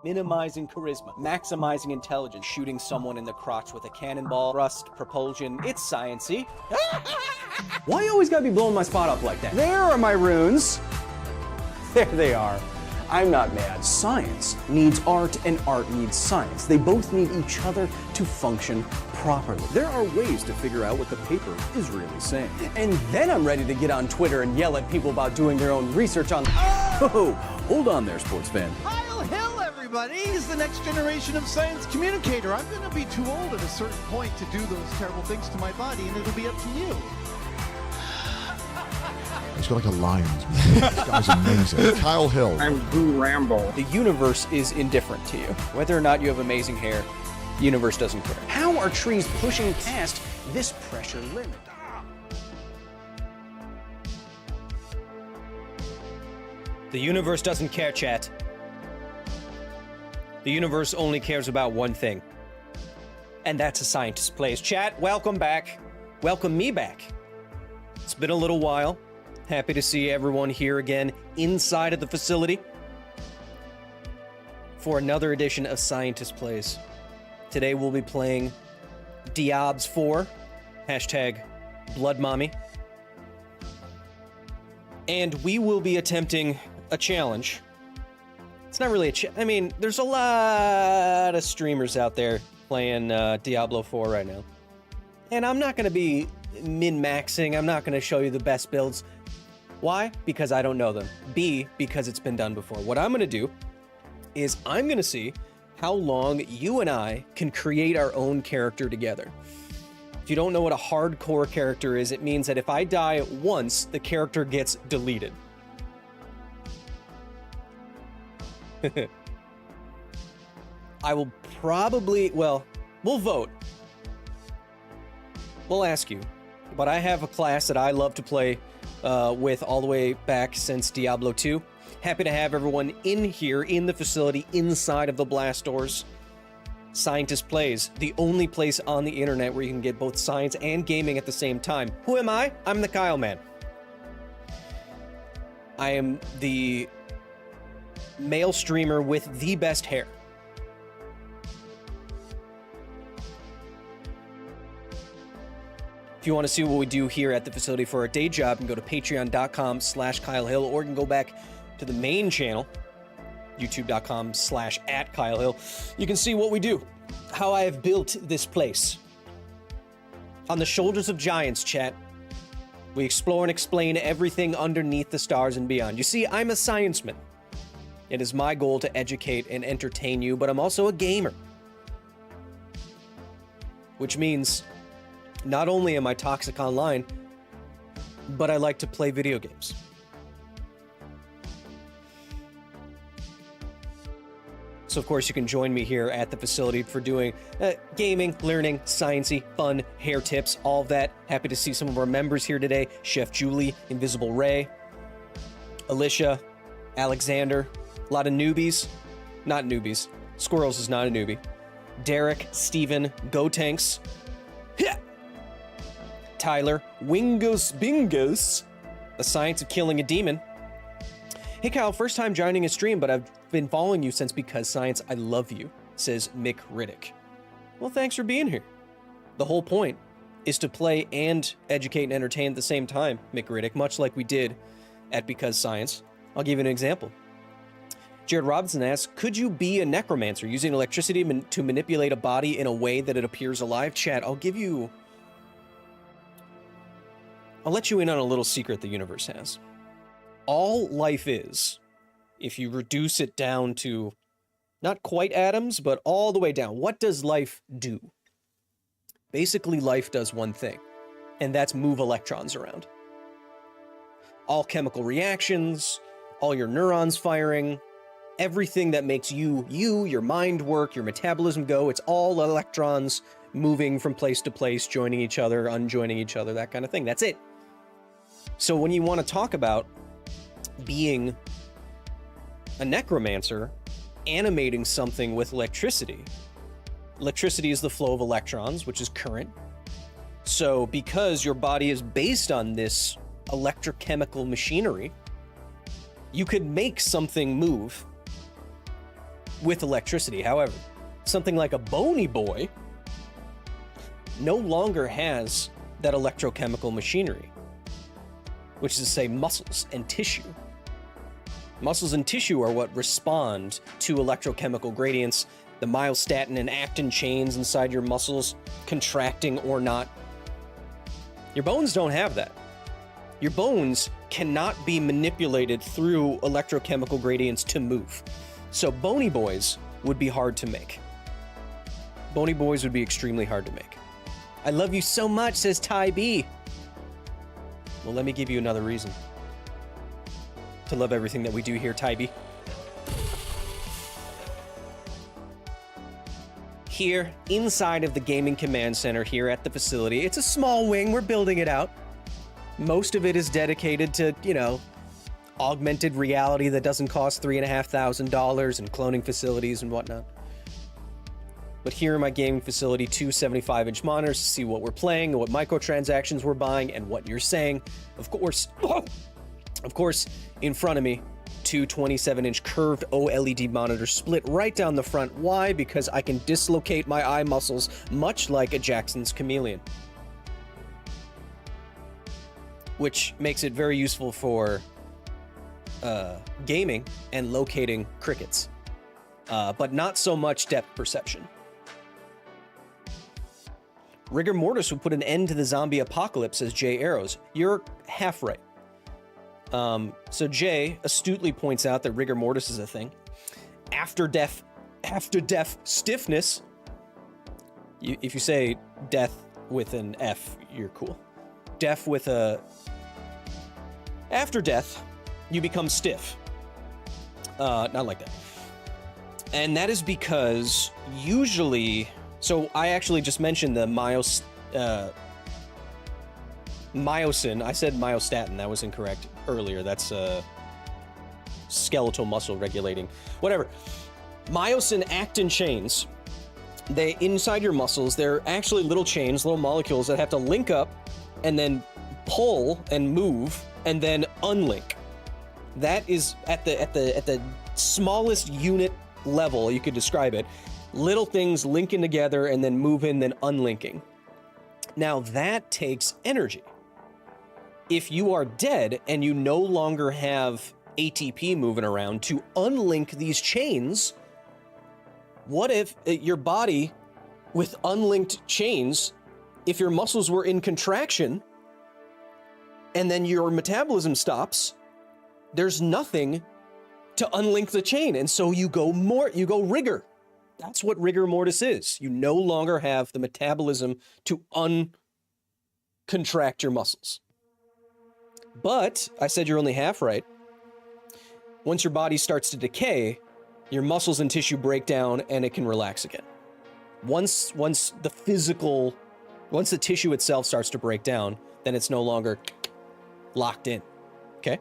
minimizing charisma, maximizing intelligence, shooting someone in the crotch with a cannonball, thrust, propulsion. It's science-y. Why you always gotta be blowing my spot up like that? There are my runes. There they are. I'm not mad. Science needs art and art needs science. They both need each other to function properly. There are ways to figure out what the paper is really saying. And then I'm ready to get on Twitter and yell at people about doing their own research on... Oh, hold on there, sports fan. Kyle Hill, everybody! He's the next generation of science communicator. I'm gonna be too old at a certain point to do those terrible things to my body, and it'll be up to you. He's got like a lion's mane. This guy's amazing. Kyle Hill. I'm Boo Rambo. The universe is indifferent to you. Whether or not you have amazing hair, the universe doesn't care. How are trees pushing past this pressure limit? The universe doesn't care, chat. The universe only cares about one thing. And that's a scientist's place. Chat, welcome back. Welcome me back. It's been a little while. Happy to see everyone here again inside of the facility for another edition of Scientist Plays. Today we'll be playing Diablo IV, hashtag Blood Mommy. And we will be attempting a challenge. It's not really I mean, there's a lot of streamers out there playing Diablo IV right now. And I'm not going to be min-maxing. I'm not going to show you the best builds. Why? Because I don't know them. B, because it's been done before. What I'm going to do is I'm going to see how long you and I can create our own character together. If you don't know what a hardcore character is, it means that if I die once, the character gets deleted. I will probably, well, we'll vote. We'll ask you. But I have a class that I love to play with all the way back since Diablo II. Happy to have everyone in here, in the facility, inside of the blast doors. Scientist Plays, the only place on the internet where you can get both science and gaming at the same time. Who am I? I'm the Kyle Man. I am the male streamer with the best hair. If you want to see what we do here at the facility for our day job, you can go to patreon.com/KyleHill, or you can go back to the main channel, youtube.com/@KyleHill. You can see what we do, how I have built this place. On the shoulders of giants, chat. We explore and explain everything underneath the stars and beyond. You see, I'm a scienceman. It is my goal to educate and entertain you, but I'm also a gamer. Which means not only am I toxic online, but I like to play video games. So of course you can join me here at the facility for doing gaming, learning, sciencey, fun, hair tips, all of that. Happy to see some of our members here today. Chef Julie, Invisible Ray, Alicia, Alexander, a lot of newbies. Not newbies. Squirrels is not a newbie. Derek, Steven, Gotanks, Tyler, Wingos Bingos, The Science of Killing a Demon. Hey Kyle, first time joining a stream, but I've been following you since Because Science, I love you, says Mick Riddick. Well, thanks for being here. The whole point is to play and educate and entertain at the same time, Mick Riddick, much like we did at Because Science. I'll give you an example. Jared Robinson asks, could you be a necromancer using electricity to manipulate a body in a way that it appears alive? Chat, I'll let you in on a little secret the universe has. All life is, if you reduce it down to not quite atoms, but all the way down, what does life do? Basically, life does one thing, and that's move electrons around. All chemical reactions, all your neurons firing, everything that makes you, your mind work, your metabolism go, it's all electrons moving from place to place, joining each other, unjoining each other, that kind of thing. That's it. So when you want to talk about being a necromancer, animating something with electricity, electricity is the flow of electrons, which is current. So because your body is based on this electrochemical machinery, you could make something move with electricity. However, something like a bony boy no longer has that electrochemical machinery, which is to say muscles and tissue. Muscles and tissue are what respond to electrochemical gradients, the myostatin and actin chains inside your muscles contracting or not. Your bones don't have that. Your bones cannot be manipulated through electrochemical gradients to move. So bony boys would be hard to make. Bony boys would be extremely hard to make. I love you so much, says Ty B. Well, let me give you another reason to love everything that we do here, Ty B. Here, inside of the Gaming Command Center here at the facility, it's a small wing, we're building it out. Most of it is dedicated to, you know, augmented reality that doesn't cost $3,500 and cloning facilities and whatnot. But here in my gaming facility, two 75-inch monitors to see what we're playing, what microtransactions we're buying, and what you're saying. Of course, in front of me, two 27-inch curved OLED monitors split right down the front. Why? Because I can dislocate my eye muscles, much like a Jackson's chameleon. Which makes it very useful for gaming and locating crickets, but not so much depth perception. Rigor mortis would put an end to the zombie apocalypse, says Jay Arrows. You're half right. So Jay astutely points out that rigor mortis is a thing. After death stiffness. If you say death with an F, you're cool. Death with a... After death, you become stiff. Not like that. And that is because usually... So I actually just mentioned the myosin. I said myostatin. That was incorrect earlier. That's skeletal muscle regulating. Whatever. Myosin actin chains. They inside your muscles. They're actually little chains, little molecules that have to link up and then pull and move and then unlink. That is at the smallest unit level you could describe it. Little things linking together and then moving, then unlinking. Now that takes energy. If you are dead and you no longer have ATP moving around to unlink these chains, what if your body with unlinked chains, if your muscles were in contraction and then your metabolism stops, there's nothing to unlink the chain. And so you go rigor. That's what rigor mortis is. You no longer have the metabolism to uncontract your muscles. But I said you're only half right. Once your body starts to decay, your muscles and tissue break down and it can relax again. Once the tissue itself starts to break down, then it's no longer locked in. Okay?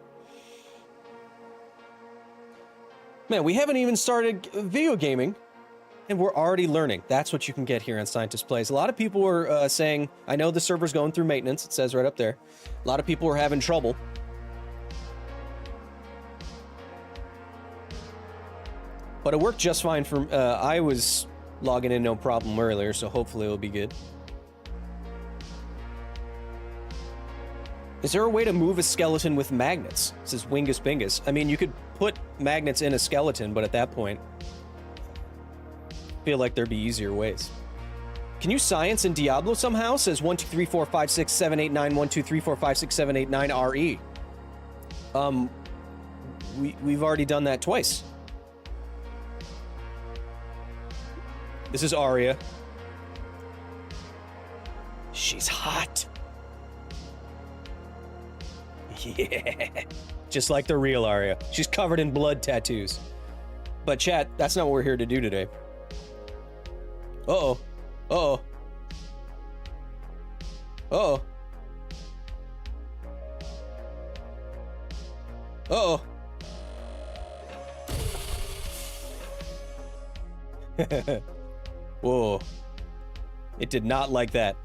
Man, we haven't even started video gaming. And we're already learning. That's what you can get here on Scientist Plays. A lot of people were saying, I know the server's going through maintenance. It says right up there. A lot of people were having trouble. But it worked just fine for... I was logging in no problem earlier, so hopefully it'll be good. Is there a way to move a skeleton with magnets? Says Wingus Bingus. I mean, you could put magnets in a skeleton, but at that point... feel like there'd be easier ways. Can you science in Diablo somehow? Says 123456789 123456789 RE. We've already done that twice. This is Arya. She's hot. Yeah. Just like the real Arya. She's covered in blood tattoos. But chat, that's not what we're here to do today. Uh-oh. Uh-oh. Uh-oh. Uh-oh. Whoa. It did not like that.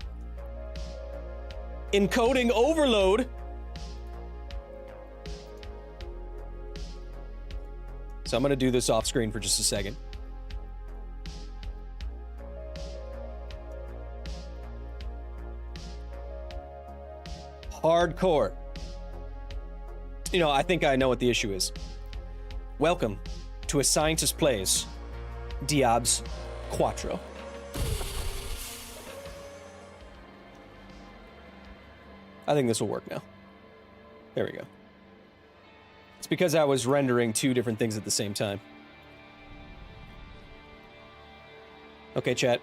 Encoding overload. So I'm going to do this off screen for just a second. Hardcore. You know, I think I know what the issue is. Welcome to A Scientist Plays Diablo IV. I think this will work now. There we go. It's because I was rendering two different things at the same time. Okay, chat.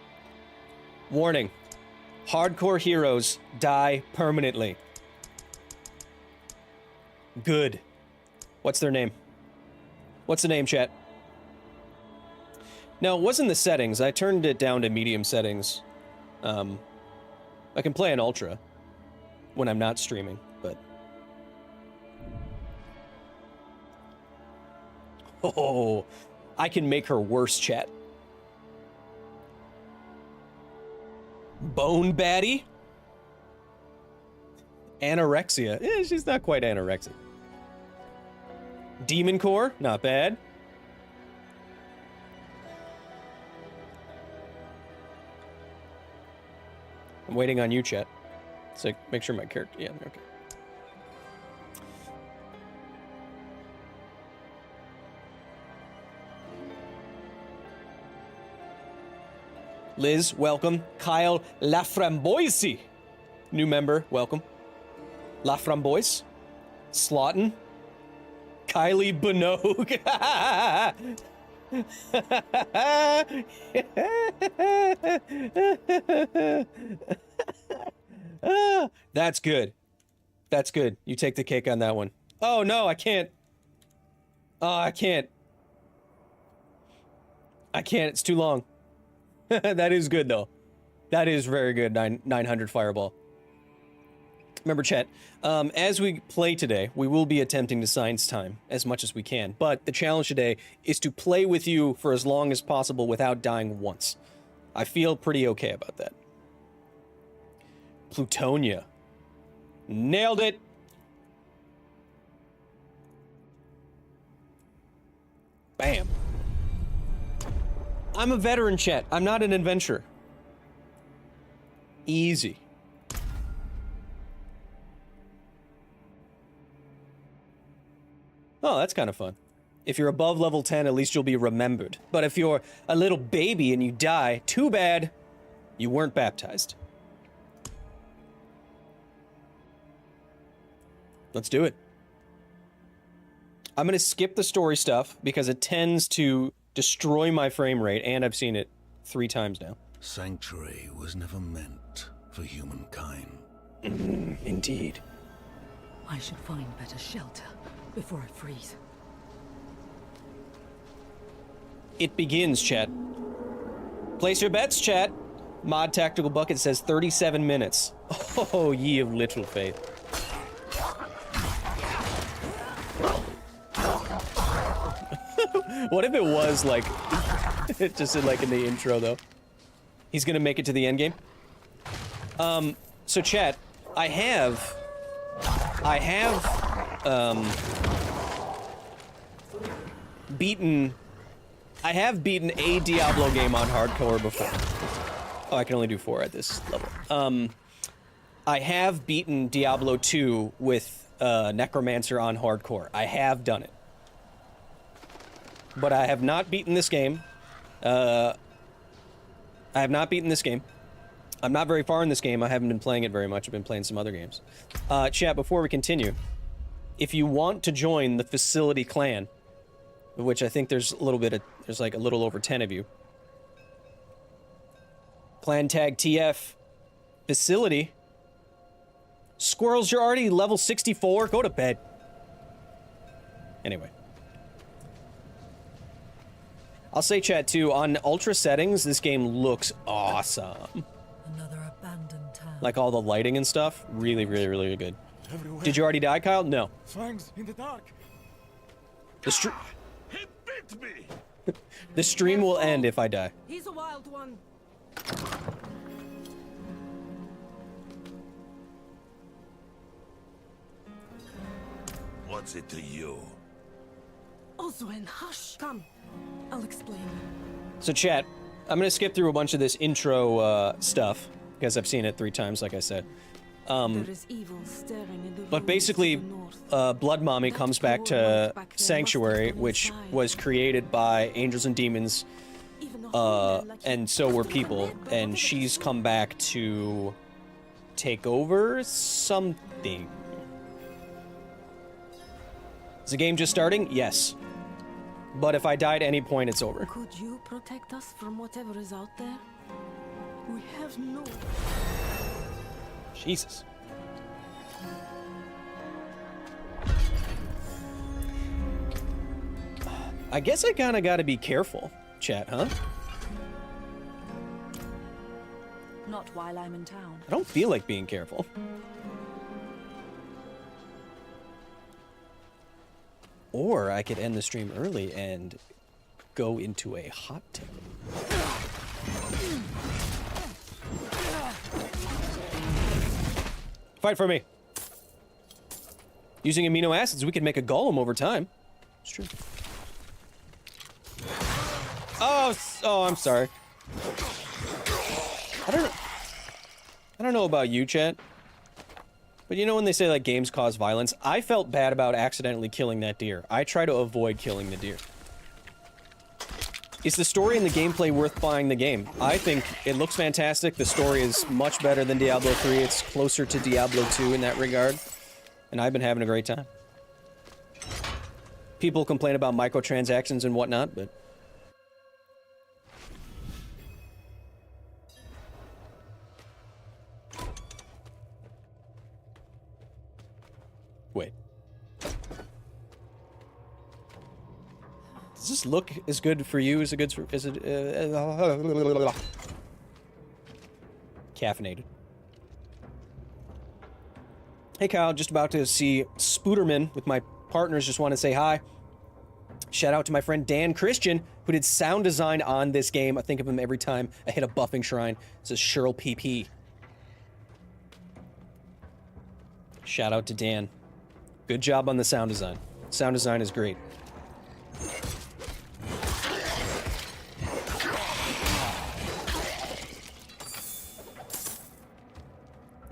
Warning. Hardcore heroes die permanently. Good. What's their name? What's the name, chat? No, it wasn't the settings. I turned it down to medium settings. I can play in ultra when I'm not streaming, but... Oh, I can make her worse, chat. Bone baddie? Anorexia. Eh, she's not quite anorexic. Demon core? Not bad. I'm waiting on you, chat. So make sure my character... Yeah, okay. Liz, welcome. Kyle Laframboise, new member, welcome. Laframboise. Slaughton. Kylie Binogue. That's good. That's good. You take the cake on that one. Oh, no, I can't. Oh, I can't. I can't. It's too long. That is good, though. That is very good, 900 Fireball. Remember, chat, as we play today, we will be attempting to science time as much as we can, but the challenge today is to play with you for as long as possible without dying once. I feel pretty okay about that. Plutonia. Nailed it! Bam. I'm a veteran, chat. I'm not an adventurer. Easy. Oh, that's kind of fun. If you're above level 10, at least you'll be remembered. But if you're a little baby and you die, too bad. You weren't baptized. Let's do it. I'm going to skip the story stuff because it tends to destroy my frame rate, and I've seen it 3 times now. Sanctuary was never meant for humankind. Indeed. I should find better shelter before I freeze. It begins, chat. Place your bets, chat. Mod Tactical Bucket says 37 minutes. Oh, ye of little faith. What if it was like, just like in the intro though? He's gonna make it to the end game. So chat, I have beaten a Diablo game on hardcore before. Oh, I can only do 4 at this level. I have beaten Diablo 2 with Necromancer on hardcore. I have done it. But I have not beaten this game. I have not beaten this game. I'm not very far in this game. I haven't been playing it very much. I've been playing some other games. Chat, before we continue, if you want to join the Facility Clan, which I think there's a little bit of, there's like a little over 10 of you. Clan tag TF Facility. Squirrels, you're already level 64. Go to bed. Anyway. I'll say, chat, too, on ultra settings, this game looks awesome. Another abandoned town. Like all the lighting and stuff, really, really, really good. Did you already die, Kyle? No. Fangs in the dark. The He bit me! the stream will end if I die. He's a wild one. What's it to you? Oswin, hush. Come, I'll explain. So, chat, I'm gonna skip through a bunch of this intro stuff because I've seen it 3 times, like I said. There is evil staring in the But ruins basically, to the north. Blood Mommy comes back to Sanctuary, which was created by angels and demons, Even the holy men and so were people, and she's come back to take over something. Is the game just starting? Yes. But if I die at any point, it's over. Could you protect us from whatever is out there? We have no... Jesus. I guess I kinda gotta be careful, chat, huh? Not while I'm in town. I don't feel like being careful. Or I could end the stream early and go into a hot tub. Fight for me. Using amino acids, we could make a golem over time. It's true. Oh, I'm sorry. I don't know about you, chat. But you know when they say, like, games cause violence? I felt bad about accidentally killing that deer. I try to avoid killing the deer. Is the story and the gameplay worth buying the game? I think it looks fantastic. The story is much better than Diablo 3. It's closer to Diablo 2 in that regard. And I've been having a great time. People complain about microtransactions and whatnot, but... Wait. Does this look as good for you as it good for... Is it... Caffeinated. Hey Kyle, just about to see Spooderman with my partners. Just want to say hi. Shout out to my friend Dan Christian, who did sound design on this game. I think of him every time I hit a buffing shrine. It says Cheryl PP. Shout out to Dan. Good job on the sound design. Sound design is great.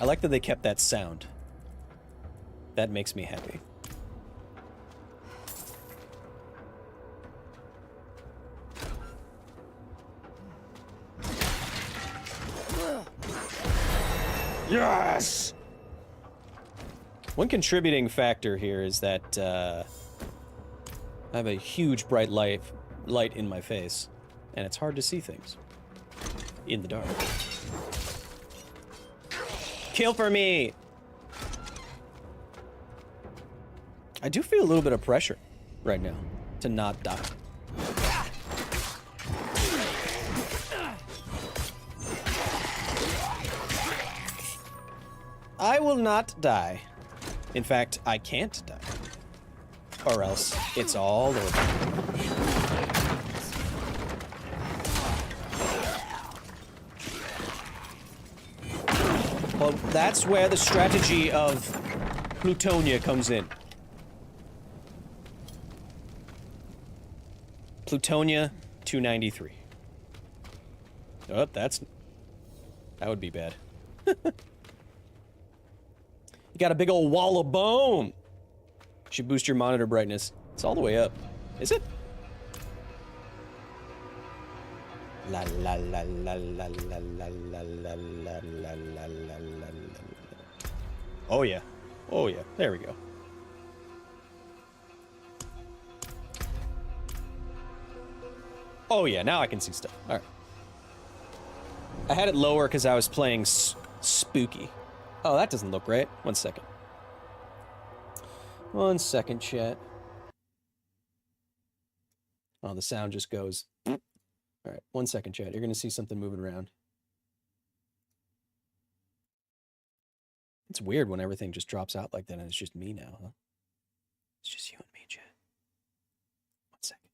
I like that they kept that sound. That makes me happy. Yes! One contributing factor here is that I have a huge bright light in my face, and it's hard to see things in the dark. Kill for me! I do feel a little bit of pressure right now to not die. I will not die. In fact, I can't die. Or else it's all over. Well, that's where the strategy of Plutonia comes in. Plutonia 293. Oh, that would be bad. You got a big old wall of bone. Should boost your monitor brightness. It's all the way up. Is it? La la la la la la la la la la la la la. Oh yeah. Oh yeah. There we go. Oh yeah, now I can see stuff. All right. I had it lower because I was playing spooky. Oh, that doesn't look right. 1 second. 1 second, chat. Oh, the sound just goes. All right, 1 second, chat. You're going to see something moving around. It's weird when everything just drops out like that and it's just me now, huh? It's just you and me, chat. 1 second.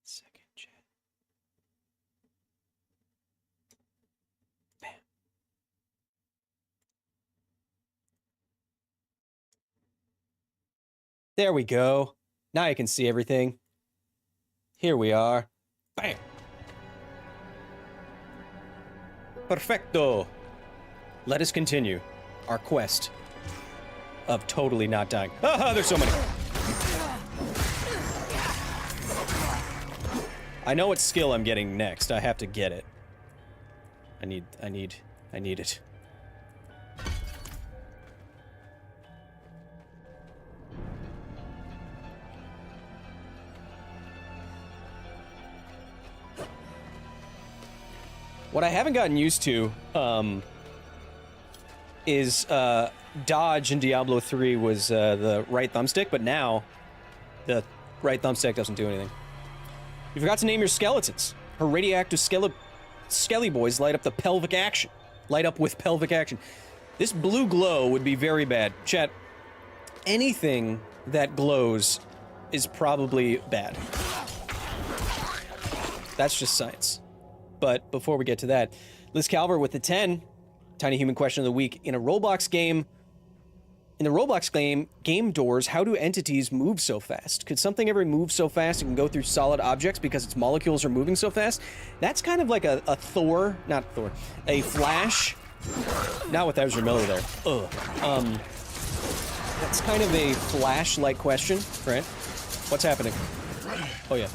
Second, chat. Bam. There we go. Now you can see everything. Here we are. Bam! Perfecto! Let us continue our quest of totally not dying. Ah, there's so many! I know what skill I'm getting next. I have to get it. I need it. What I haven't gotten used to, is, dodge in Diablo 3 was, the right thumbstick, but now, the right thumbstick doesn't do anything. You forgot to name your skeletons. Her radioactive skelly boys light up the pelvic action. Light up with pelvic action. This blue glow would be very bad. Chat, anything that glows is probably bad. That's just science. But before we get to that, Liz Calver with the 10, Tiny Human Question of the Week. In a Roblox game, in the Roblox game doors, how do entities move so fast? Could something ever move so fast it can go through solid objects because its molecules are moving so fast? That's kind of like a Flash. Not with Ezra Miller there. That's kind of a Flash-like question, right? What's happening? Oh yeah.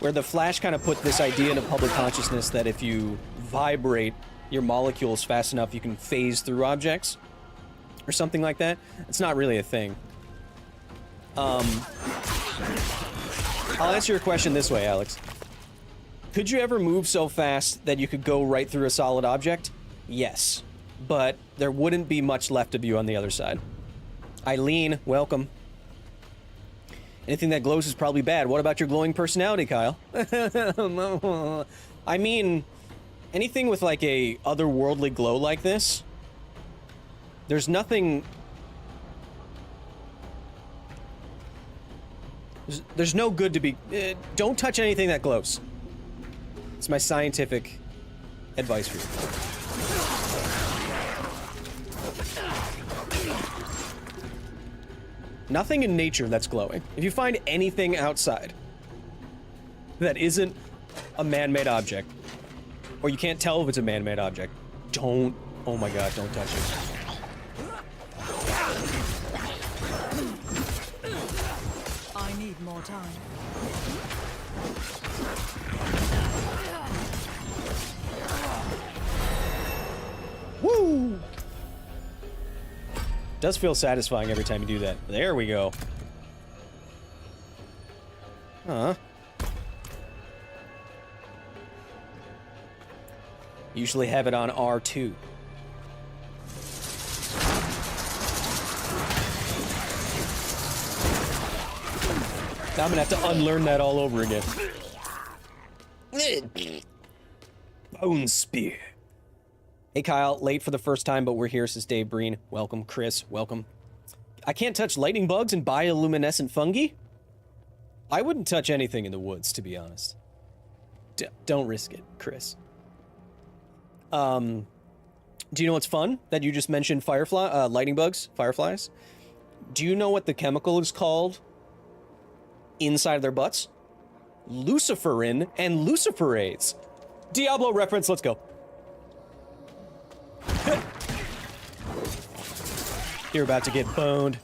Where the Flash kind of put this idea into public consciousness that if you vibrate your molecules fast enough, you can phase through objects, or something like that. It's not really a thing. I'll answer your question this way, Alex. Could you ever move so fast that you could go right through a solid object? Yes, but there wouldn't be much left of you on the other side. Eileen, welcome. Anything that glows is probably bad. What about your glowing personality, Kyle? I mean, anything with like a otherworldly glow like this, there's nothing... There's no good to be... don't touch anything that glows. It's my scientific advice for you. Nothing in nature that's glowing. If you find anything outside that isn't a man-made object, or you can't tell if it's a man-made object, don't, oh my god, don't touch it. I need more time. Woo! Does feel satisfying every time you do that. There we go. Huh. Usually have it on R2. Now I'm gonna have to unlearn that all over again. Bone spear. Hey Kyle, late for the first time, but we're here, says Dave Breen. Welcome. Chris, welcome. I can't touch lightning bugs and bioluminescent fungi? I wouldn't touch anything in the woods, to be honest. Don't risk it, Chris. Do you know what's fun? That you just mentioned lightning bugs, fireflies? Do you know what the chemical is called inside of their butts? Luciferin and luciferase. Diablo reference, let's go. You're about to get boned.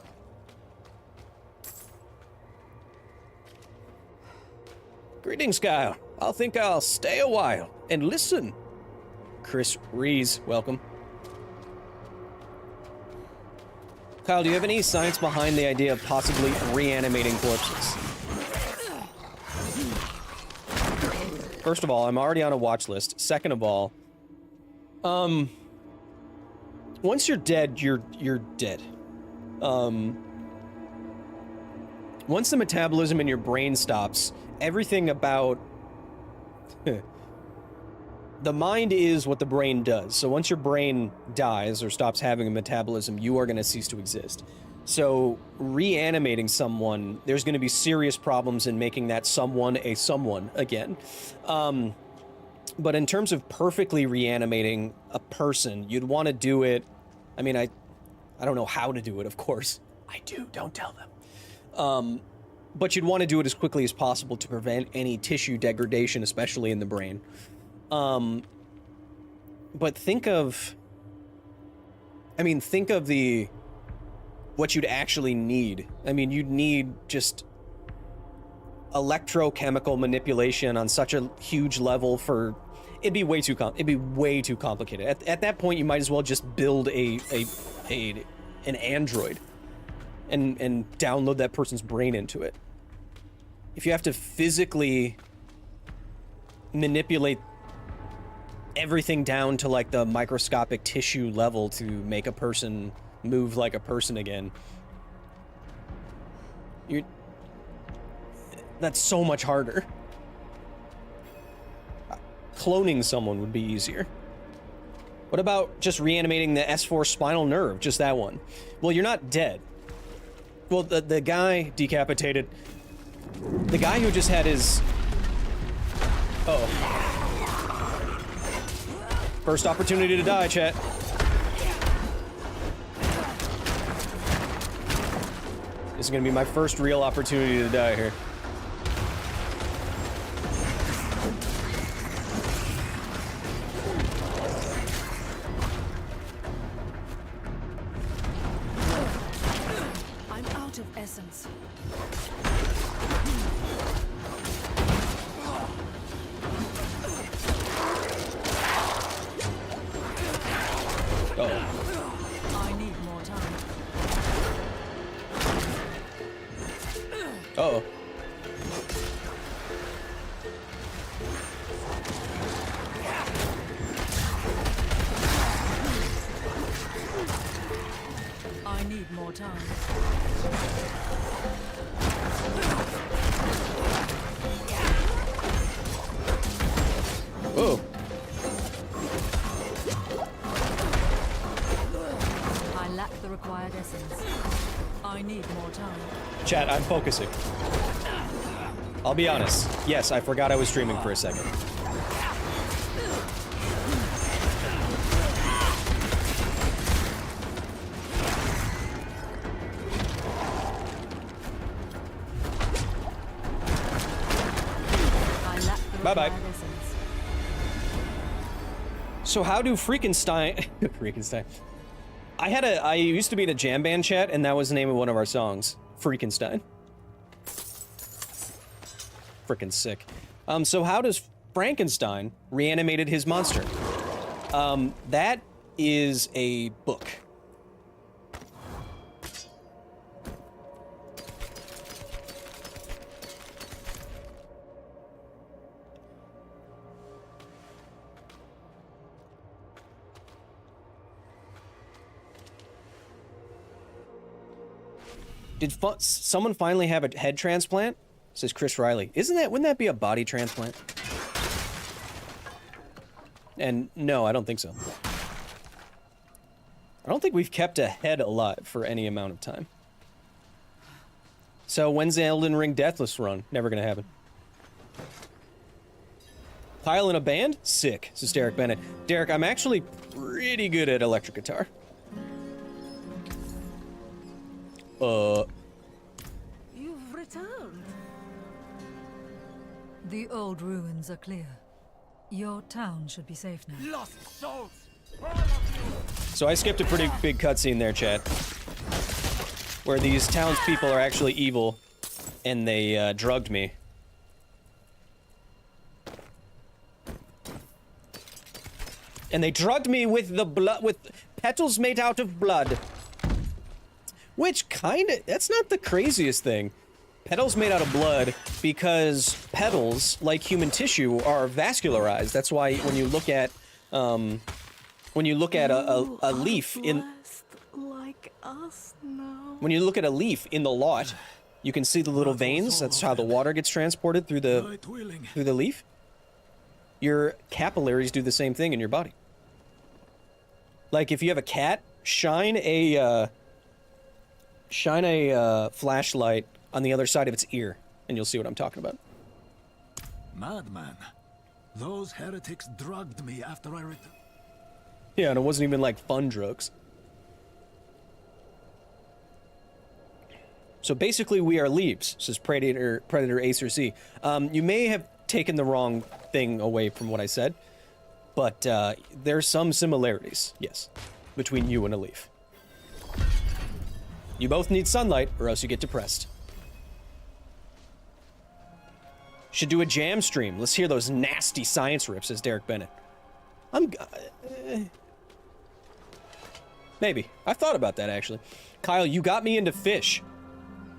Greetings, Kyle. I'll stay a while and listen. Chris Rees, welcome. Kyle, do you have any science behind the idea of possibly reanimating corpses? First of all, I'm already on a watch list. Second of all, once you're dead, you're dead. Once the metabolism in your brain stops, everything about... The mind is what the brain does. So once your brain dies or stops having a metabolism, you are going to cease to exist. So reanimating someone, there's going to be serious problems in making that someone a someone again. But in terms of perfectly reanimating a person, you'd want to do it... I mean, I don't know how to do it, of course. I do, don't tell them. but you'd want to do it as quickly as possible to prevent any tissue degradation, especially in the brain. But think of what you'd actually need. I mean, you'd need just electrochemical manipulation on such a huge level for... It'd be way too complicated. At that point, you might as well just build an android and download that person's brain into it. If you have to physically manipulate everything down to like the microscopic tissue level to make a person move like a person again, that's so much harder. Cloning someone would be easier. What about just reanimating the S4 spinal nerve? Just that one. Well, you're not dead. Well, the guy decapitated. The guy who just had his... Uh-oh. First opportunity to die, chat. This is gonna be my first real opportunity to die here. I'm out of essence. I need more time. Uh-oh. I need more time. Oh. I lack the required essence. I need more time. Chat, I'm focusing. I'll be honest. Yes, I forgot I was streaming for a second. Bye-bye. So how do Frankenstein... Frankenstein. I used to be in a jam band, chat, and that was the name of one of our songs. Frankenstein. Frickin' sick. So how does Frankenstein reanimated his monster? That is a book. Did someone finally have a head transplant? Says Chris Riley. Wouldn't that be a body transplant? And no, I don't think so. I don't think we've kept a head alive for any amount of time. So when's the Elden Ring Deathless run? Never gonna happen. Kyle in a band? Sick, says Derek Bennett. Derek, I'm actually pretty good at electric guitar. You've returned. The old ruins are clear. Your town should be safe now. Lost souls! So I skipped a pretty big cutscene there, chat, where these townspeople are actually evil, and they drugged me. And they drugged me with the blood, with petals made out of blood. Which kinda, that's not the craziest thing. Petals made out of blood, because petals, like human tissue, are vascularized. That's why when you look at a leaf in... Like us now. When you look at a leaf in the lot, you can see the little veins. That's how the water gets transported through the leaf. Your capillaries do the same thing in your body. Like if you have a cat, shine a flashlight on the other side of its ear, and you'll see what I'm talking about. Madman. Those heretics drugged me after I returned. Yeah, and it wasn't even like fun drugs. So basically, we are leaves, says Predator Acer C. You may have taken the wrong thing away from what I said, but there's some similarities, yes, between you and a leaf. You both need sunlight, or else you get depressed. Should do a jam stream. Let's hear those nasty science rips, says Derek Bennett. Maybe. I've thought about that, actually. Kyle, you got me into fish,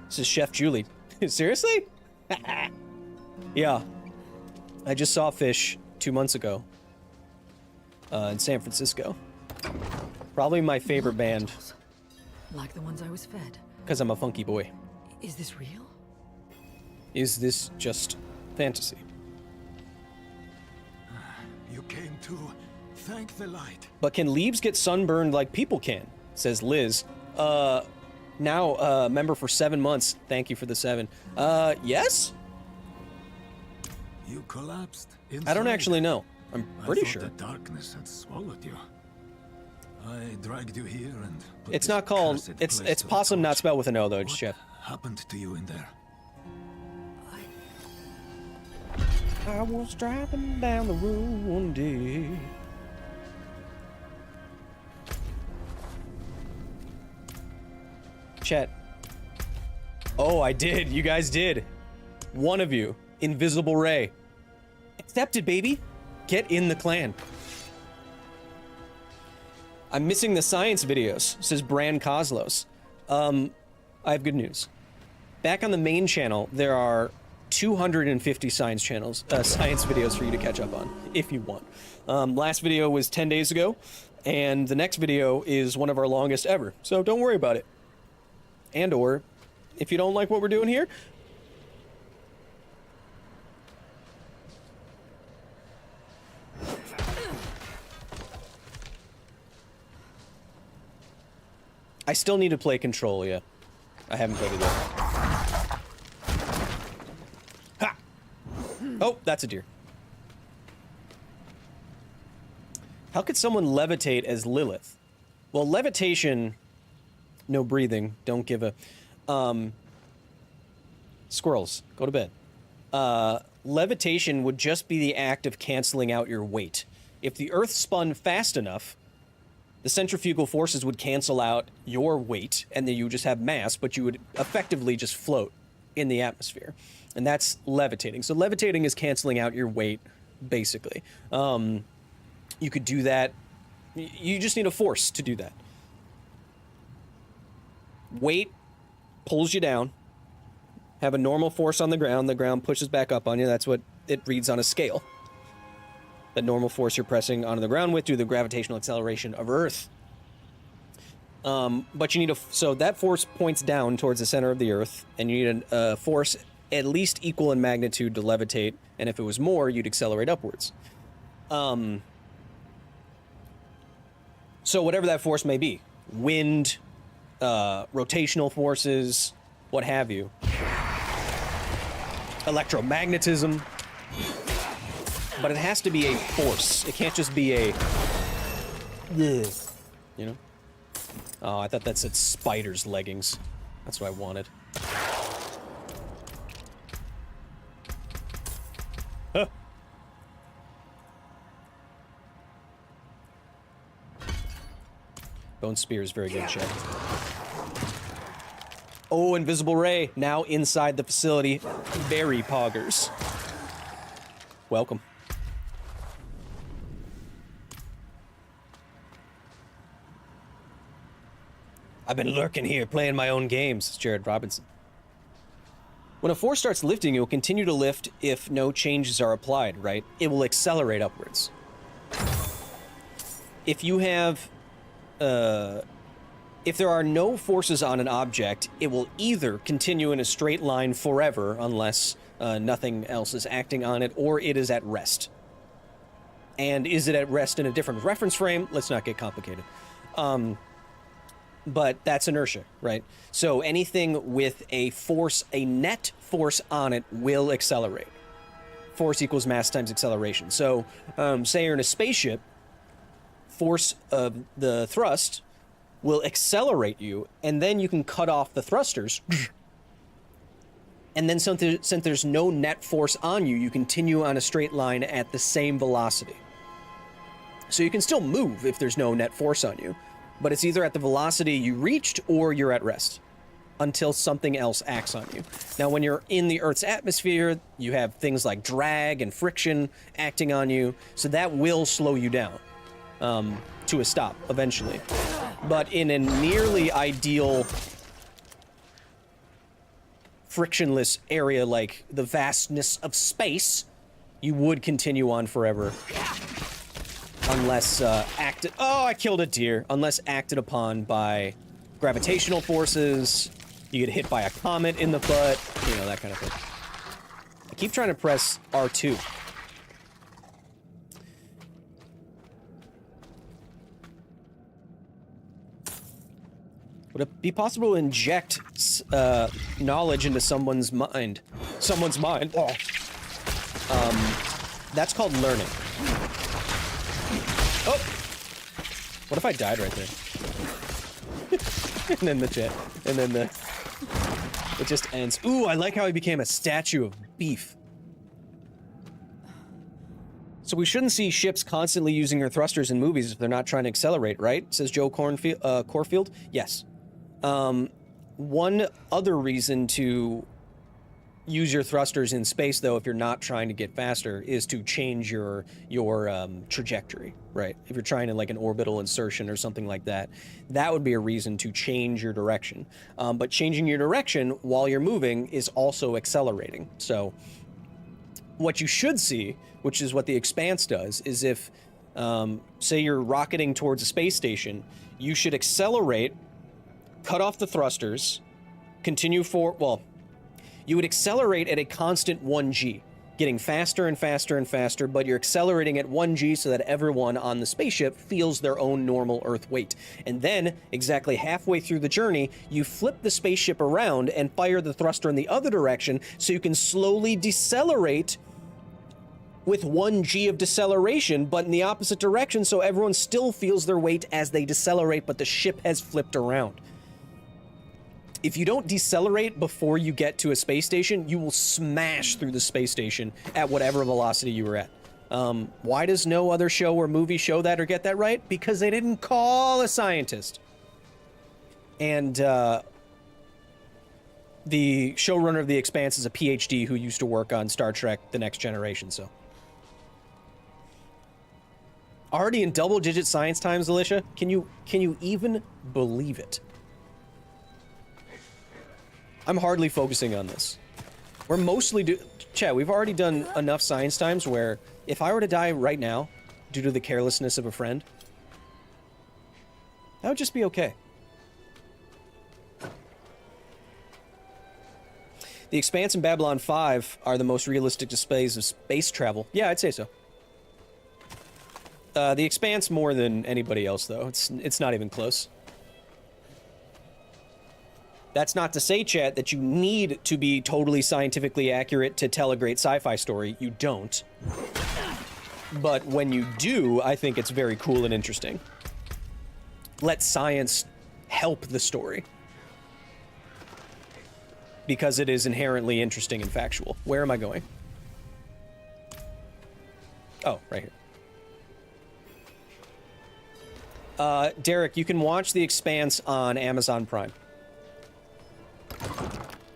says Chef Julie. Seriously? Yeah. I just saw fish 2 months ago. In San Francisco. Probably my favorite band. Like the ones I was fed. Because I'm a funky boy. Is this real? Is this just fantasy? You came to thank the light. But can leaves get sunburned like people can? Says Liz. Now, member for 7 months. Thank you for the 7. Yes? You collapsed. I don't actually know. I'm pretty I thought sure. the darkness had swallowed you. I dragged you here and put It's this not called. cursed It's place to the possum, not torch. spelled with an O though, What Chef. happened to you in there? I was driving down the road one day. Chat. Oh, I did. You guys did. One of you. Invisible Ray. Accepted, baby. Get in the clan. I'm missing the science videos, says Bran Kozlos. I have good news. Back on the main channel, there are 250 science videos for you to catch up on, if you want. Last video was 10 days ago, and the next video is one of our longest ever, so don't worry about it. And or, if you don't like what we're doing here, I still need to play Control, yeah. I haven't played it yet. Ha! Oh, that's a deer. How could someone levitate as Lilith? Well, levitation, no breathing, don't give a... Squirrels, go to bed. Levitation would just be the act of canceling out your weight. If the Earth spun fast enough, the centrifugal forces would cancel out your weight, and then you just have mass, but you would effectively just float in the atmosphere. And that's levitating. So levitating is canceling out your weight, basically. You could do that. You just need a force to do that. Weight pulls you down. Have a normal force on the ground pushes back up on you. That's what it reads on a scale. The normal force you're pressing onto the ground with due to the gravitational acceleration of Earth. But you need so that force points down towards the center of the Earth, and you need a force at least equal in magnitude to levitate, and if it was more, you'd accelerate upwards. So whatever that force may be, wind, rotational forces, what have you, electromagnetism, but it has to be a force. It can't just be a, you know? Oh, I thought that said spider's leggings. That's what I wanted. Huh. Bone Spear is very good, chat. Oh, Invisible Ray, now inside the facility. Very poggers. Welcome. I've been lurking here, playing my own games, says Jared Robinson. When a force starts lifting, it will continue to lift if no changes are applied, right? It will accelerate upwards. If you have, if there are no forces on an object, it will either continue in a straight line forever, unless nothing else is acting on it, or it is at rest. And is it at rest in a different reference frame? Let's not get complicated. But that's inertia, right? So anything with a force, a net force on it will accelerate. Force equals mass times acceleration. So say you're in a spaceship, force of the thrust will accelerate you, and then you can cut off the thrusters, And then since there's no net force on you, you continue on a straight line at the same velocity. So you can still move if there's no net force on you, but it's either at the velocity you reached or you're at rest until something else acts on you. Now, when you're in the Earth's atmosphere, you have things like drag and friction acting on you, so that will slow you down to a stop eventually. But in a nearly ideal frictionless area like the vastness of space, you would continue on forever. Unless acted... Oh, I killed a deer. Unless acted upon by gravitational forces, you get hit by a comet in the butt, you know, that kind of thing. I keep trying to press R2. Would it be possible to inject knowledge into someone's mind? Someone's mind? Oh. That's called learning. Oh! What if I died right there? And then the chat. And then the... It just ends. Ooh, I like how he became a statue of beef. So we shouldn't see ships constantly using their thrusters in movies if they're not trying to accelerate, right? Says Joe Corfield. Yes. One other reason to use your thrusters in space, though, if you're not trying to get faster, is to change your trajectory, right? If you're trying to, like, an orbital insertion or something like that, that would be a reason to change your direction. But changing your direction while you're moving is also accelerating. So what you should see, which is what the Expanse does, is if, say you're rocketing towards a space station, you should accelerate, cut off the thrusters, continue for, well, you would accelerate at a constant 1g, getting faster and faster and faster, but you're accelerating at 1g so that everyone on the spaceship feels their own normal Earth weight. And then, exactly halfway through the journey, you flip the spaceship around and fire the thruster in the other direction so you can slowly decelerate with 1g of deceleration, but in the opposite direction, so everyone still feels their weight as they decelerate, but the ship has flipped around. If you don't decelerate before you get to a space station, you will smash through the space station at whatever velocity you were at. Why does no other show or movie show that or get that right? Because they didn't call a scientist. And the showrunner of The Expanse is a PhD who used to work on Star Trek The Next Generation, so. Already in double-digit science times, Alicia? Can you even believe it? I'm hardly focusing on this. We're mostly Chat, we've already done enough science times where if I were to die right now due to the carelessness of a friend, that would just be okay. The Expanse and Babylon 5 are the most realistic displays of space travel. Yeah, I'd say so. The Expanse more than anybody else, though. It's not even close. That's not to say, chat, that you need to be totally scientifically accurate to tell a great sci-fi story. You don't. But when you do, I think it's very cool and interesting. Let science help the story. Because it is inherently interesting and factual. Where am I going? Oh, right here. Derek, you can watch The Expanse on Amazon Prime.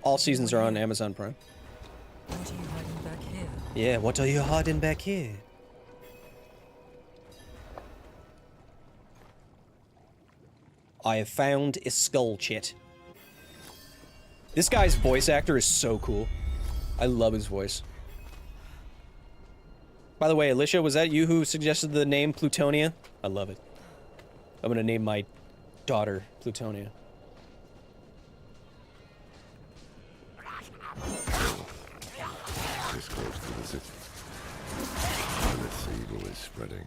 All seasons are on Amazon Prime. What are you hiding back here? Yeah, what are you hiding back here? I have found a skull, chat. This guy's voice actor is so cool. I love his voice. By the way, Alicia, was that you who suggested the name Plutonia? I love it. I'm gonna name my daughter Plutonia. This close to the city. And its evil is spreading.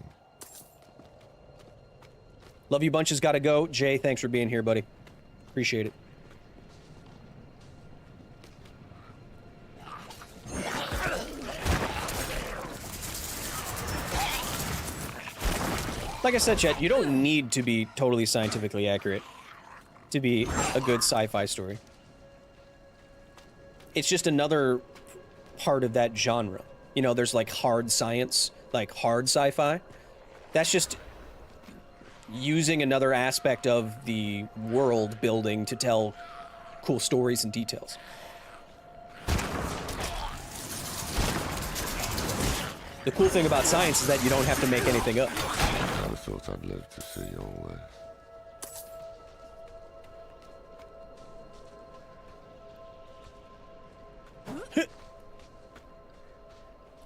Love you bunches, gotta go. Jay, thanks for being here, buddy. Appreciate it. Like I said, chat, you don't need to be totally scientifically accurate to be a good sci-fi story. It's just another part of that genre. You know, there's like hard science, like hard sci-fi. That's just using another aspect of the world building to tell cool stories and details. The cool thing about science is that you don't have to make anything up. I never thought I'd live to see all this.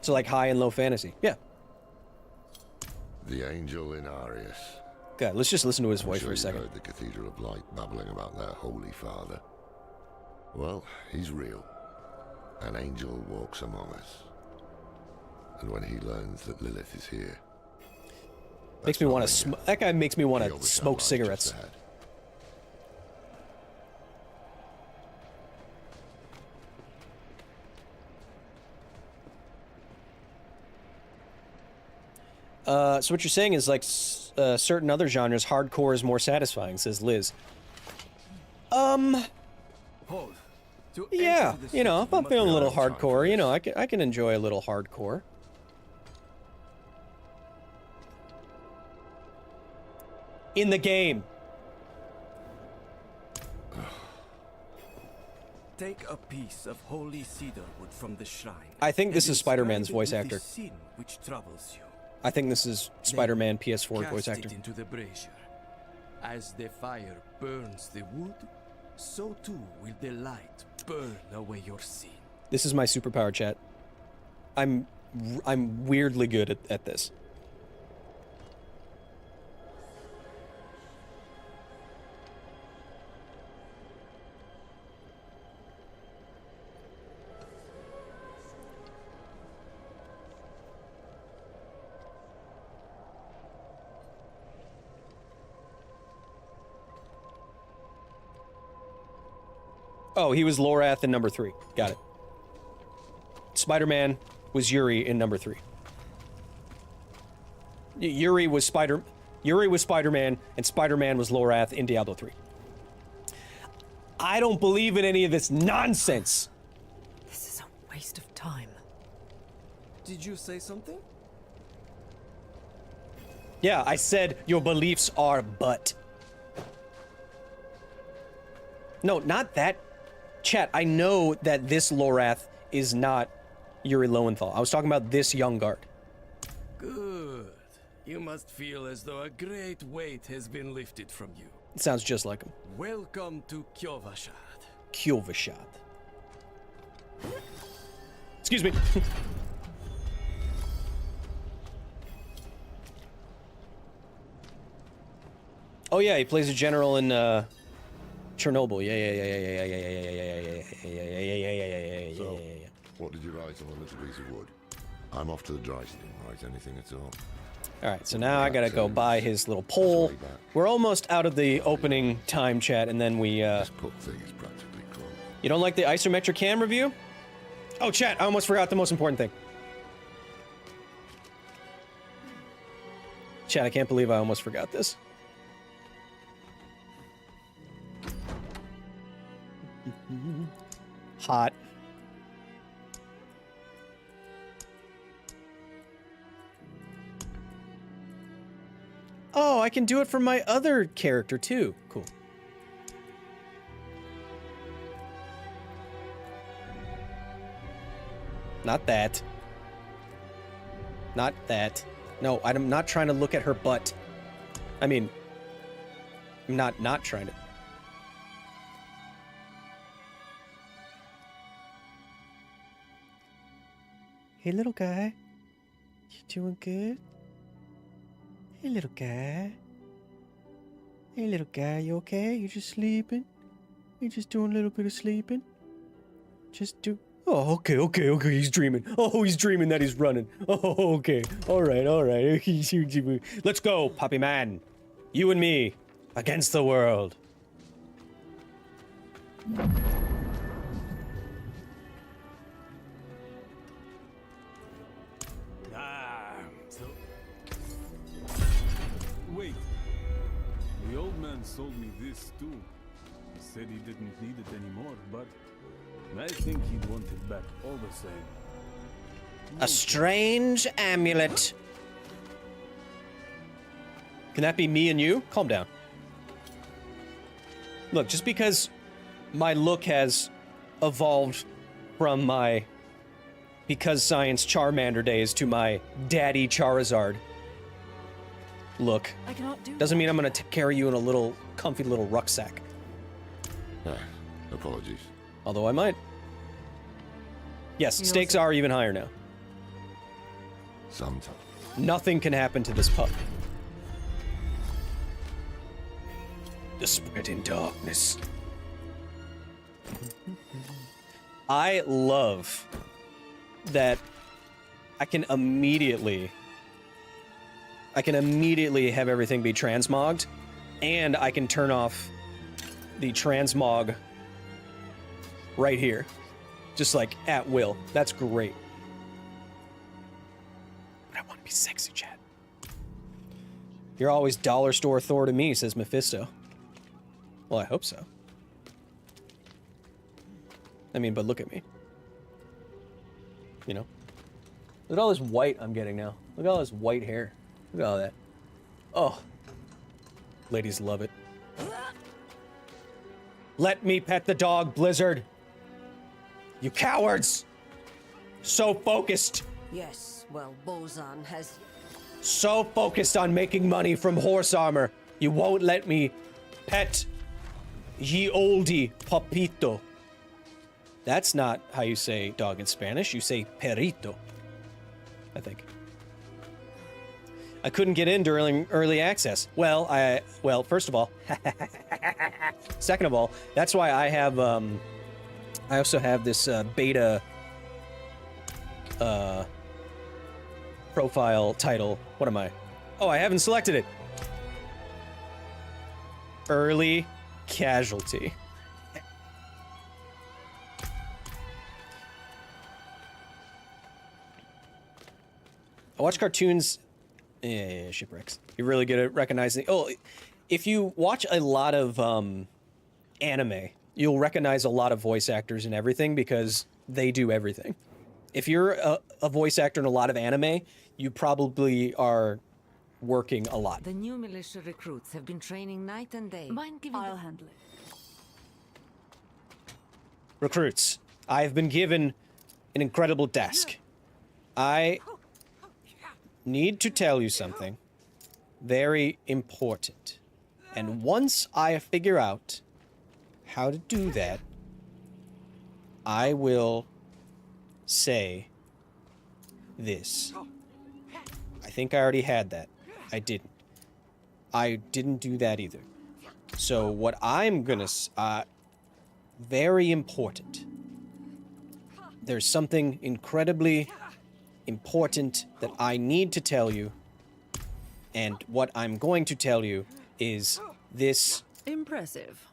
So like high and low fantasy. Yeah. The angel Inarius. God, let's just listen to his voice I'm for a sure you second. heard the Cathedral of Light babbling about their Holy Father. Well, he's real. An angel walks among us. And when he learns that Lilith is here... Makes me want to that guy makes me want he to overshot smoke light cigarettes. just ahead. So what you're saying is like certain other genres, hardcore is more satisfying, says Liz. Hold. To Yeah, enter the you know, city, if I'm must feeling a little be on time for hardcore, you this. know, I can enjoy a little hardcore. In the game. Take a piece of holy cedar wood from the shrine. I think this and is Spider-Man's inscribe it voice with the actor. sin which troubles you. I think this is Spider-Man PS4 Cast voice actor. it into the brazier. As the fire burns the wood, so too will the light burn away your sin. This is my superpower, chat. I'm weirdly good at this. Oh, he was Lorath in number 3. Got it. Spider-Man was Yuri in number 3. Yuri was Spider-Man, and Spider-Man was Lorath in Diablo 3. I don't believe in any of this nonsense. This is a waste of time. Did you say something? Yeah, I said your beliefs are but. No, not that. Chat, I know that this Lorath is not Yuri Lowenthal. I was talking about this young guard. Good. You must feel as though a great weight has been lifted from you. It sounds just like him. Welcome to Kyovashad. Kyovashad. Excuse me. Oh yeah, he plays a general in Chernobyl. Yeah. So, what did you write on a little piece of wood? I'm off to the dry steam, write anything at all. Alright, so now I gotta go buy his little pole. We're almost out of the opening time, chat, and then we, This pull thing is practically closed. You don't like the isometric cam review? Oh, chat, I almost forgot the most important thing. Chat, I can't believe I almost forgot this. Hot. Oh, I can do it for my other character too. Cool. Not that. Not that. No, I'm not trying to look at her butt. I mean, I'm not trying to. Hey, little guy. You doing good? Hey, little guy. Hey, little guy, you okay? You just sleeping? You just doing a little bit of sleeping? Just do... Oh, okay, he's dreaming. Oh, he's dreaming that he's running. Oh, okay. Alright. Let's go, puppy man. You and me, against the world. Wait. The old man sold me this too. Said he didn't need it anymore, but I think he'd want it back all the same. A strange amulet. Can that be me and you? Calm down. Look, just because my look has evolved from my Because Science Charmander days to my Daddy Charizard look, I cannot do doesn't mean I'm gonna carry you in a little comfy little rucksack. Apologies. Although I might. Yes, stakes are even higher now. Sometimes. Nothing can happen to this pup. The spreading darkness. I love that I can immediately have everything be transmogged, and I can turn off the transmog right here. Just like at will. That's great. But I want to be sexy, Chad. You're always dollar store Thor to me, says Mephisto. Well, I hope so. I mean, but look at me. You know? Look at all this white I'm getting now. Look at all this white hair. Look at all that. Oh. Ladies love it. Let me pet the dog, Blizzard. You cowards! So focused. Yes, well, Bozan has... So focused on making money from horse armor, you won't let me pet ye oldie papito. That's not how you say dog in Spanish. You say perrito, I think. I couldn't get in during early access. Well, first of all, second of all, that's why I have, I also have this beta profile title. What am I? Oh, I haven't selected it. Early casualty. I watch cartoons. Yeah, shipwrecks. You're really good at recognizing. Oh, if you watch a lot of anime, you'll recognize a lot of voice actors and everything because they do everything. If you're a voice actor in a lot of anime, you probably are working a lot. The new militia recruits have been training night and day. Mind giving I'll handle it. Recruits, I've been given an incredible task. I need to tell you something very important. And once I figure out how to do that, I will say this. I think I already had that. I didn't. I didn't do that either. So what I'm gonna... very important. There's something incredibly important that I need to tell you. And what I'm going to tell you is this. Impressive.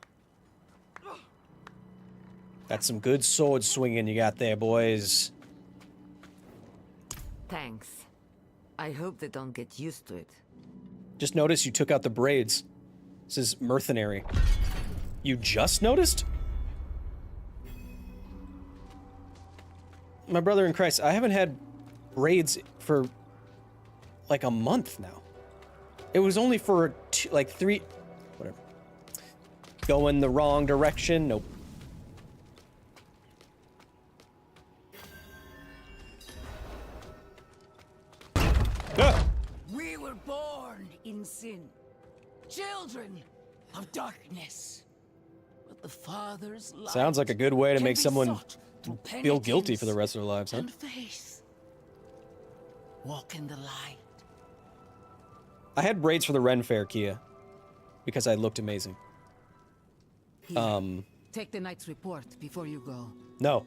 That's some good sword swinging you got there, boys. Thanks. I hope they don't get used to it. Just notice you took out the braids. This is mercenary. You just noticed? My brother in Christ, I haven't had braids for like a month now. It was only for like 3... Whatever. Going the wrong direction? Nope. Ah! We were born in sin. Children of darkness. But the Father's light Sounds like a good way to can make be someone sought through feel guilty for the penitence rest of their lives, huh? and faith. Walk in the light. I had braids for the Ren Fair, Kia, because I looked amazing. Here, take the night's report before you go. No.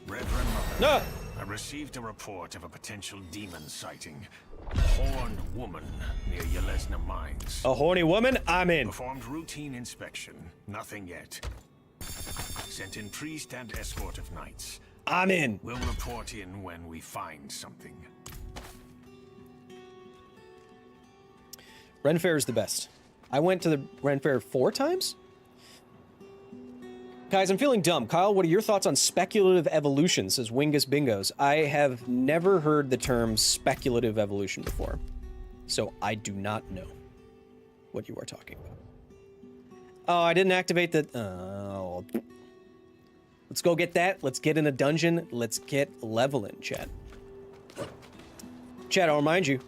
Reverend Mother, No! I received a report of a potential demon sighting. A horned woman near Yelesna Mines. A horny woman? I'm in. Performed routine inspection. Nothing yet. Sent in priest and escort of knights. I'm in. We'll report in when we find something. Ren Fair is the best. I went to the Ren Fair 4 times? Guys, I'm feeling dumb. Kyle, what are your thoughts on speculative evolution, says Wingus Bingos. I have never heard the term speculative evolution before, so I do not know what you are talking about. Oh, I didn't activate the... Oh. Let's go get that. Let's get in a dungeon. Let's get leveling, chat. Chat, I'll remind you,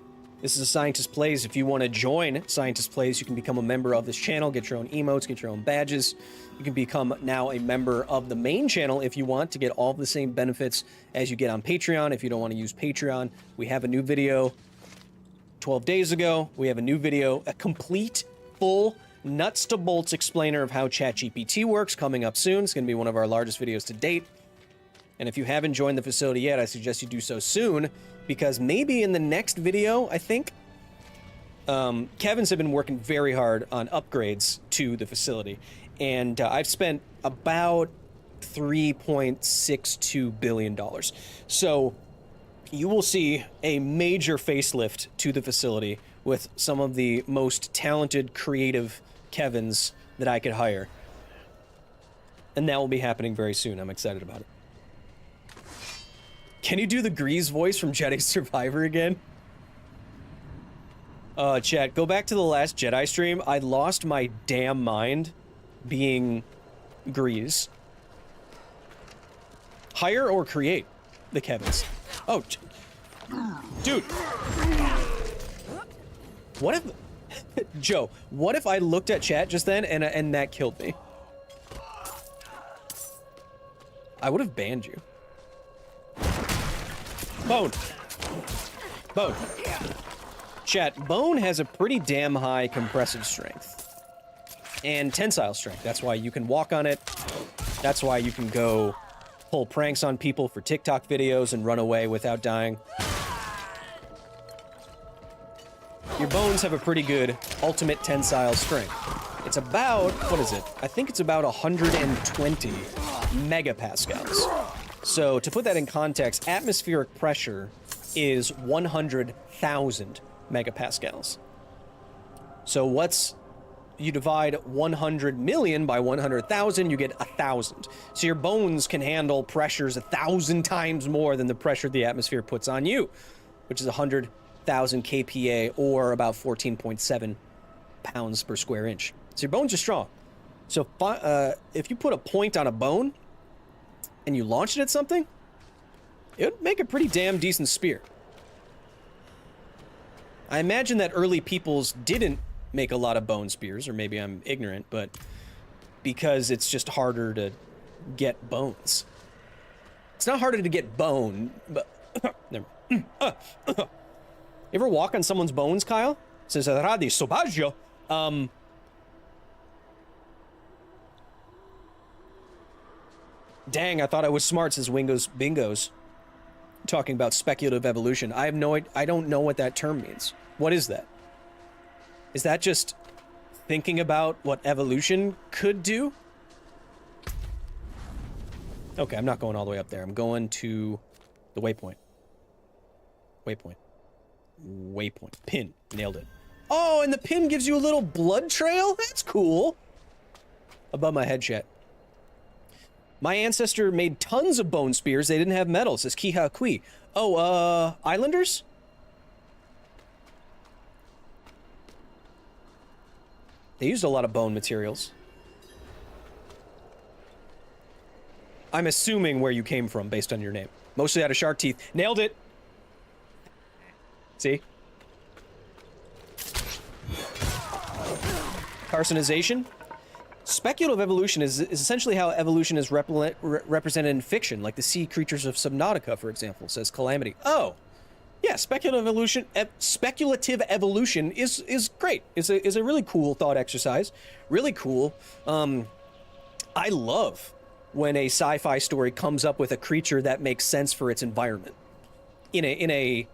this is a Scientist Plays. If you want to join Scientist Plays, you can become a member of this channel, get your own emotes, get your own badges. You can become now a member of the main channel if you want to get all of the same benefits as you get on Patreon. If you don't want to use Patreon, we have a new video 12 days ago. We have a new video, a complete, full, nuts to bolts explainer of how ChatGPT works coming up soon. It's going to be one of our largest videos to date. And if you haven't joined the facility yet, I suggest you do so soon, because maybe in the next video, I think, Kevin's have been working very hard on upgrades to the facility. And I've spent about $3.62 billion. So you will see a major facelift to the facility with some of the most talented, creative Kevins that I could hire. And that will be happening very soon. I'm excited about it. Can you do the Grease voice from Jedi Survivor again? Chat, go back to the last Jedi stream. I lost my damn mind being Grease. Hire or create the Kevins? Oh, dude. What if... Joe, what if I looked at chat just then and that killed me? I would have banned you. Bone. Bone. Chat, Bone has a pretty damn high compressive strength. And tensile strength. That's why you can walk on it. That's why you can go pull pranks on people for TikTok videos and run away without dying. Your bones have a pretty good ultimate tensile strength. It's about, what is it? I think it's about 120 megapascals. So to put that in context, atmospheric pressure is 100,000 megapascals. So you divide 100 million by 100,000, you get 1,000. So your bones can handle pressures 1,000 times more than the pressure the atmosphere puts on you, which is 100,000 kPa, or about 14.7 pounds per square inch. So your bones are strong. So if you put a point on a bone and you launch it at something, it would make a pretty damn decent spear. I imagine that early peoples didn't make a lot of bone spears, or maybe I'm ignorant, but because it's just harder to get bones. It's not harder to get bone, but... Never. You ever walk on someone's bones, Kyle? Says Radi Sobaggio. Dang, I thought I was smart, says Wingo's Bingos. Talking about speculative evolution. I don't know what that term means. What is that? Is that just thinking about what evolution could do? Okay, I'm not going all the way up there. I'm going to the waypoint. Waypoint. Waypoint. Pin. Nailed it. Oh, and the pin gives you a little blood trail? That's cool. Above my head, chat. My ancestor made tons of bone spears. They didn't have metal, says Kiha Kui. Oh, Islanders? They used a lot of bone materials. I'm assuming where you came from based on your name. Mostly out of shark teeth. Nailed it! See? Carcinization? Speculative evolution is essentially how evolution is represented in fiction, like the sea creatures of Subnautica, for example, says Calamity. Oh! Yeah, speculative evolution is great. Is a really cool thought exercise. Really cool. I love when a sci-fi story comes up with a creature that makes sense for its environment in a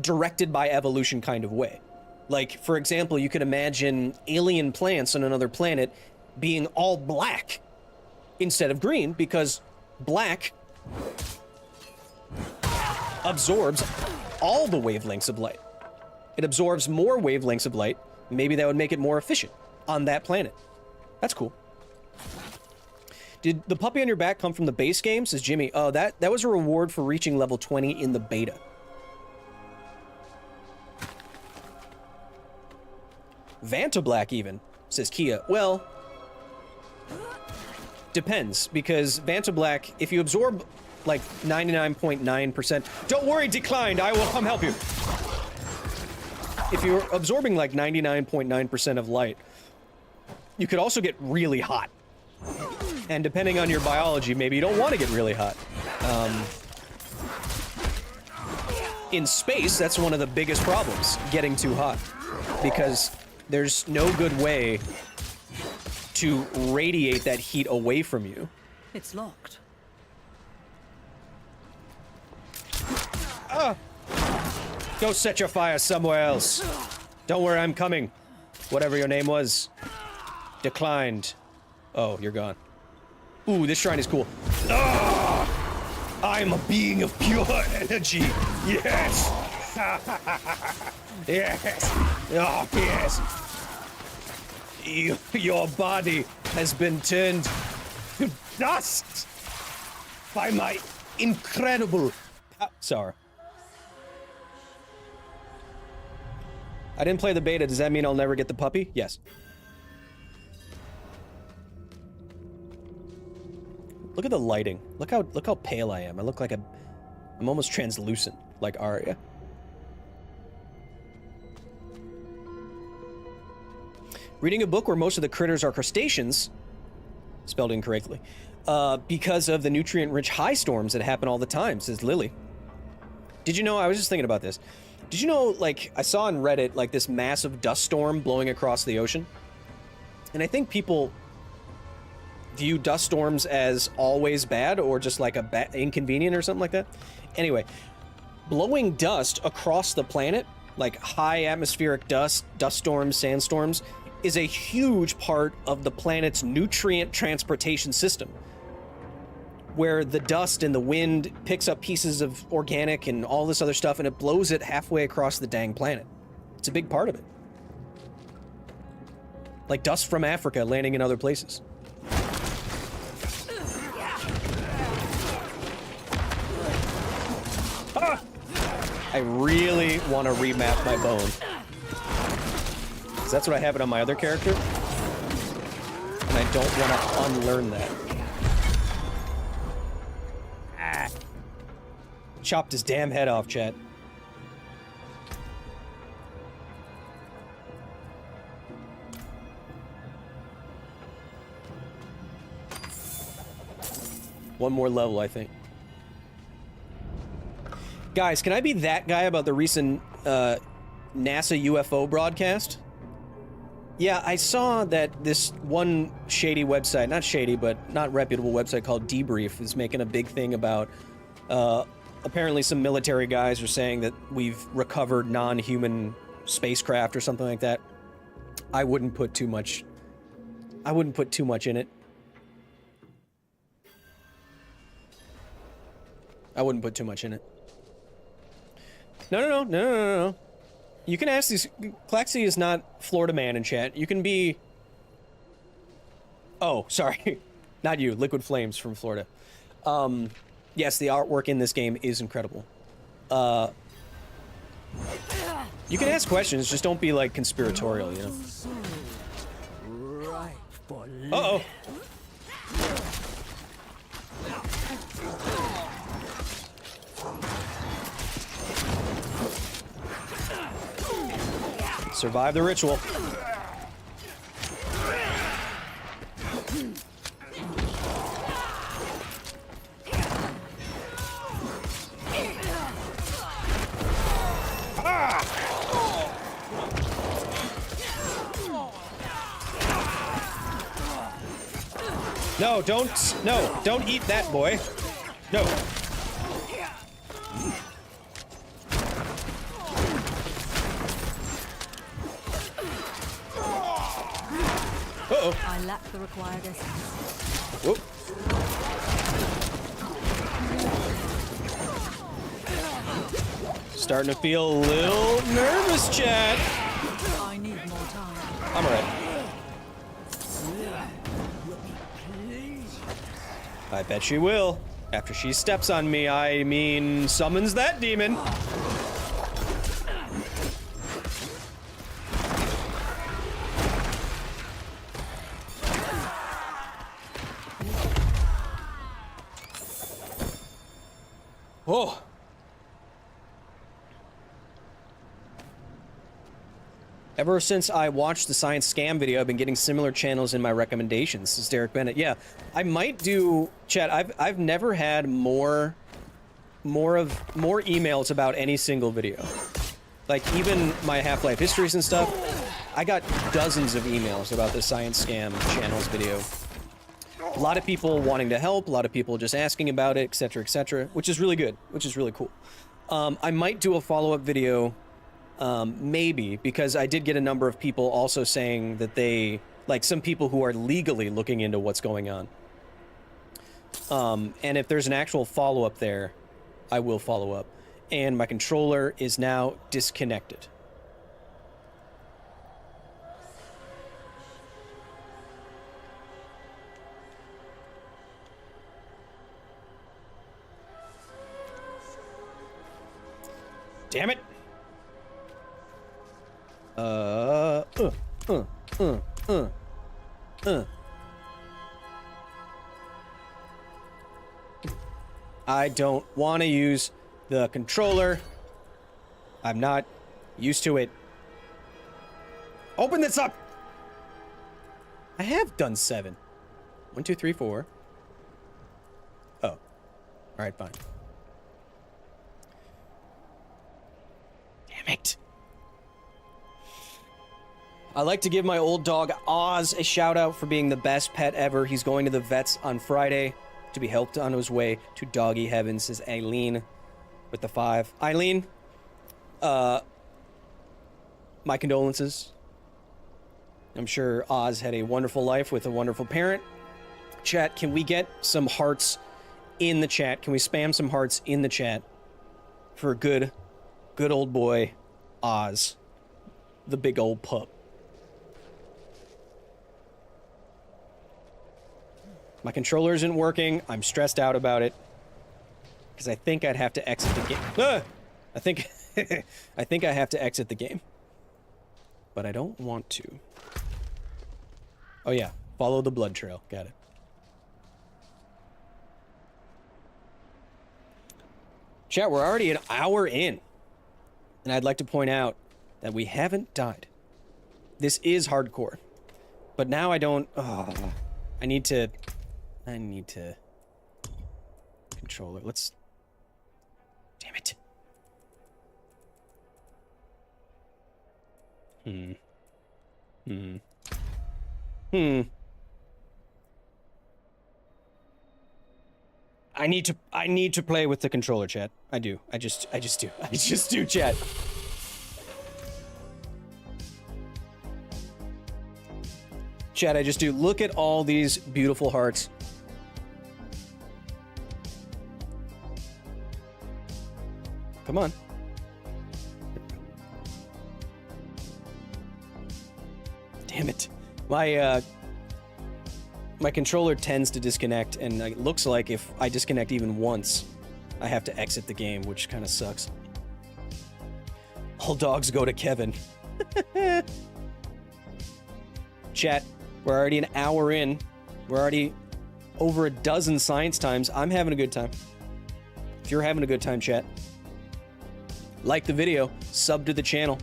directed by evolution kind of way. Like, for example, you could imagine alien plants on another planet being all black instead of green, because black absorbs all the wavelengths of light. It absorbs more wavelengths of light Maybe that would make it more efficient on that planet. That's cool. Did the puppy on your back come from the base game? Says Jimmy. Oh, that was a reward for reaching level 20 in the beta. Vanta Black even, says Kia. Well, depends, because Vanta Black, if you absorb like 99.9%, don't worry, Declined, I will come help you. If you're absorbing like 99.9% of light, you could also get really hot. And depending on your biology, maybe you don't want to get really hot. In space, that's one of the biggest problems, getting too hot. Because there's no good way to radiate that heat away from you. It's locked. Go set your fire somewhere else. Don't worry, I'm coming. Whatever your name was. Declined. Oh, you're gone. Ooh, this shrine is cool. I'm a being of pure energy. Yes. Yes. Oh, yes. Your body has been turned to dust by my incredible power. I didn't play the beta. Does that mean I'll never get the puppy? Yes. Look at the lighting. Look how pale I am. I look like I'm almost translucent, like Arya. Reading a book where most of the critters are crustaceans, spelled incorrectly, because of the nutrient-rich high storms that happen all the time, says Lily. Did you know, I was just thinking about this. Did you know, like, I saw on Reddit, like, this massive dust storm blowing across the ocean? And I think people view dust storms as always bad or just like inconvenient or something like that. Anyway, blowing dust across the planet, like high atmospheric dust storms, sandstorms, is a huge part of the planet's nutrient transportation system, where the dust and the wind picks up pieces of organic and all this other stuff and it blows it halfway across the dang planet. It's a big part of it. Like dust from Africa landing in other places. Ah! I really want to remap my bone. 'Cause that's what I have it on my other character. And I don't want to unlearn that. Ah. Chopped his damn head off, chat. One more level, I think. Guys, can I be that guy about the recent NASA UFO broadcast? Yeah, I saw that this one shady website, not shady, but not reputable website called Debrief is making a big thing about, apparently some military guys are saying that we've recovered non-human spacecraft or something like that. I wouldn't put too much in it. I wouldn't put too much in it. No. You can ask these. Claxy is not Florida man in chat. You can be. Oh, sorry. Not you. Liquid Flames from Florida. Yes, the artwork in this game is incredible. You can ask questions, just don't be like conspiratorial, you know? Uh-oh. Survive the ritual. No, don't eat that, boy. No. Uh-oh. I lack the required essence. Whoop. Starting to feel a little nervous, Chad. I need more time. I bet she will. After she steps on me, I mean summons that demon. Oh. Ever since I watched the science scam video, I've been getting similar channels in my recommendations. This is Derek Bennett. Yeah, I might do, chat. I've never had more emails about any single video. Like even my Half-Life histories and stuff. I got dozens of emails about the science scam channels video. A lot of people wanting to help, a lot of people just asking about it, etc., which is really good, which is really cool. I might do a follow-up video. Maybe, because I did get a number of people also saying that they, like some people who are legally looking into what's going on. And if there's an actual follow-up there, I will follow up. And my controller is now disconnected. Damn it! I don't want to use the controller. I'm not used to it. Open this up! I have done 7. 1, 2, 3, 4. Oh. Alright, fine. Damn it. I'd like to give my old dog Oz a shout out for being the best pet ever. He's going to the vets on Friday to be helped on his way to doggy heaven, says Eileen with the 5. Eileen, my condolences. I'm sure Oz had a wonderful life with a wonderful parent. Chat, can we get some hearts in the chat? Can we spam some hearts in the chat for good old boy Oz, the big old pup? My controller isn't working. I'm stressed out about it because I think I'd have to exit the game. Ah! I think I have to exit the game, but I don't want to. Oh yeah, follow the blood trail. Got it. Chat, we're already an hour in, and I'd like to point out that we haven't died. This is hardcore, but now I don't. I need to. Controller. Let's. Damn it. I need to play with the controller, chat. I do. I just do, chat. Chat, I just do. Look at all these beautiful hearts. Come on. Damn it. My controller tends to disconnect, and it looks like if I disconnect even once, I have to exit the game, which kind of sucks. All dogs go to Kevin. Chat, we're already an hour in. We're already over a dozen science times. I'm having a good time. If you're having a good time, chat, like the video, sub to the channel.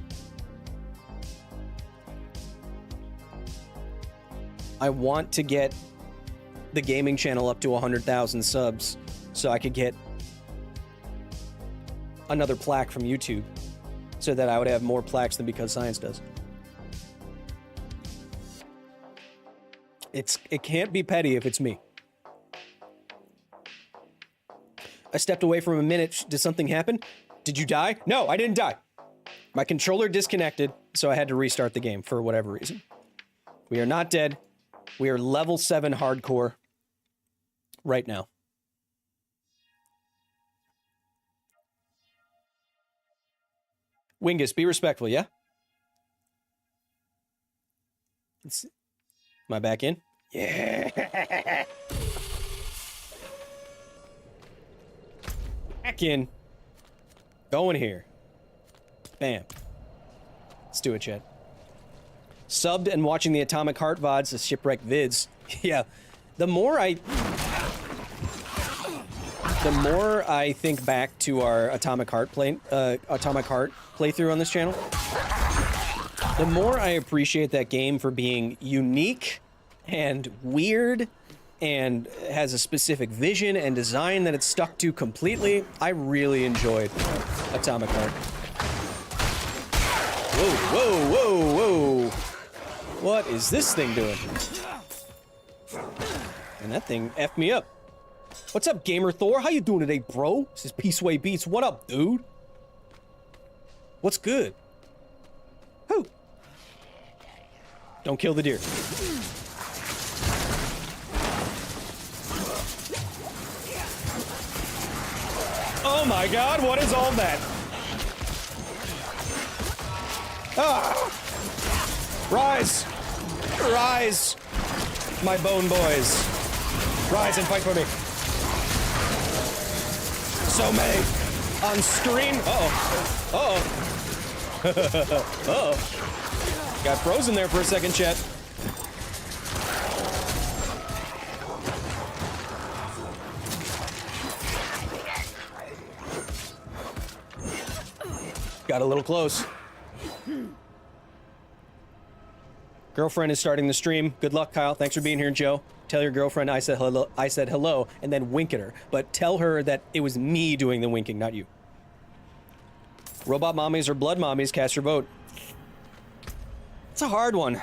I want to get the gaming channel up to 100,000 subs so I could get another plaque from YouTube so that I would have more plaques than Because Science does. It can't be petty if it's me. I stepped away for a minute. Did something happen? Did you die? No, I didn't die. My controller disconnected, so I had to restart the game for whatever reason. We are not dead. We are level 7 hardcore right now. Wingus, be respectful, yeah? Am I back in? Yeah. Back in. Going here. Bam. Let's do it, Chad. Subbed and watching the Atomic Heart VODs, the Shipwreck vids. Yeah. The more I think back to our Atomic Heart playthrough on this channel, the more I appreciate that game for being unique and weird and has a specific vision and design that it's stuck to completely. I really enjoyed Atomic Heart. Whoa, whoa, whoa, whoa. What is this thing doing? And that thing effed me up. What's up, Gamer Thor? How you doing today, bro? This is Peaceway Beats. What up, dude? What's good? Who? Don't kill the deer. Oh my god, what is all that? Ah! Rise! Rise! My bone boys. Rise and fight for me. So many on screen. Uh-oh. Uh-oh. Uh-oh. Got frozen there for a second, chat. Got a little close. Girlfriend is starting the stream. Good luck, Kyle. Thanks for being here, Joe. Tell your girlfriend I said hello, and then wink at her. But tell her that it was me doing the winking, not you. Robot mommies or blood mommies, cast your vote. It's a hard one.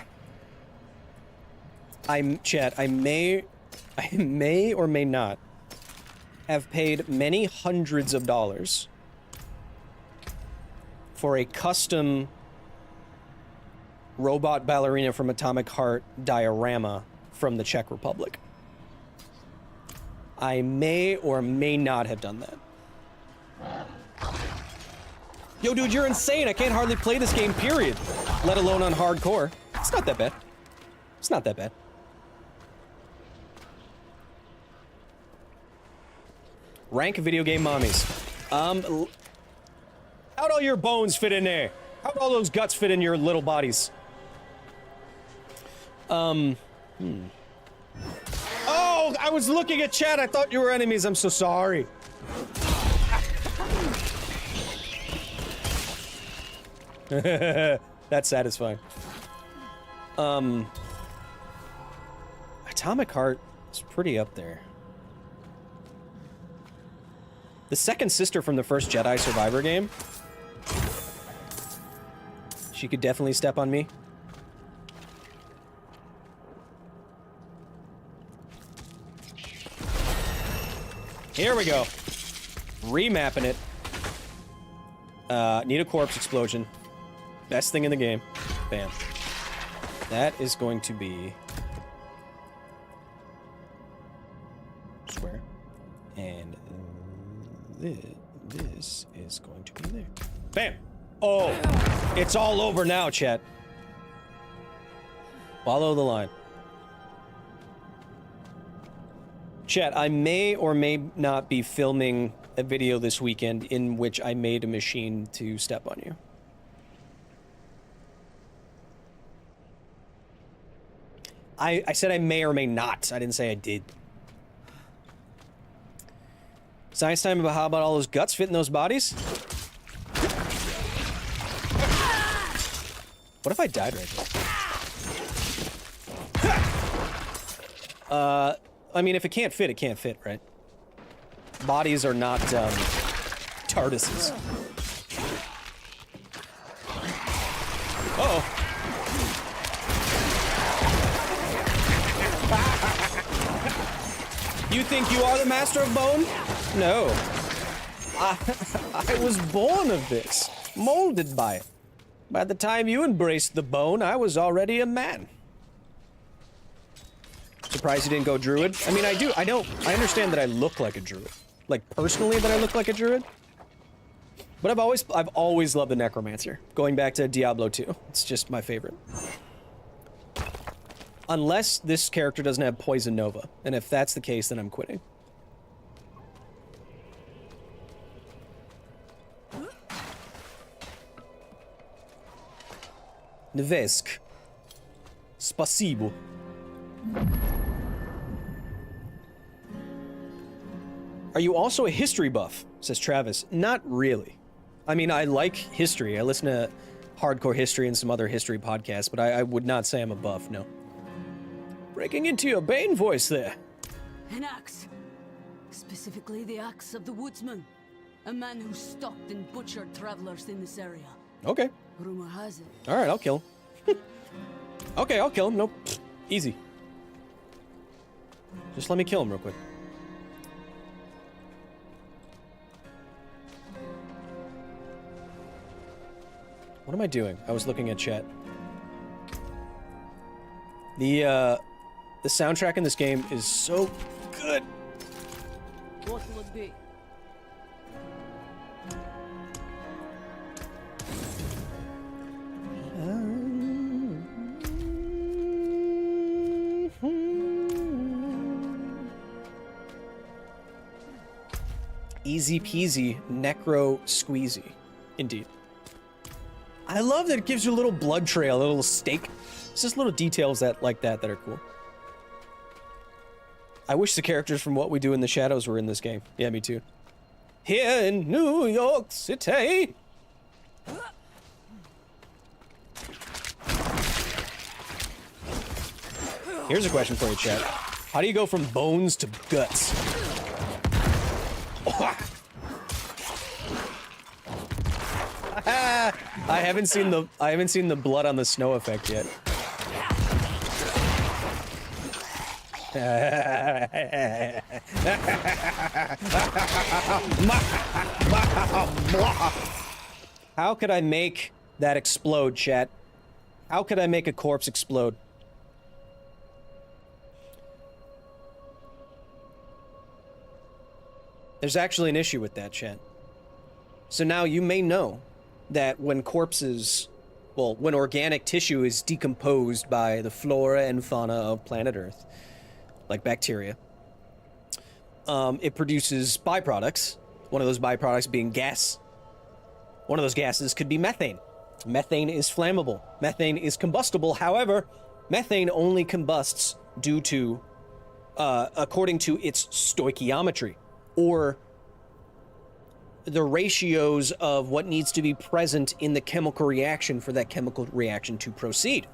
I may or may not have paid many hundreds of dollars for a custom robot ballerina from Atomic Heart diorama from the Czech Republic. I may or may not have done that. Yo, dude, you're insane. I can't hardly play this game, period. Let alone on hardcore. It's not that bad. It's not that bad. Rank video game mommies. How'd all your bones fit in there? How'd all those guts fit in your little bodies? Oh, I was looking at chat. I thought you were enemies. I'm so sorry. That's satisfying. Atomic Heart is pretty up there. The second sister from the first Jedi Survivor game. She could definitely step on me. Here we go. Remapping it. Need a corpse explosion. Best thing in the game. Bam. That is going to be... Square. And this is going to be there. Bam! Oh! It's all over now, chat. Follow the line. Chat, I may or may not be filming a video this weekend in which I made a machine to step on you. I said I may or may not. I didn't say I did. Science time about how about all those guts fit in those bodies? What if I died right there? I mean, if it can't fit, it can't fit, right? Bodies are not, TARDISes. Uh-oh. You think you are the master of bone? No. I was born of this, molded by it. By the time you embraced the bone, I was already a man. Surprised you didn't go druid? I mean, I understand that I look like a druid. Like, personally that I look like a druid. But I've always loved the necromancer. Going back to Diablo II. It's just my favorite. Unless this character doesn't have Poison Nova. And if that's the case, then I'm quitting. Nvesk. Spasibo. Are you also a history buff? Says Travis. Not really. I mean, I like history. I listen to hardcore history and some other history podcasts, but I would not say I'm a buff, no. Breaking into your Bane voice there. An axe. Specifically the axe of the woodsman. A man who stalked and butchered travelers in this area. Okay. Rumor has it. Alright, I'll kill him. Okay, I'll kill him. Nope. Easy. Just let me kill him real quick. What am I doing? I was looking at chat. The soundtrack in this game is so good. What will it be? Easy peasy, necro squeezy. Indeed. I love that it gives you a little blood trail, a little stake. It's just little details that like that are cool. I wish the characters from What We Do in the Shadows were in this game. Yeah, me too. Here in New York City. Here's a question for you, chat. How do you go from bones to guts? I haven't seen the blood on the snow effect yet. How could I make that explode, chat? How could I make a corpse explode? There's actually an issue with that, chat. So now you may know that when corpses, well, when organic tissue is decomposed by the flora and fauna of planet Earth, like bacteria, it produces byproducts. One of those byproducts being gas. One of those gases could be methane. Methane is flammable. Methane is combustible. However, methane only combusts due to, according to its stoichiometry, or the ratios of what needs to be present in the chemical reaction for that chemical reaction to proceed.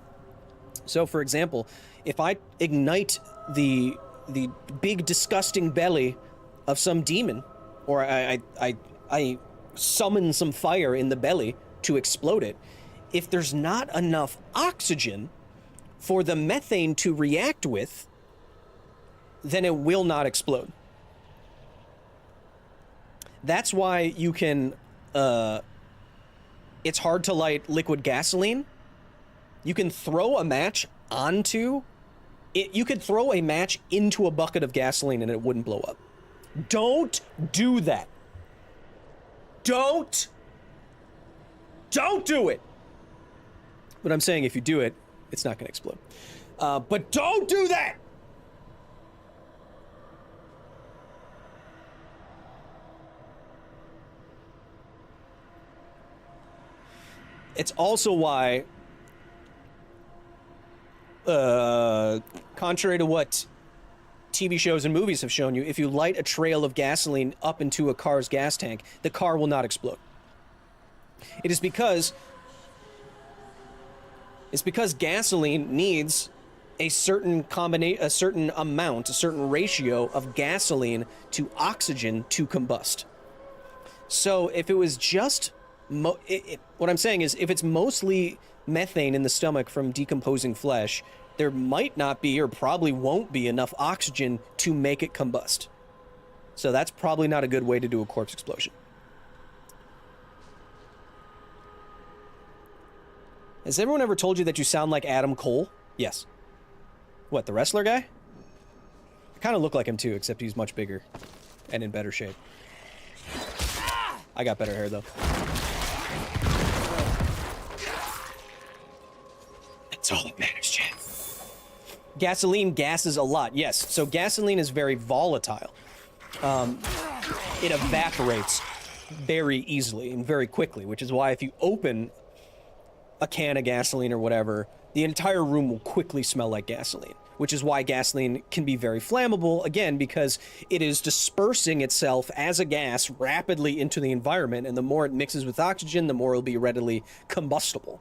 So, for example, if I ignite the big disgusting belly of some demon, or I summon some fire in the belly to explode it, if there's not enough oxygen for the methane to react with, then it will not explode. That's why you can, it's hard to light liquid gasoline. You can throw a match onto it. You could throw a match into a bucket of gasoline and it wouldn't blow up. Don't do that. Don't do it. But I'm saying if you do it, it's not going to explode. But don't do that. It's also why, contrary to what TV shows and movies have shown you, if you light a trail of gasoline up into a car's gas tank, the car will not explode. It is because gasoline needs a certain a certain amount, a certain ratio of gasoline to oxygen to combust. So if it was just what I'm saying is, if it's mostly methane in the stomach from decomposing flesh, there might not be, or probably won't be, enough oxygen to make it combust. So that's probably not a good way to do a corpse explosion. Has everyone ever told you that you sound like Adam Cole? Yes. What, the wrestler guy? I kind of look like him too, except he's much bigger and in better shape. I got better hair though. That's all that matters, Chad. Gasoline gases a lot, yes. So gasoline is very volatile. It evaporates very easily and very quickly, which is why if you open a can of gasoline or whatever, the entire room will quickly smell like gasoline, which is why gasoline can be very flammable, again, because it is dispersing itself as a gas rapidly into the environment, and the more it mixes with oxygen, the more it'll be readily combustible.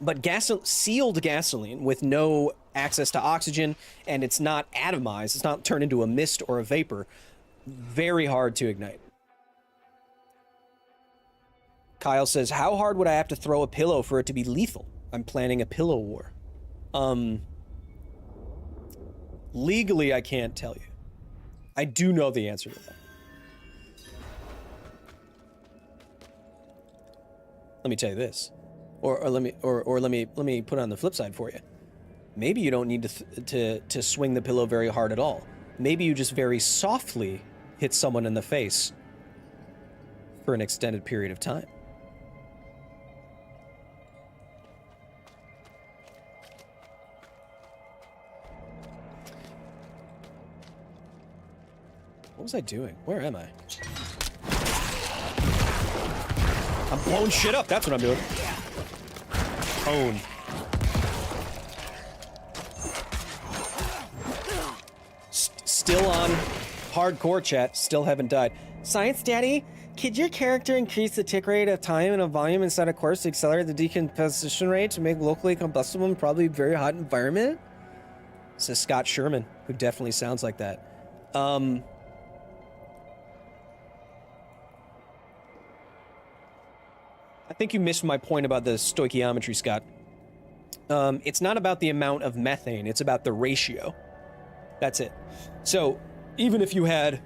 But sealed gasoline with no access to oxygen, and it's not atomized, it's not turned into a mist or a vapor, very hard to ignite. Kyle says, how hard would I have to throw a pillow for it to be lethal? I'm planning a pillow war. Legally, I can't tell you. I do know the answer to that. Let me tell you this. Or let me put it on the flip side for you. Maybe you don't need to swing the pillow very hard at all. Maybe you just very softly hit someone in the face for an extended period of time. What was I doing? Where am I? I'm blowing shit up. That's what I'm doing. Own. Still on hardcore chat. Still haven't died. Science Daddy, could your character increase the tick rate of time and a volume inside a course to accelerate the decomposition rate to make locally combustible and probably very hot environment? Says Scott Sherman, who definitely sounds like that. I think you missed my point about the stoichiometry, Scott. It's not about the amount of methane, it's about the ratio. That's it. So, even if you had...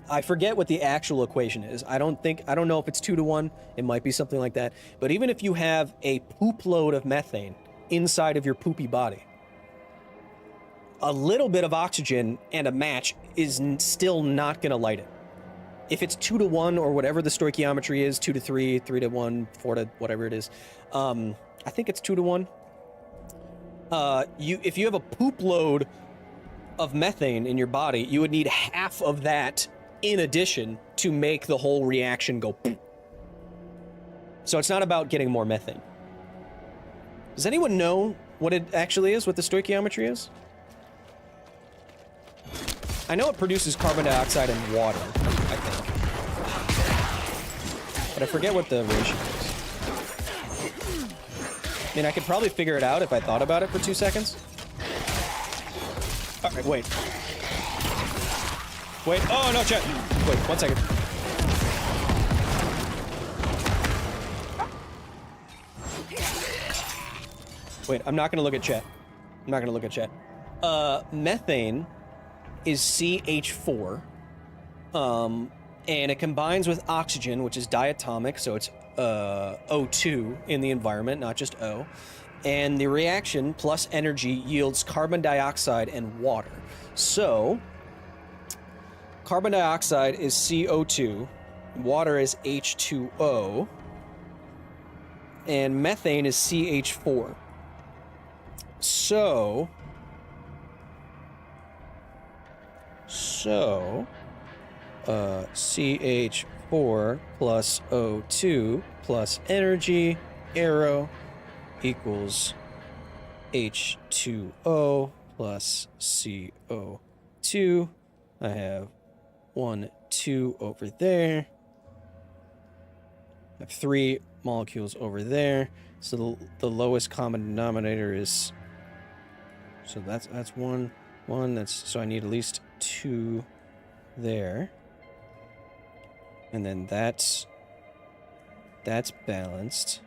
I forget what the actual equation is. I don't know if it's 2 to 1. It might be something like that. But even if you have a poop load of methane inside of your poopy body, a little bit of oxygen and a match is still not going to light it. If it's 2 to 1 or whatever the stoichiometry is, 2 to 3, 3 to 1, 4 to whatever it is, I think it's 2 to 1. If you have a poop load of methane in your body, you would need half of that in addition to make the whole reaction go boom. So it's not about getting more methane. Does anyone know what it actually is, what the stoichiometry is? I know it produces carbon dioxide and water, I think. But I forget what the ratio is. I mean, I could probably figure it out if I thought about it for 2 seconds. All right, wait. Wait, oh no, chat. Wait, 1 second. Wait, I'm not gonna look at chat. I'm not gonna look at chat. Methane is CH4, and it combines with oxygen, which is diatomic, so it's O2 in the environment, not just O. And the reaction plus energy yields carbon dioxide and water. So, carbon dioxide is CO2, water is H2O, and methane is CH4. So, CH4 plus O2 plus energy, arrow, equals H2O plus CO2. I have 1, 2 over there. I have 3 molecules over there. So the lowest common denominator is... So that's 1, 1. So I need at least 2 there. And then that's balanced.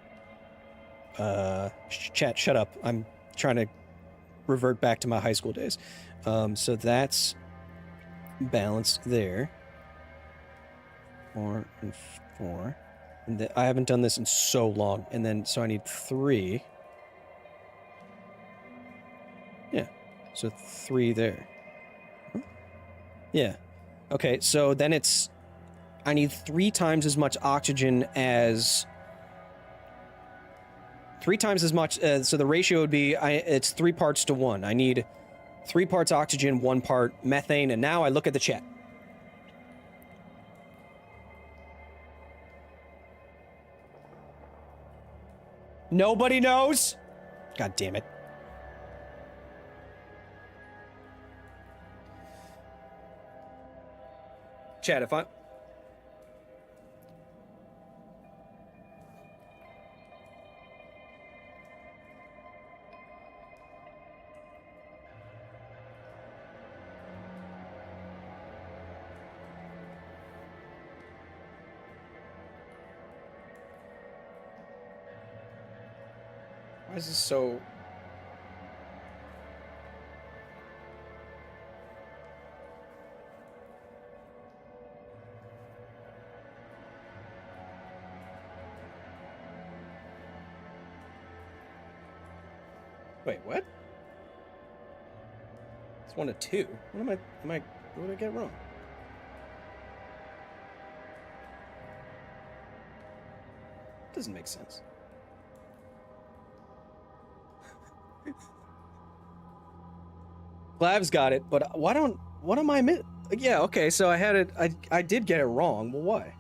Chat, shut up. I'm trying to revert back to my high school days. So that's balanced there. 4 and 4. And I haven't done this in so long. And then, so I need 3. Yeah. So 3 there. Yeah. Okay, so then I need 3 times as much oxygen as... 3 times as much, so the ratio would be, it's 3 parts to 1. I need 3 parts oxygen, 1 part methane, and now I look at the chat. Nobody knows? God damn it. Chat, if I... Why is this so... Wait, what? It's 1 to 2. What did I get wrong? Doesn't make sense. Clav's got it, but what am I yeah, okay, so I had it, I did get it wrong. Well, why?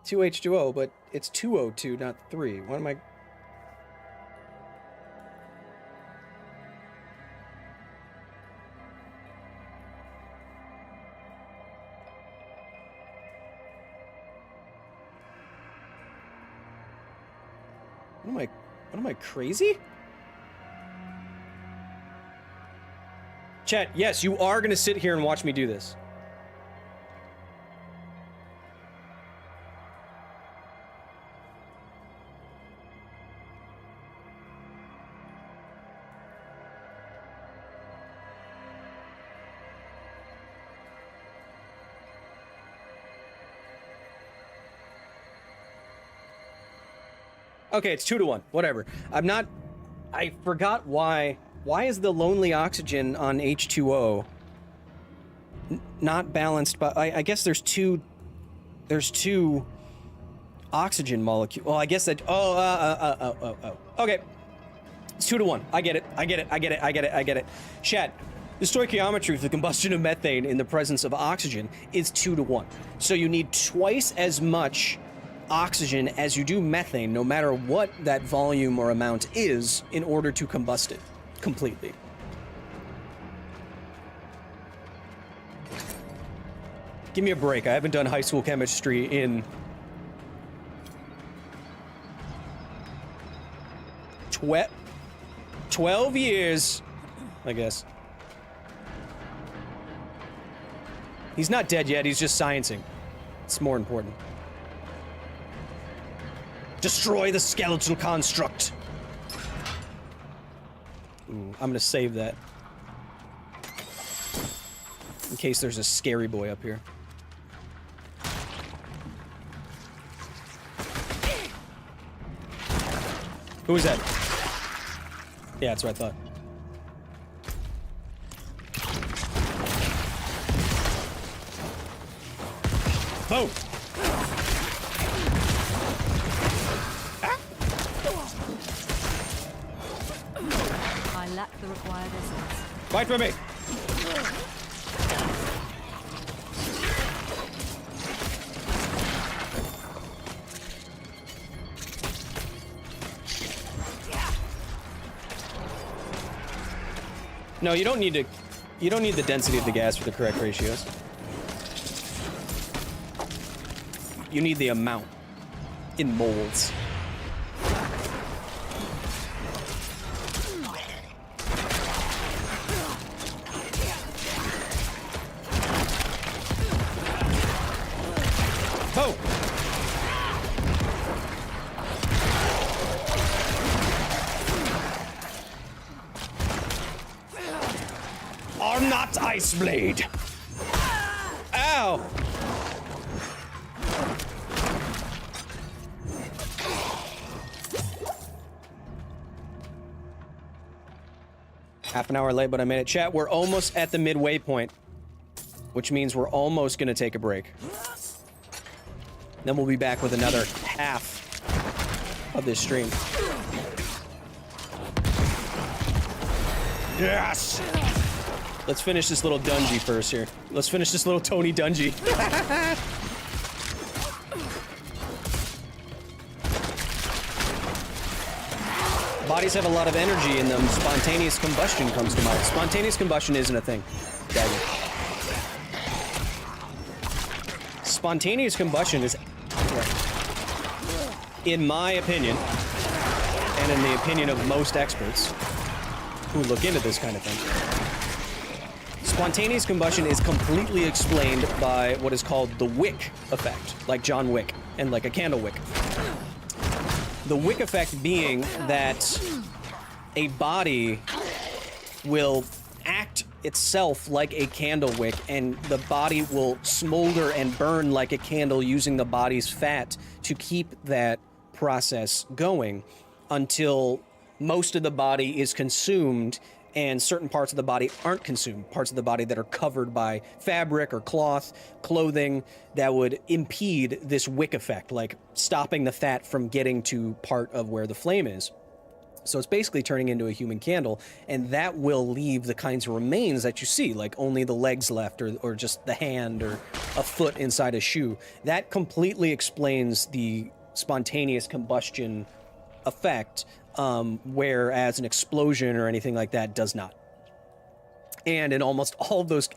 2H2O, but it's 2O2, not 3. What am I... What am I crazy? Chat, yes, you are gonna sit here and watch me do this. Okay, it's 2 to 1. Whatever. I forgot why. Why is the lonely oxygen on H2O not balanced by... I guess there's two oxygen molecules. Well, I guess that... Okay. It's 2 to 1. I get it. Chat, the stoichiometry for the combustion of methane in the presence of oxygen is 2 to 1. So you need twice as much oxygen as you do methane, no matter what that volume or amount is, in order to combust it completely. Give me a break. I haven't done high school chemistry in 12 years, I guess. He's not dead yet, he's just sciencing. It's more important. Destroy the skeletal construct. Ooh, I'm gonna save that. In case there's a scary boy up here. Who is that? Yeah, that's what I thought. Boom! I lack the required essence. Fight for me! No, you don't need the density of the gas for the correct ratios. You need the amount in moles. Oh! Are not Ice Blade. Ow! Half an hour late, but I made it. Chat, we're almost at the midway point, which means we're almost gonna take a break. Then we'll be back with another half of this stream. Yes! Let's finish this little dungeon first here. Let's finish this little Tony dungeon. bodies have a lot of energy in them. Spontaneous combustion comes to mind. Spontaneous combustion isn't a thing. Dagger. Spontaneous combustion is, in my opinion, and in the opinion of most experts who look into this kind of thing, spontaneous combustion is completely explained by what is called the wick effect, like John Wick, and like a candle wick. The wick effect being that a body will act itself like a candle wick, and the body will smolder and burn like a candle using the body's fat to keep that process going until most of the body is consumed and certain parts of the body aren't consumed, parts of the body that are covered by fabric or cloth, clothing that would impede this wick effect, like stopping the fat from getting to part of where the flame is. So it's basically turning into a human candle, and that will leave the kinds of remains that you see, like only the legs left, or just the hand, or a foot inside a shoe. That completely explains the spontaneous combustion effect, whereas an explosion or anything like that does not. And in almost all of those,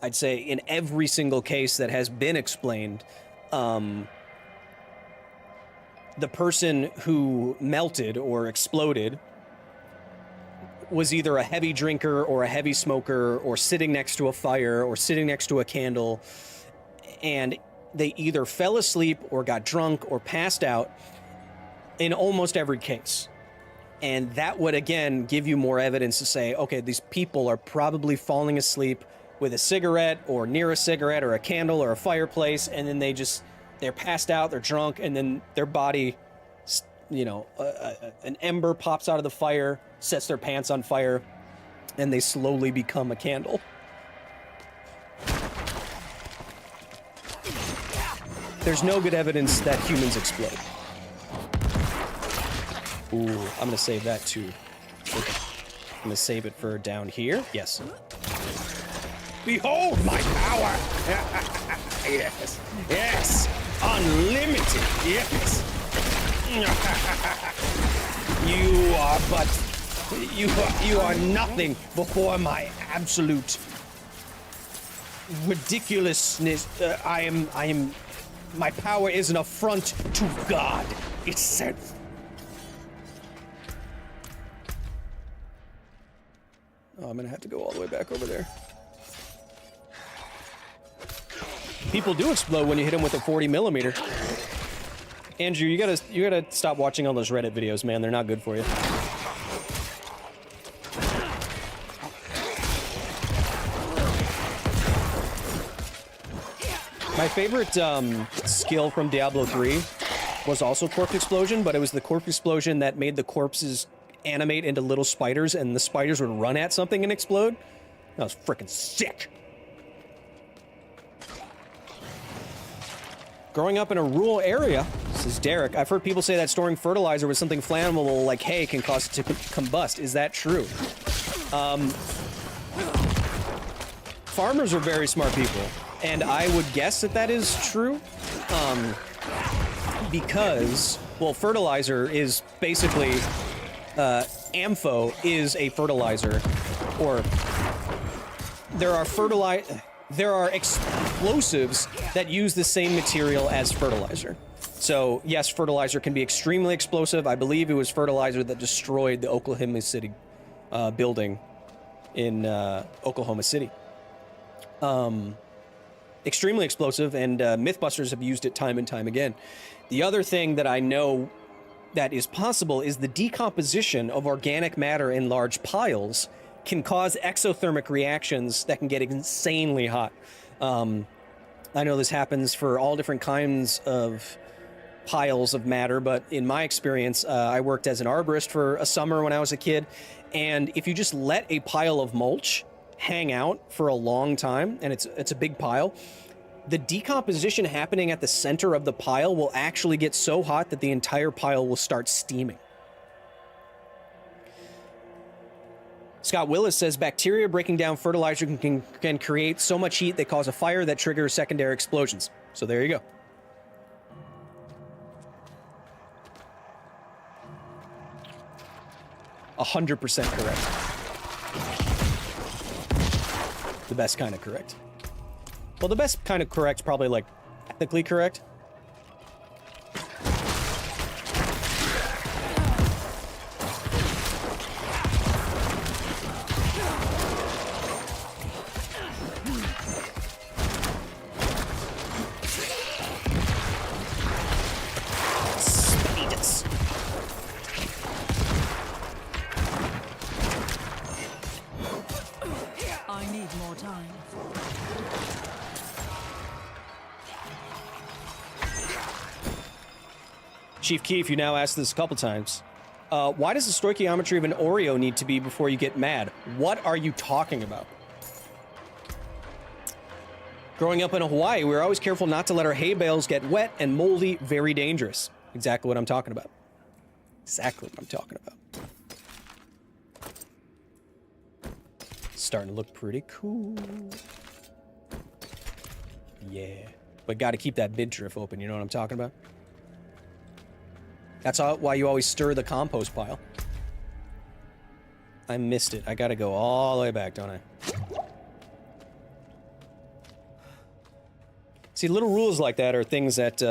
I'd say in every single case that has been explained, the person who melted or exploded was either a heavy drinker or a heavy smoker or sitting next to a fire or sitting next to a candle, and they either fell asleep or got drunk or passed out in almost every case. And that would, again, give you more evidence to say, okay, these people are probably falling asleep with a cigarette or near a cigarette or a candle or a fireplace, and then they're passed out, they're drunk, and then their body, you know, an ember pops out of the fire, sets their pants on fire, and they slowly become a candle. There's no good evidence that humans explode. Ooh, I'm gonna save that too. Okay. I'm gonna save it for down here. Yes. Behold my power! Yes. Yes. Unlimited. Yes. You are nothing before my absolute ridiculousness. My power is an affront to God itself. Oh, I'm gonna have to go all the way back over there. People do explode when you hit them with a 40mm. Andrew, you gotta stop watching all those Reddit videos, man. They're not good for you. My favorite skill from Diablo 3 was also corpse explosion, but it was the corpse explosion that made the corpses animate into little spiders, and the spiders would run at something and explode. That was freaking sick. Growing up in a rural area, this is Derek, I've heard people say that storing fertilizer with something flammable like hay can cause it to combust. Is that true? Farmers are very smart people, and I would guess that that is true, because, well, fertilizer is basically, Ampho is a fertilizer, or there are explosives that use the same material as fertilizer. So, yes, fertilizer can be extremely explosive. I believe it was fertilizer that destroyed the Oklahoma City building in Oklahoma City. Extremely explosive, and Mythbusters have used it time and time again. The other thing that I know that is possible is the decomposition of organic matter in large piles can cause exothermic reactions that can get insanely hot. I know this happens for all different kinds of piles of matter, but in my experience, I worked as an arborist for a summer when I was a kid, and if you just let a pile of mulch hang out for a long time, and it's a big pile, the decomposition happening at the center of the pile will actually get so hot that the entire pile will start steaming. Scott Willis says bacteria breaking down fertilizer can create so much heat they cause a fire that triggers secondary explosions. So there you go. 100% correct. The best kind of correct. Well, the best kind of correct's probably, like, ethically correct. I need more time. Chief Keef, you now asked this a couple times. Why does the stoichiometry of an Oreo need to be before you get mad? What are you talking about? Growing up in Hawaii, we were always careful not to let our hay bales get wet and moldy, very dangerous. Exactly what I'm talking about. Exactly what I'm talking about. Starting to look pretty cool. Yeah. But gotta keep that mid-drift open, you know what I'm talking about? That's why you always stir the compost pile. I missed it. I gotta go all the way back, don't I? See, little rules like that are things that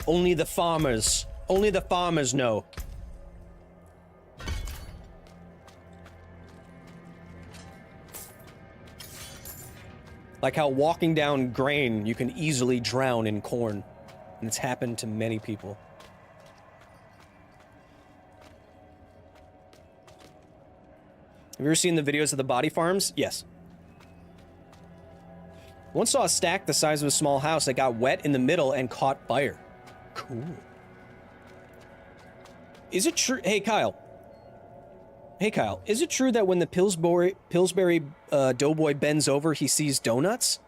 only the farmers know. Like how walking down grain, you can easily drown in corn. And it's happened to many people. Have you ever seen the videos of the body farms? Yes. Once saw a stack the size of a small house that got wet in the middle and caught fire. Cool. Is it true? Hey, Kyle. Hey, Kyle. Is it true that when the Pillsbury doughboy bends over, he sees donuts?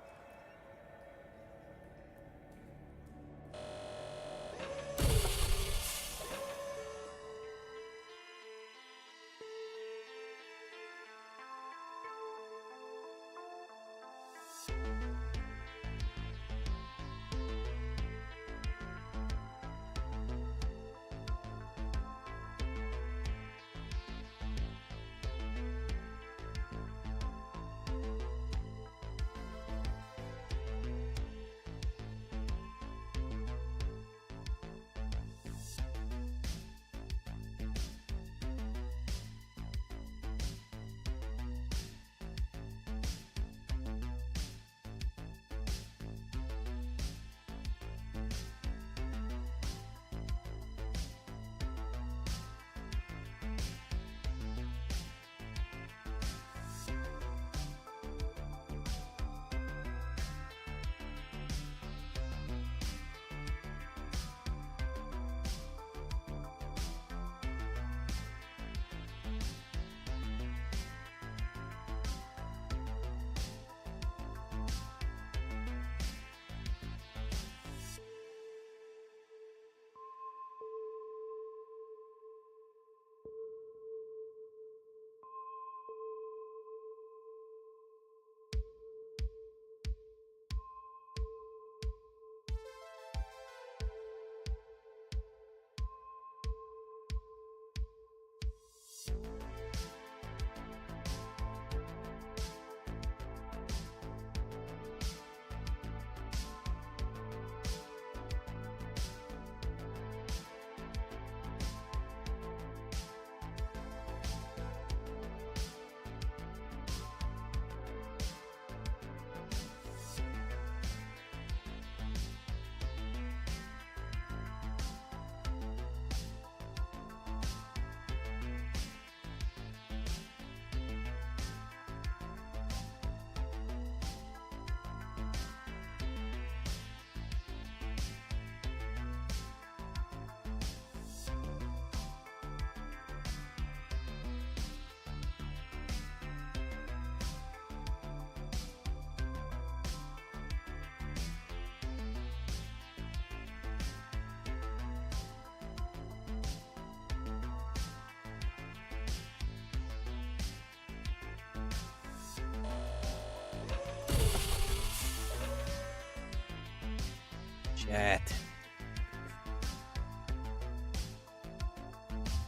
Chat.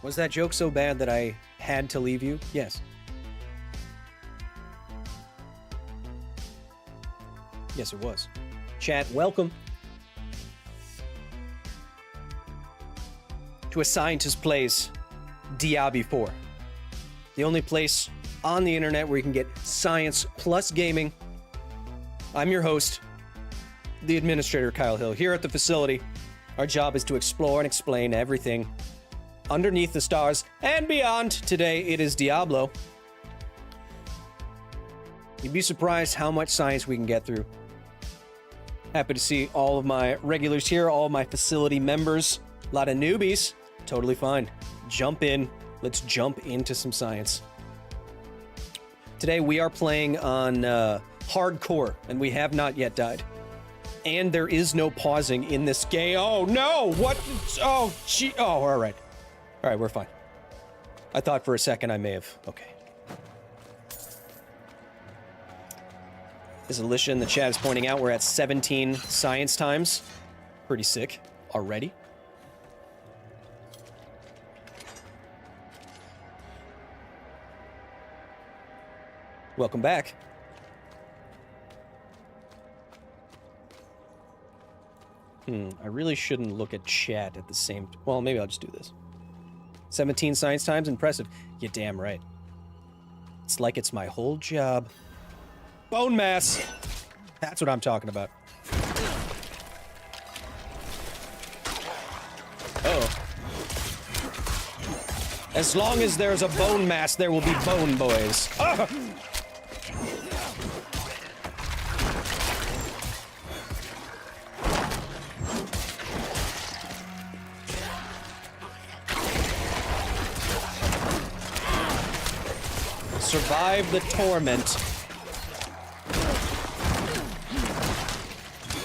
Was that joke so bad that I had to leave you? Yes. Yes, it was. Chat, welcome to A Scientist Plays Diablo IV. The only place on the internet where you can get science plus gaming. I'm your host, the administrator, Kyle Hill. Here at the facility, our job is to explore and explain everything underneath the stars and beyond. Today, it is Diablo. You'd be surprised how much science we can get through. Happy to see all of my regulars here, all of my facility members. A lot of newbies. Totally fine. Jump in. Let's jump into some science. Today we are playing on hardcore, and we have not yet died. And there is no pausing in this game. Oh no! What? Oh, gee. Oh, all right. All right, we're fine. I thought for a second I may have. Okay. As Alicia in the chat is pointing out, we're at 17 science times. Pretty sick already. Welcome back. I really shouldn't look at chat at the same... Well, maybe I'll just do this. 17 science times? Impressive. You're damn right. It's like it's my whole job. Bone mass! That's what I'm talking about. Oh. As long as there's a bone mass, there will be bone boys. Ah! Survive the torment.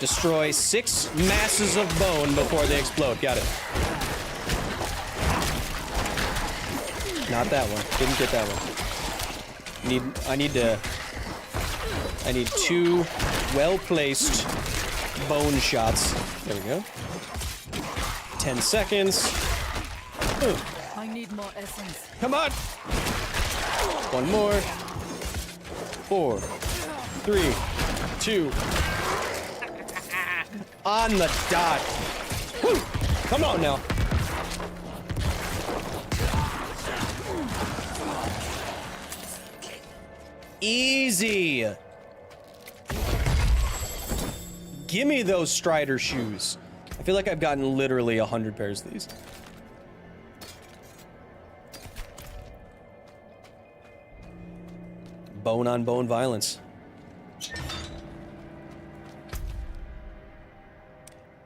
Destroy 6 masses of bone before they explode. Got it. Not that one. Didn't get that one. I need 2 well-placed bone shots. There we go. 10 seconds. Ooh. I need more essence. Come on! 1 more. 4, 3, 2. On the dot. Woo! Come on now. Easy. Give me those Strider shoes. I feel like I've gotten literally 100 pairs of these. Bone on bone violence.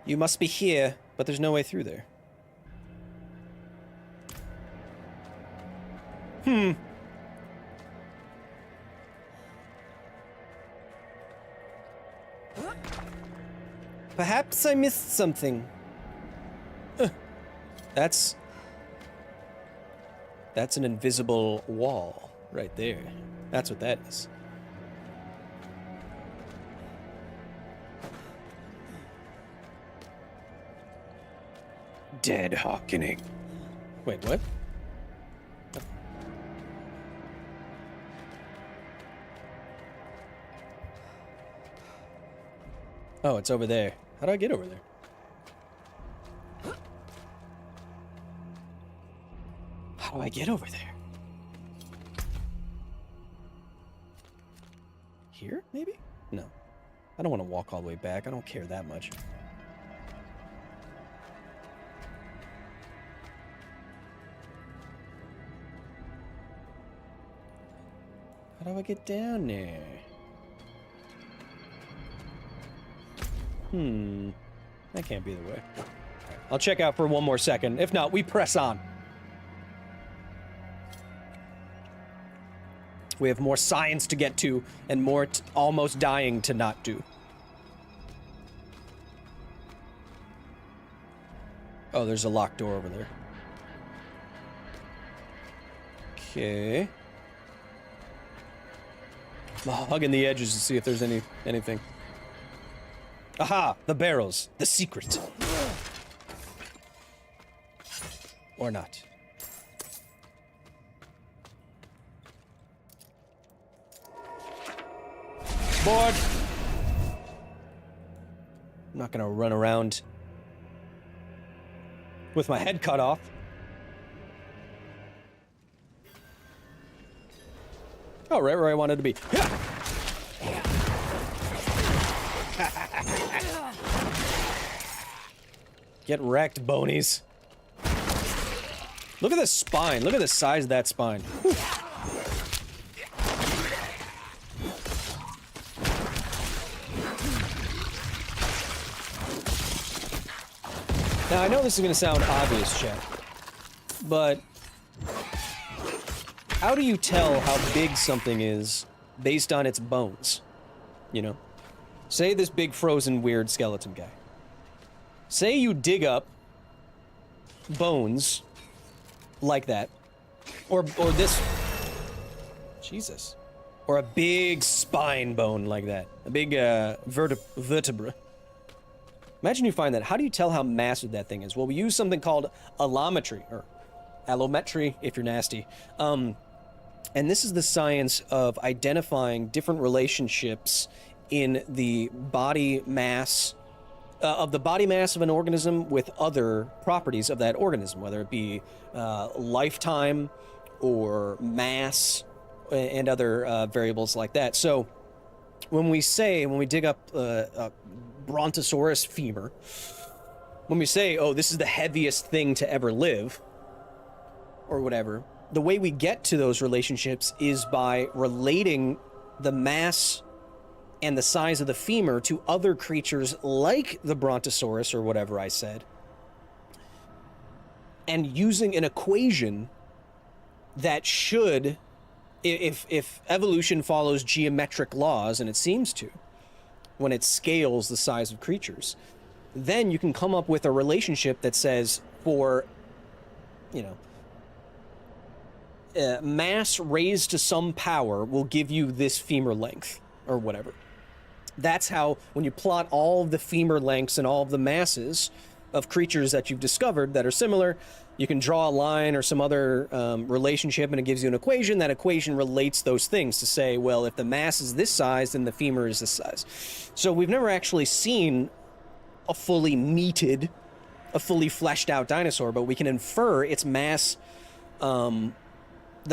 You must be here, but there's no way through there. Perhaps I missed something. That's an invisible wall right there. That's what that is. Dead Hawkening. Wait, what? Oh, it's over there. How do I get over there? How do I get over there? Here, maybe? No. I don't want to walk all the way back. I don't care that much. How do I get down there? That can't be the way. I'll check out for 1 more second. If not, we press on. We have more science to get to, and more almost dying to not do. Oh, there's a locked door over there. Okay. I'm hugging the edges to see if there's anything. Aha! The barrels. The secret. Or not. board. I'm not gonna run around with my head cut off. Oh, right where I wanted to be. Get wrecked, bonies. Look at the spine. Look at the size of that spine. Whew. Now, I know this is going to sound obvious, chat, but how do you tell how big something is based on its bones? You know? Say this big frozen weird skeleton guy. Say you dig up bones like that, or this, Jesus, or a big spine bone like that, a big vertebra. Imagine you find that. How do you tell how massive that thing is? Well, we use something called allometry, or allometry if you're nasty. And this is the science of identifying different relationships in the body mass, of the body mass of an organism with other properties of that organism, whether it be lifetime or mass and other variables like that. So when we dig up a Brontosaurus femur, when we say, oh, this is the heaviest thing to ever live, or whatever, the way we get to those relationships is by relating the mass and the size of the femur to other creatures like the Brontosaurus or whatever I said, and using an equation that should, if evolution follows geometric laws, and it seems to, when it scales the size of creatures, then you can come up with a relationship that says for, you know, mass raised to some power will give you this femur length, or whatever. That's how, when you plot all of the femur lengths and all of the masses of creatures that you've discovered that are similar, you can draw a line or some other relationship, and it gives you an equation. That equation relates those things to say, well, if the mass is this size, then the femur is this size. So we've never actually seen a fully meated, a fully fleshed out dinosaur, but we can infer its mass, the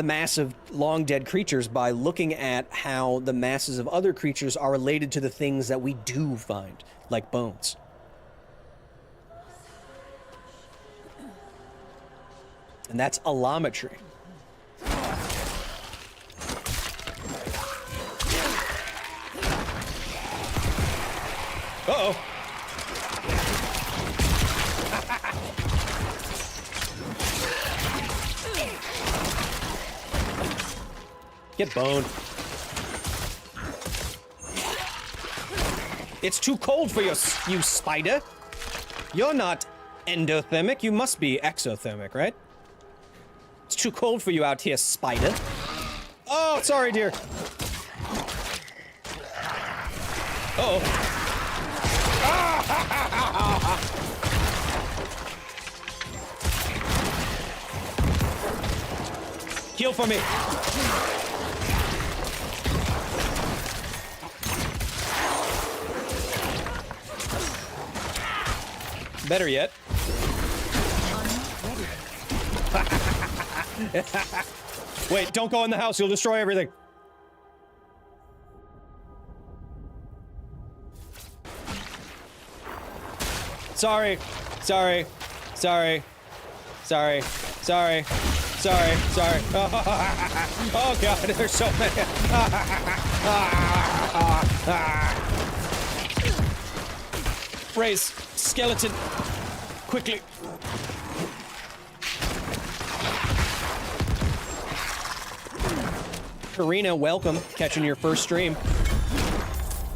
mass of long dead creatures, by looking at how the masses of other creatures are related to the things that we do find, like bones. And that's allometry. Uh-oh. Get boned. It's too cold for you, you spider. You're not endothermic. You must be exothermic, right? It's too cold for you out here, spider. Oh, sorry, dear. Uh-oh. Heal for me. Better yet. Wait, don't go in the house. You'll destroy everything. Sorry. Sorry. Sorry. Sorry. Sorry. Sorry. Sorry. Oh, God, there's so many. Raise. Skeleton. Quickly. Karina, welcome. Catching your first stream.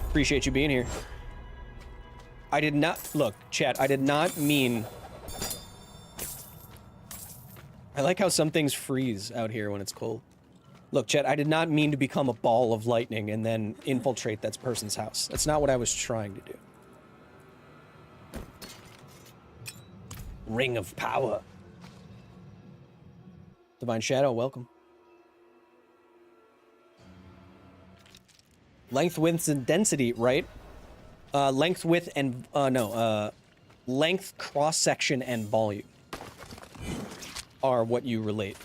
Appreciate you being here. I did not... Look, chat, I did not mean... I like how some things freeze out here when it's cold. Look, chat, I did not mean to become a ball of lightning and then infiltrate that person's house. That's not what I was trying to do. Ring of power. Divine Shadow, welcome. Length, width, and density, right? Length, width, and length, cross section, and volume are what you relate.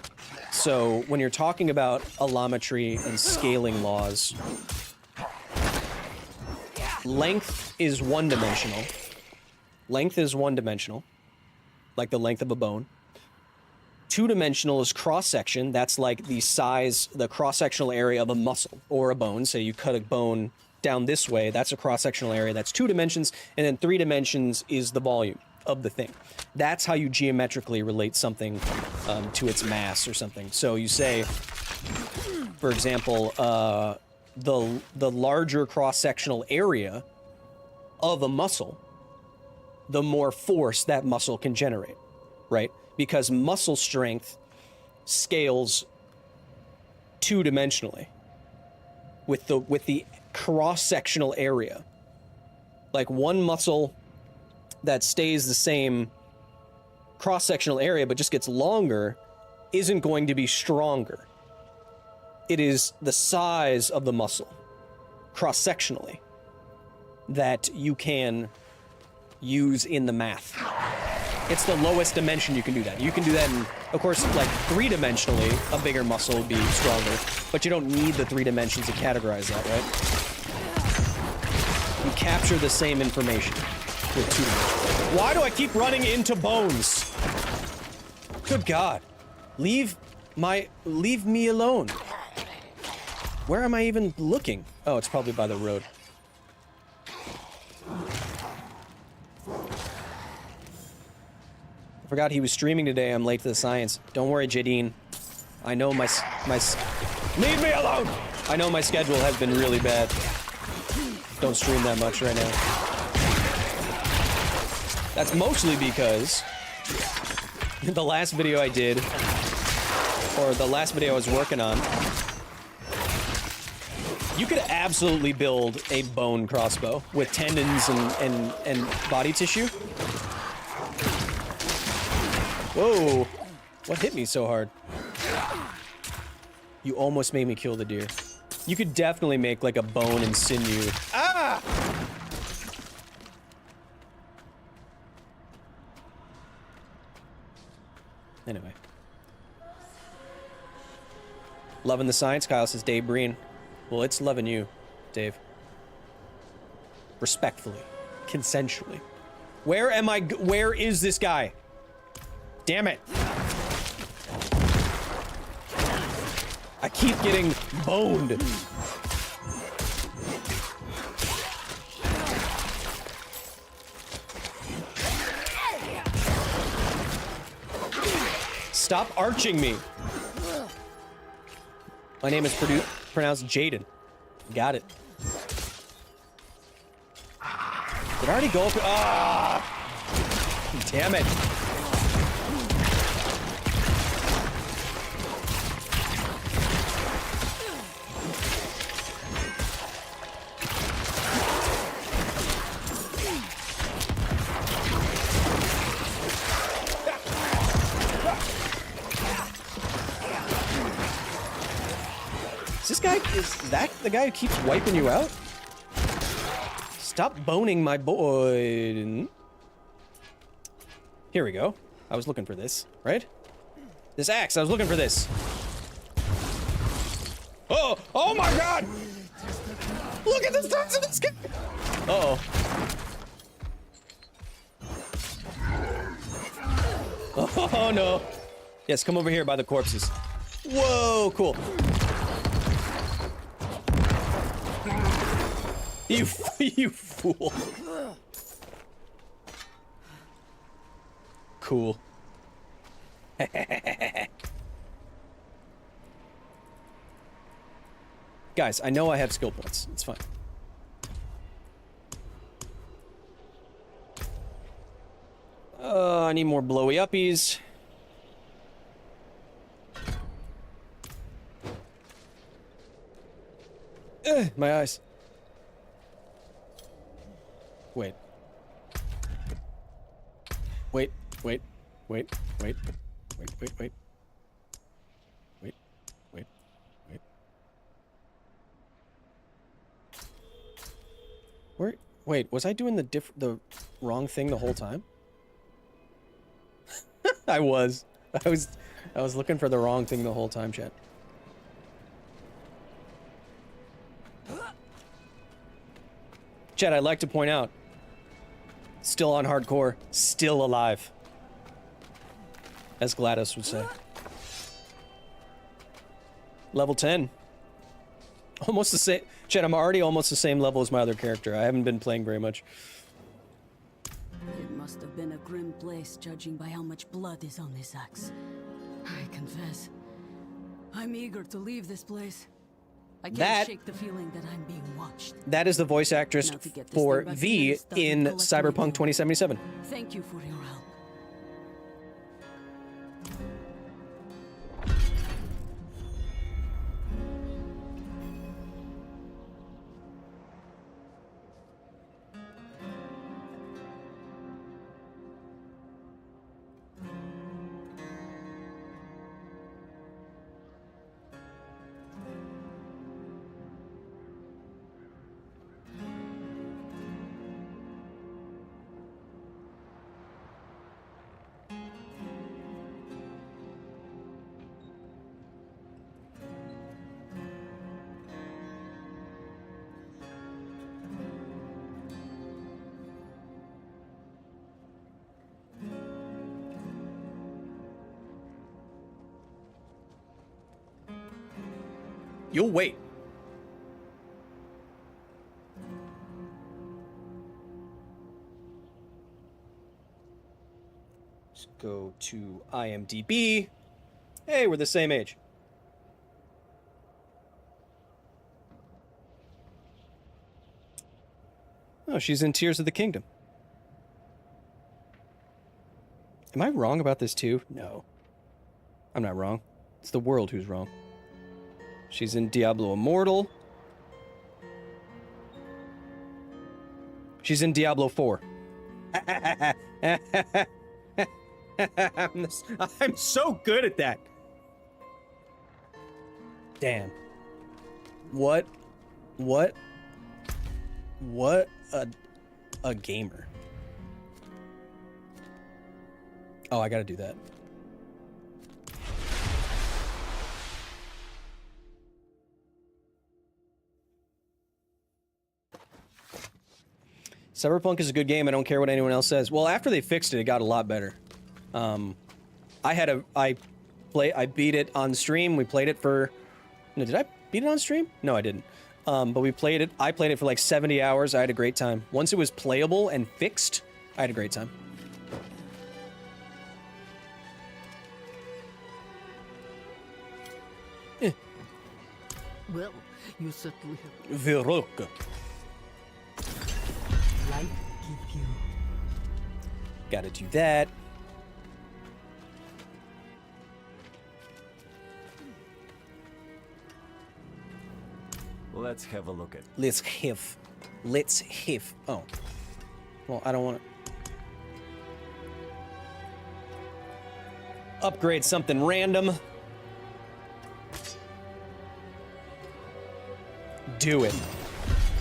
So when you're talking about allometry and scaling laws, length is one-dimensional. Length is one-dimensional, like the length of a bone. Two-dimensional is cross-section. That's like the size, the cross-sectional area of a muscle or a bone. Say you cut a bone down this way, that's a cross-sectional area. That's 2 dimensions. And then 3 dimensions is the volume of the thing. That's how you geometrically relate something to its mass or something. So you say, for example, the larger cross-sectional area of a muscle, the more force that muscle can generate, right? Because muscle strength scales 2-dimensionally with the cross-sectional area. Like one muscle that stays the same cross-sectional area but just gets longer isn't going to be stronger. It is the size of the muscle cross-sectionally that you can use in the math. It's the lowest dimension you can do that. You can do that in, of course, like 3-dimensionally, a bigger muscle would be stronger, but you don't need the 3 dimensions to categorize that, right? You capture the same information with 2 dimensions. Why do I keep running into bones? Good God. Leave me alone. Where am I even looking? Oh, it's probably by the road. I forgot he was streaming today. I'm late to the science. Don't worry, Jadine. I know my leave me alone! I know my schedule has been really bad. Don't stream that much right now. That's mostly because the last video I did, or the last video I was working on, you could absolutely build a bone crossbow with tendons and body tissue. Whoa! What hit me so hard? You almost made me kill the deer. You could definitely make like a bone and sinew. Ah! Anyway. Loving the science, Kyle says Dave Breen. Well, it's loving you, Dave. Respectfully. Consensually. Where am I? Where is this guy? Damn it. I keep getting boned. Stop arching me. My name is pronounced Jaden. Got it. Did I already go up? Ah! Damn it. Is that the guy who keeps wiping you out? Stop boning my boy. Here we go. I was looking for this, right? This axe, I was looking for this. Oh! Oh my God! Look at the size of this guy! Uh-oh. Oh no. Yes, come over here by the corpses. Whoa, cool. You fool. Cool. Guys, I know I have skill points. It's fine. I need more blowy uppies. My eyes. Wait. Wait, wait, wait, wait, wait, wait, wait. Wait, wait, wait. Wait, was I doing the wrong thing the whole time? I was looking for the wrong thing the whole time, chat. Chat, I'd like to point out, still on hardcore, still alive. As Gladys would say. Level 10. Almost the same. Chat, I'm already almost the same level as my other character. I haven't been playing very much. It must have been a grim place, judging by how much blood is on this axe. I confess, I'm eager to leave this place. I can't shake the feeling that I'm being watched. That is the voice actress for V in Cyberpunk 2077. Thank you for your help. You'll wait. Let's go to IMDb. Hey, we're the same age. Oh, she's in Tears of the Kingdom. Am I wrong about this too? No. I'm not wrong. It's the world who's wrong. She's in Diablo Immortal. She's in Diablo IV. I'm so good at that. Damn. What a gamer. Oh, I gotta do that. Cyberpunk is a good game. I don't care what anyone else says. Well, after they fixed it, it got a lot better. I beat it on stream. We played it for... No, did I beat it on stream? No, I didn't. But we played it. I played it for like 70 hours. I had a great time. Once it was playable and fixed, I had a great time. Well, you certainly have... Verrückt. Light give you. Gotta do that. Let's have a look at. Let's have. Oh. Well, I don't want to upgrade something random. Do it.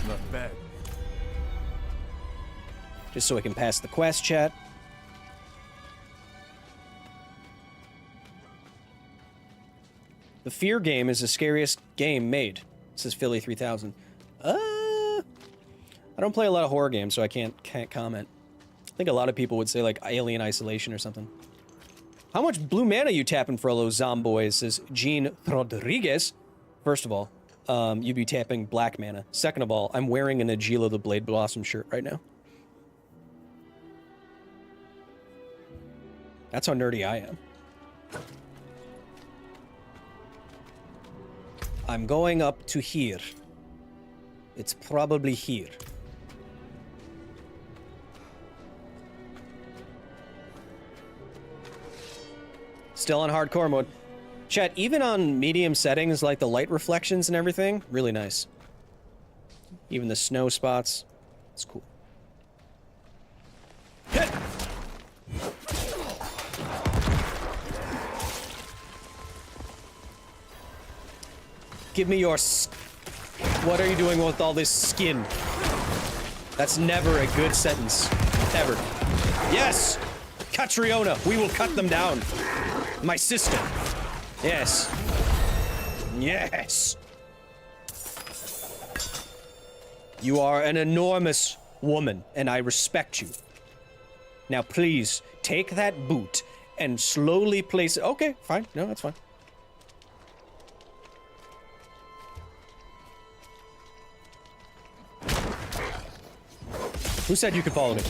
Not bad. Just so I can pass the quest, chat. The Fear game is the scariest game made, says Philly 3000. I don't play a lot of horror games, so I can't comment. I think a lot of people would say like Alien Isolation or something. How much blue mana you tapping for all those zomboys, says Gene Rodriguez. First of all, you'd be tapping black mana. Second of all, I'm wearing an Agila the Blade Blossom shirt right now. That's how nerdy I am. I'm going up to here. It's probably here. Still on hardcore mode. Chat, even on medium settings, like the light reflections and everything, really nice. Even the snow spots, it's cool. Hit! Give me your... What are you doing with all this skin? That's never a good sentence. Ever. Yes! Catriona, we will cut them down. My sister. Yes. Yes! You are an enormous woman, and I respect you. Now please, take that boot and slowly place it. Okay, fine. No, that's fine. Who said you could follow me?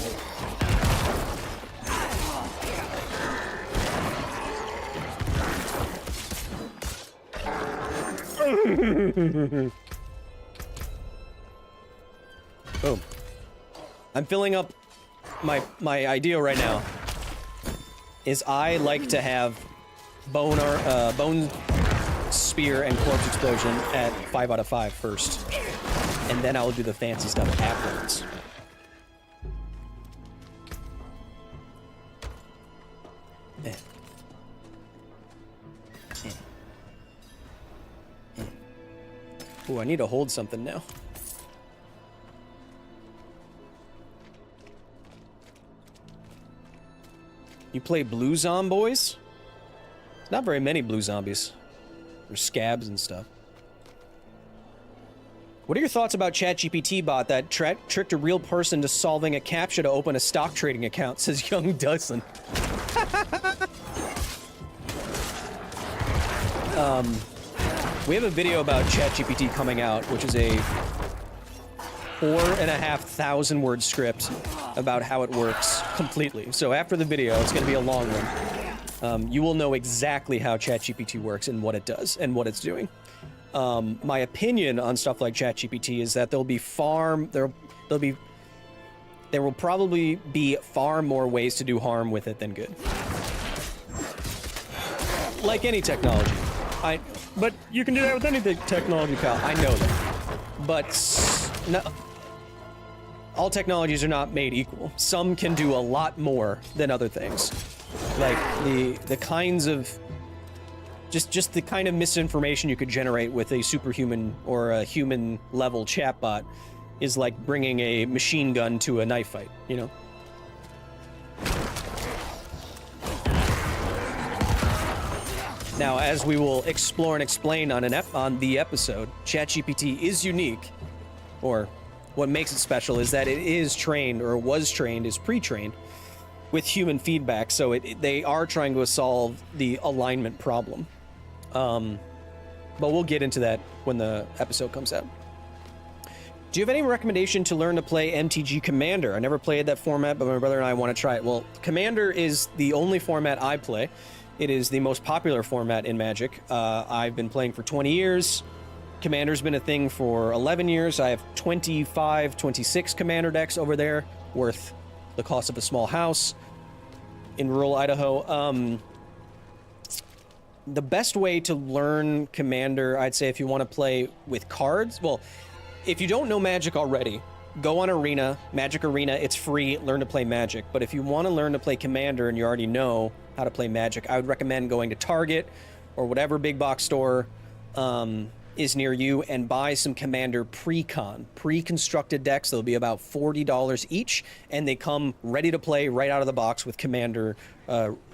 Boom. I'm filling up my ideal right now. Is I like to have bone spear and corpse explosion at 5 out of 5 first, and then I'll do the fancy stuff afterwards. Ooh, I need to hold something now. You play blue zomboys? Not very many blue zombies. Or scabs and stuff. What are your thoughts about ChatGPT bot that tricked a real person to solving a CAPTCHA to open a stock trading account, says Young Dozen. We have a video about ChatGPT coming out, which is a 4,500 word script about how it works completely. So after the video, it's going to be a long one. You will know exactly how ChatGPT works and what it does and what it's doing. My opinion on stuff like ChatGPT is that there will probably be far more ways to do harm with it than good. Like any technology. But you can do that with any technology, pal. I know that. But no, all technologies are not made equal. Some can do a lot more than other things. Like the kinds of just the kind of misinformation you could generate with a superhuman or a human level chatbot is like bringing a machine gun to a knife fight, you know? Now, as we will explore and explain on the episode, ChatGPT is unique, or what makes it special is that it is trained, or was trained, is pre-trained, with human feedback, so they are trying to solve the alignment problem. But we'll get into that when the episode comes out. Do you have any recommendation to learn to play MTG Commander? I never played that format, but my brother and I want to try it. Well, Commander is the only format I play. It is the most popular format in Magic. I've been playing for 20 years. Commander's been a thing for 11 years. I have 26 Commander decks over there, worth the cost of a small house in rural Idaho. The best way to learn Commander, I'd say, if you want to play with cards, well, if you don't know Magic already, go on Arena, Magic Arena, it's free, learn to play Magic. But if you want to learn to play Commander and you already know how to play Magic, I would recommend going to Target or whatever big box store is near you and buy some Commander pre-constructed decks. They'll be about $40 each, and they come ready to play right out of the box with Commander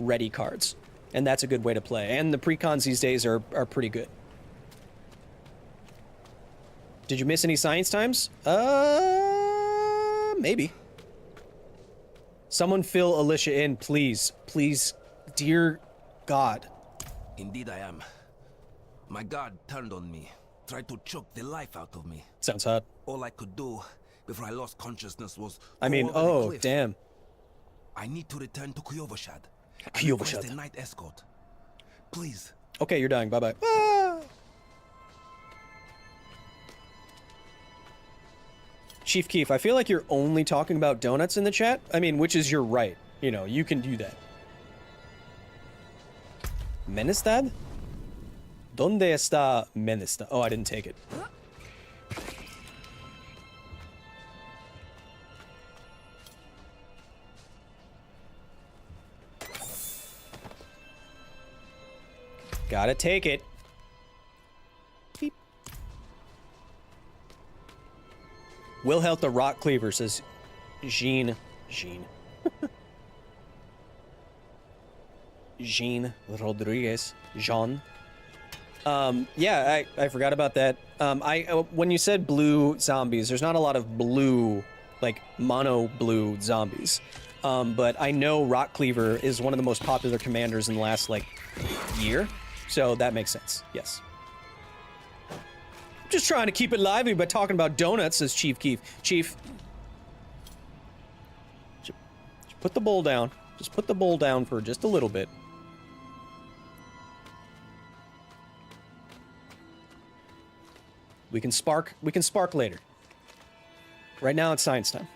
ready cards. And that's a good way to play. And the pre-cons these days are pretty good. Did you miss any science times? Maybe. Someone fill Alicia in, please. Please, dear God. Indeed I am. My god turned on me, tried to choke the life out of me. Sounds hot. All I could do before I lost consciousness was oh, damn. I need to return to Kyovashad. Kyovashad. The night escort. Please. Okay, you're dying. Bye-bye. Ah! Chief Keef, I feel like you're only talking about donuts in the chat. I mean, which is your right. You know, you can do that. Menestad? ¿Dónde está Menestad? Oh, I didn't take it. Gotta take it. Beep. Will help the rock cleaver, says Jean. Jean Rodriguez. Jean. Yeah, I forgot about that. When you said blue zombies, there's not a lot of blue, like mono blue zombies. But I know Rock Cleaver is one of the most popular commanders in the last, like, year. So that makes sense, yes. Just trying to keep it lively by talking about donuts, says Chief Keef. Chief, just put the bowl down. Just put the bowl down for just a little bit. We can spark later. Right now it's science time.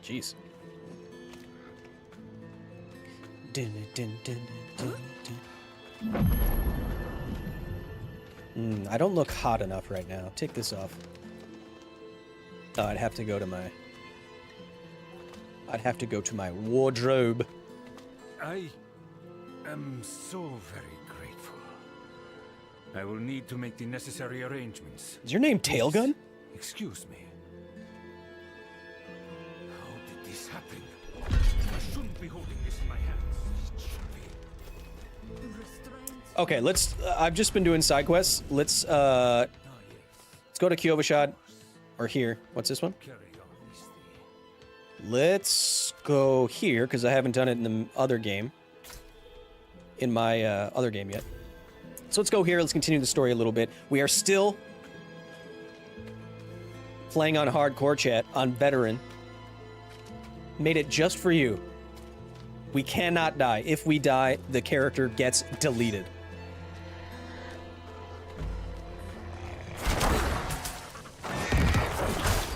Jeez. I don't look hot enough right now. Take this off. Oh, I'd have to go to my wardrobe. I am so very grateful. I will need to make the necessary arrangements. Is your name Tailgun? Excuse me. How did this happen? I shouldn't be holding this in my hands. It should be. Okay, let's. I've just been doing side quests. Let's go to Kyovashad, or here. What's this one? Let's go here because I haven't done it in the other game. In my other game yet. So let's go here. Let's continue the story a little bit. We are still playing on hardcore chat on veteran. Made it just for you. We cannot die. If we die, the character gets deleted.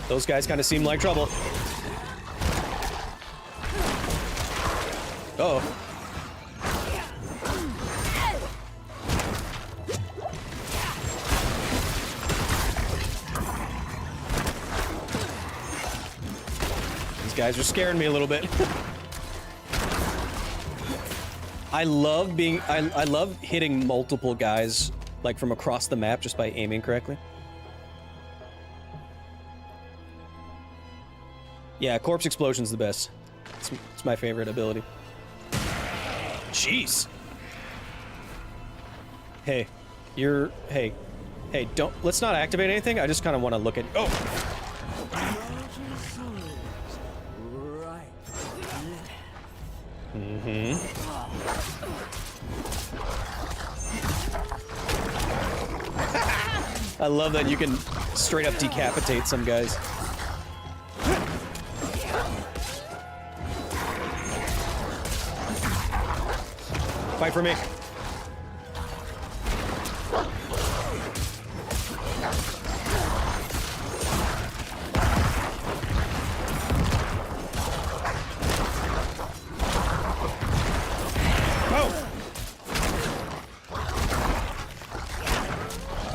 Those guys kind of seem like trouble. Uh-oh. These guys are scaring me a little bit. I love hitting multiple guys, like, from across the map just by aiming correctly. Yeah, corpse explosion's the best. It's my favorite ability. Jeez. Hey, don't, let's not activate anything. I just kind of want to look at, oh. Mm-hmm. I love that you can straight up decapitate some guys. Fight for me. Oh!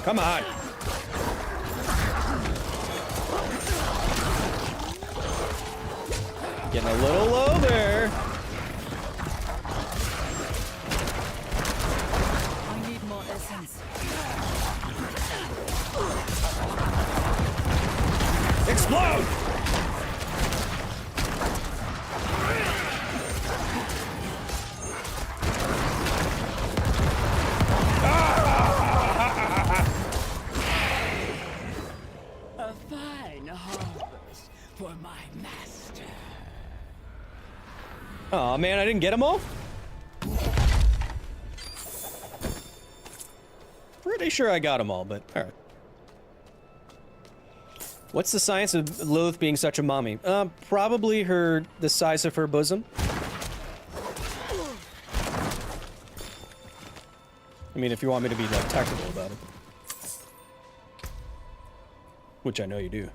Come on. Getting a little low there. Explode! A fine harvest for my master. Aw, man, I didn't get them all? Pretty sure I got them all, but alright. What's the science of Lilith being such a mommy? Probably the size of her bosom. I mean, if you want me to be, like, technical about it. Which I know you do.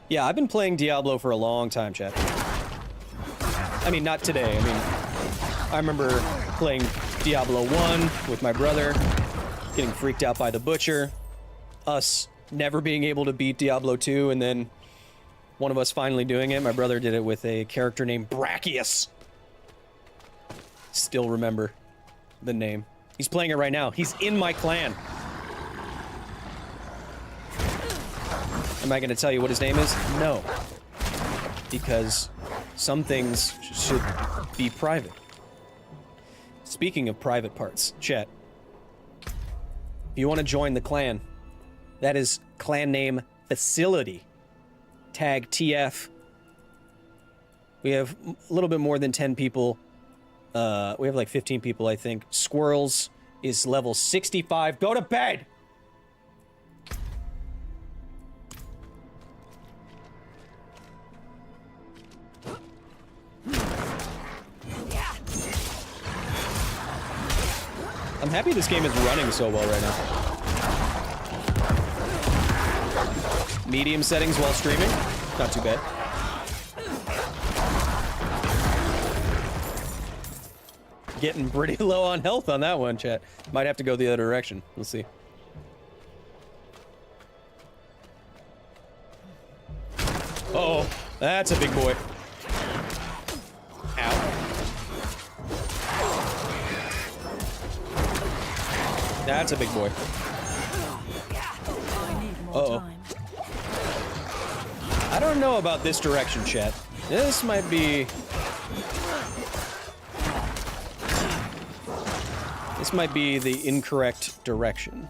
Yeah, I've been playing Diablo for a long time, chat. I mean, not today. I mean, I remember playing Diablo 1 with my brother, getting freaked out by the butcher, us never being able to beat Diablo 2 and then one of us finally doing it. My brother did it with a character named Brachious. Still remember the name. He's playing it right now. He's in my clan. Am I going to tell you what his name is? No. Because some things should be private. Speaking of private parts, chat. If you want to join the clan, that is clan name Facility. Tag TF. We have a little bit more than 10 people. We have like 15 people, I think. Squirrels is level 65. Go to bed! I'm happy this game is running so well right now. Medium settings while streaming. Not too bad. Getting pretty low on health on that one, chat. Might have to go the other direction. We'll see. Uh-oh. That's a big boy. Ow. That's a big boy. Uh-oh. I don't know about this direction, chat. This might be... This might be the incorrect direction.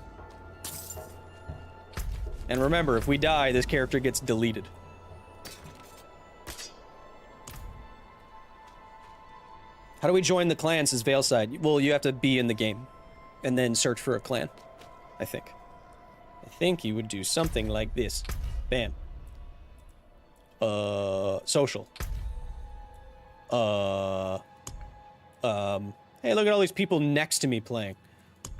And remember, if we die, this character gets deleted. How do we join the clan, says Veilside? Well, you have to be in the game. And then search for a clan, I think. I think you would do something like this. Bam. Social. Hey, look at all these people next to me playing.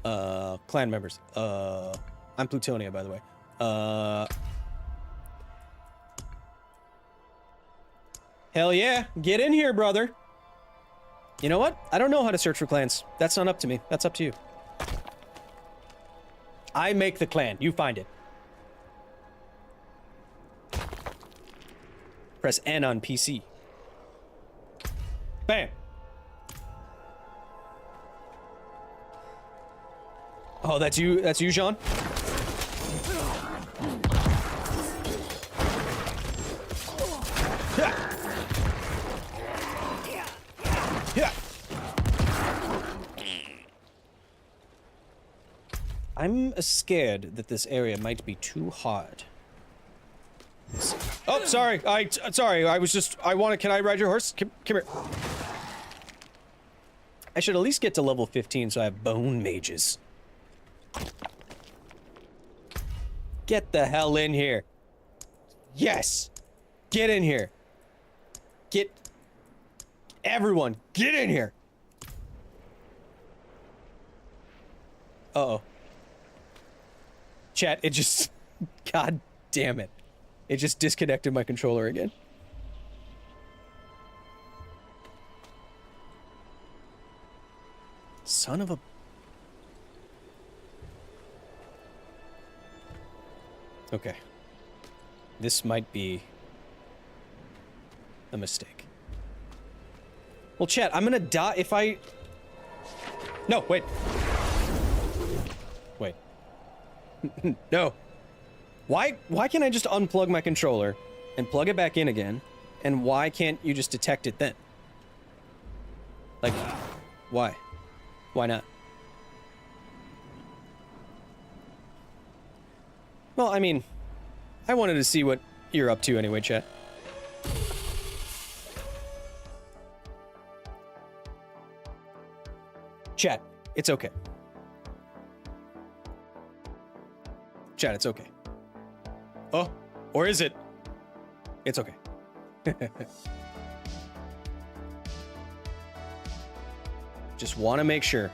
Clan members. I'm Plutonia, by the way. Hell yeah. Get in here, brother. You know what? I don't know how to search for clans. That's not up to me. That's up to you. I make the clan. You find it. Press N on PC. Bam. Oh, that's you. That's you, Sean? Yeah. Yeah. I'm scared that this area might be too hard. Oh, sorry. Sorry. I was just. Can I ride your horse? Come here. I should at least get to level 15 so I have bone mages. Get the hell in here. Yes. Get in here. Get. Everyone, get in here. Uh-oh. Chat, it just... God damn it. It just disconnected my controller again. Son of a... Okay. This might be a mistake. Well, chat, I'm gonna die if I... No, wait. Wait. No. Why can't I just unplug my controller and plug it back in again? And why can't you just detect it then? Like, why? Why not? Well, I mean, I wanted to see what you're up to anyway, chat. Chat, it's okay. Chat, it's okay. Oh, or is it? It's okay. Just want to make sure.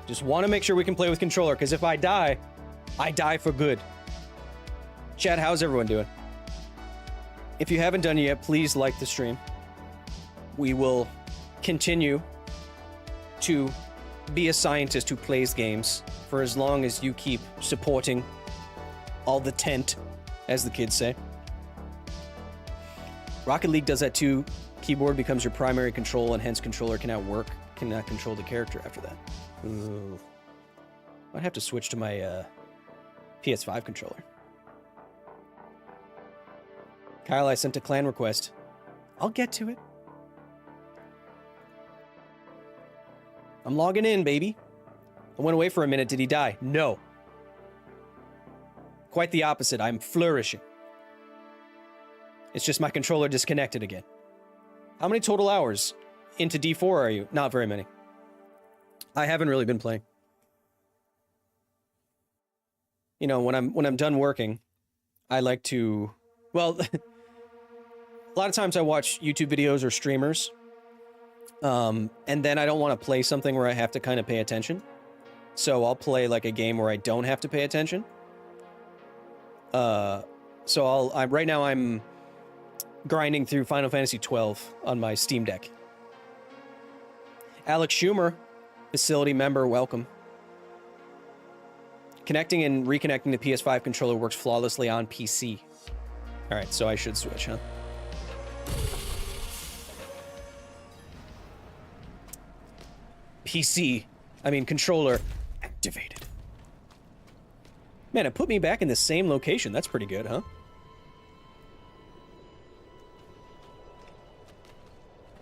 Just want to make sure we can play with controller, because if I die for good. Chat, how's everyone doing? If you haven't done it yet, please like the stream. We will continue to be a scientist who plays games for as long as you keep supporting all the tent, as the kids say. Rocket League does that too. Keyboard becomes your primary control, and hence controller cannot control the character after that. Ooh. I'd have to switch to my PS5 controller. Kyle, I sent a clan request. I'll get to it. I'm logging in, baby. I went away for a minute. Did he die? No. Quite the opposite. I'm flourishing. It's just my controller disconnected again. How many total hours into D4 are you? Not very many. I haven't really been playing. You know, when I'm done working, I like to, well, a lot of times I watch YouTube videos or streamers, and then I don't want to play something where I have to kind of pay attention. So I'll play like a game where I don't have to pay attention. So right now I'm grinding through Final Fantasy XII on my Steam Deck. Alex Schumer, facility member, welcome. Connecting and reconnecting the PS5 controller works flawlessly on PC. All right, so I should switch, huh? Controller activated. Man, it put me back in the same location. That's pretty good, huh?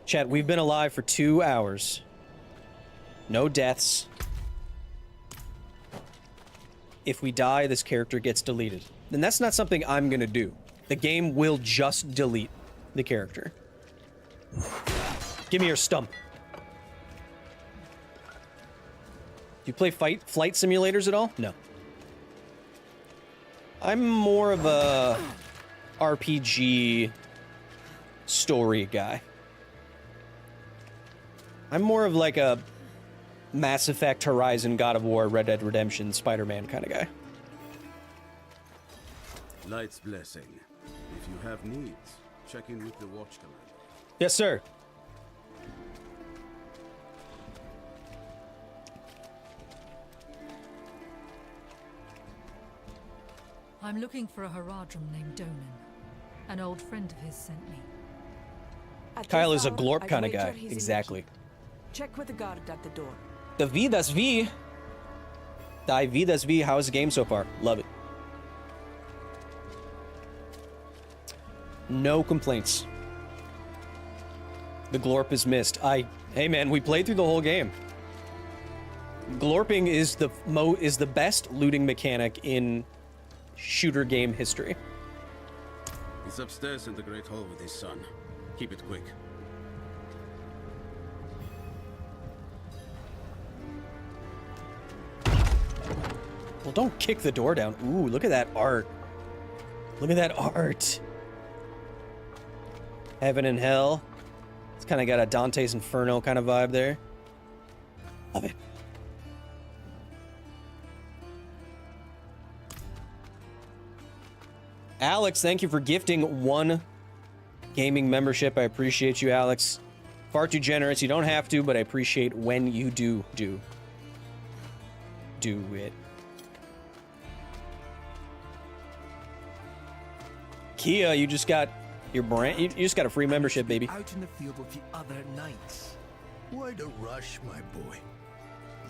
Chat, we've been alive for 2 hours. No deaths. If we die, this character gets deleted. Then that's not something I'm gonna do. The game will just delete the character. Give me your stump. Do you play flight simulators at all? No. I'm more of a RPG story guy. I'm more of like a Mass Effect, Horizon, God of War, Red Dead Redemption, Spider-Man kind of guy. Light's blessing. If you have needs, check in with the Watch Commander. Yes, sir. I'm looking for a Haradrim named Donan. An old friend of his sent me. Kyle is a glorp kind of guy. Exactly. Check with the guard at the door. The V, that's V. Die V, that's V. How's the game so far? Love it. No complaints. The glorp is missed. Hey man, we played through the whole game. Glorping is the best looting mechanic in shooter game history. He's upstairs in the Great Hall with his son. Keep it quick. Well, don't kick the door down. Ooh, look at that art. Look at that art. Heaven and Hell. It's kind of got a Dante's Inferno kind of vibe there. Love it. Alex, thank you for gifting 1 gaming membership. I appreciate you, Alex. Far too generous. You don't have to, but I appreciate when you do it. Kia, you just got your brand. You just got a free membership, baby. Out in the field with the other knights. Why the rush, my boy?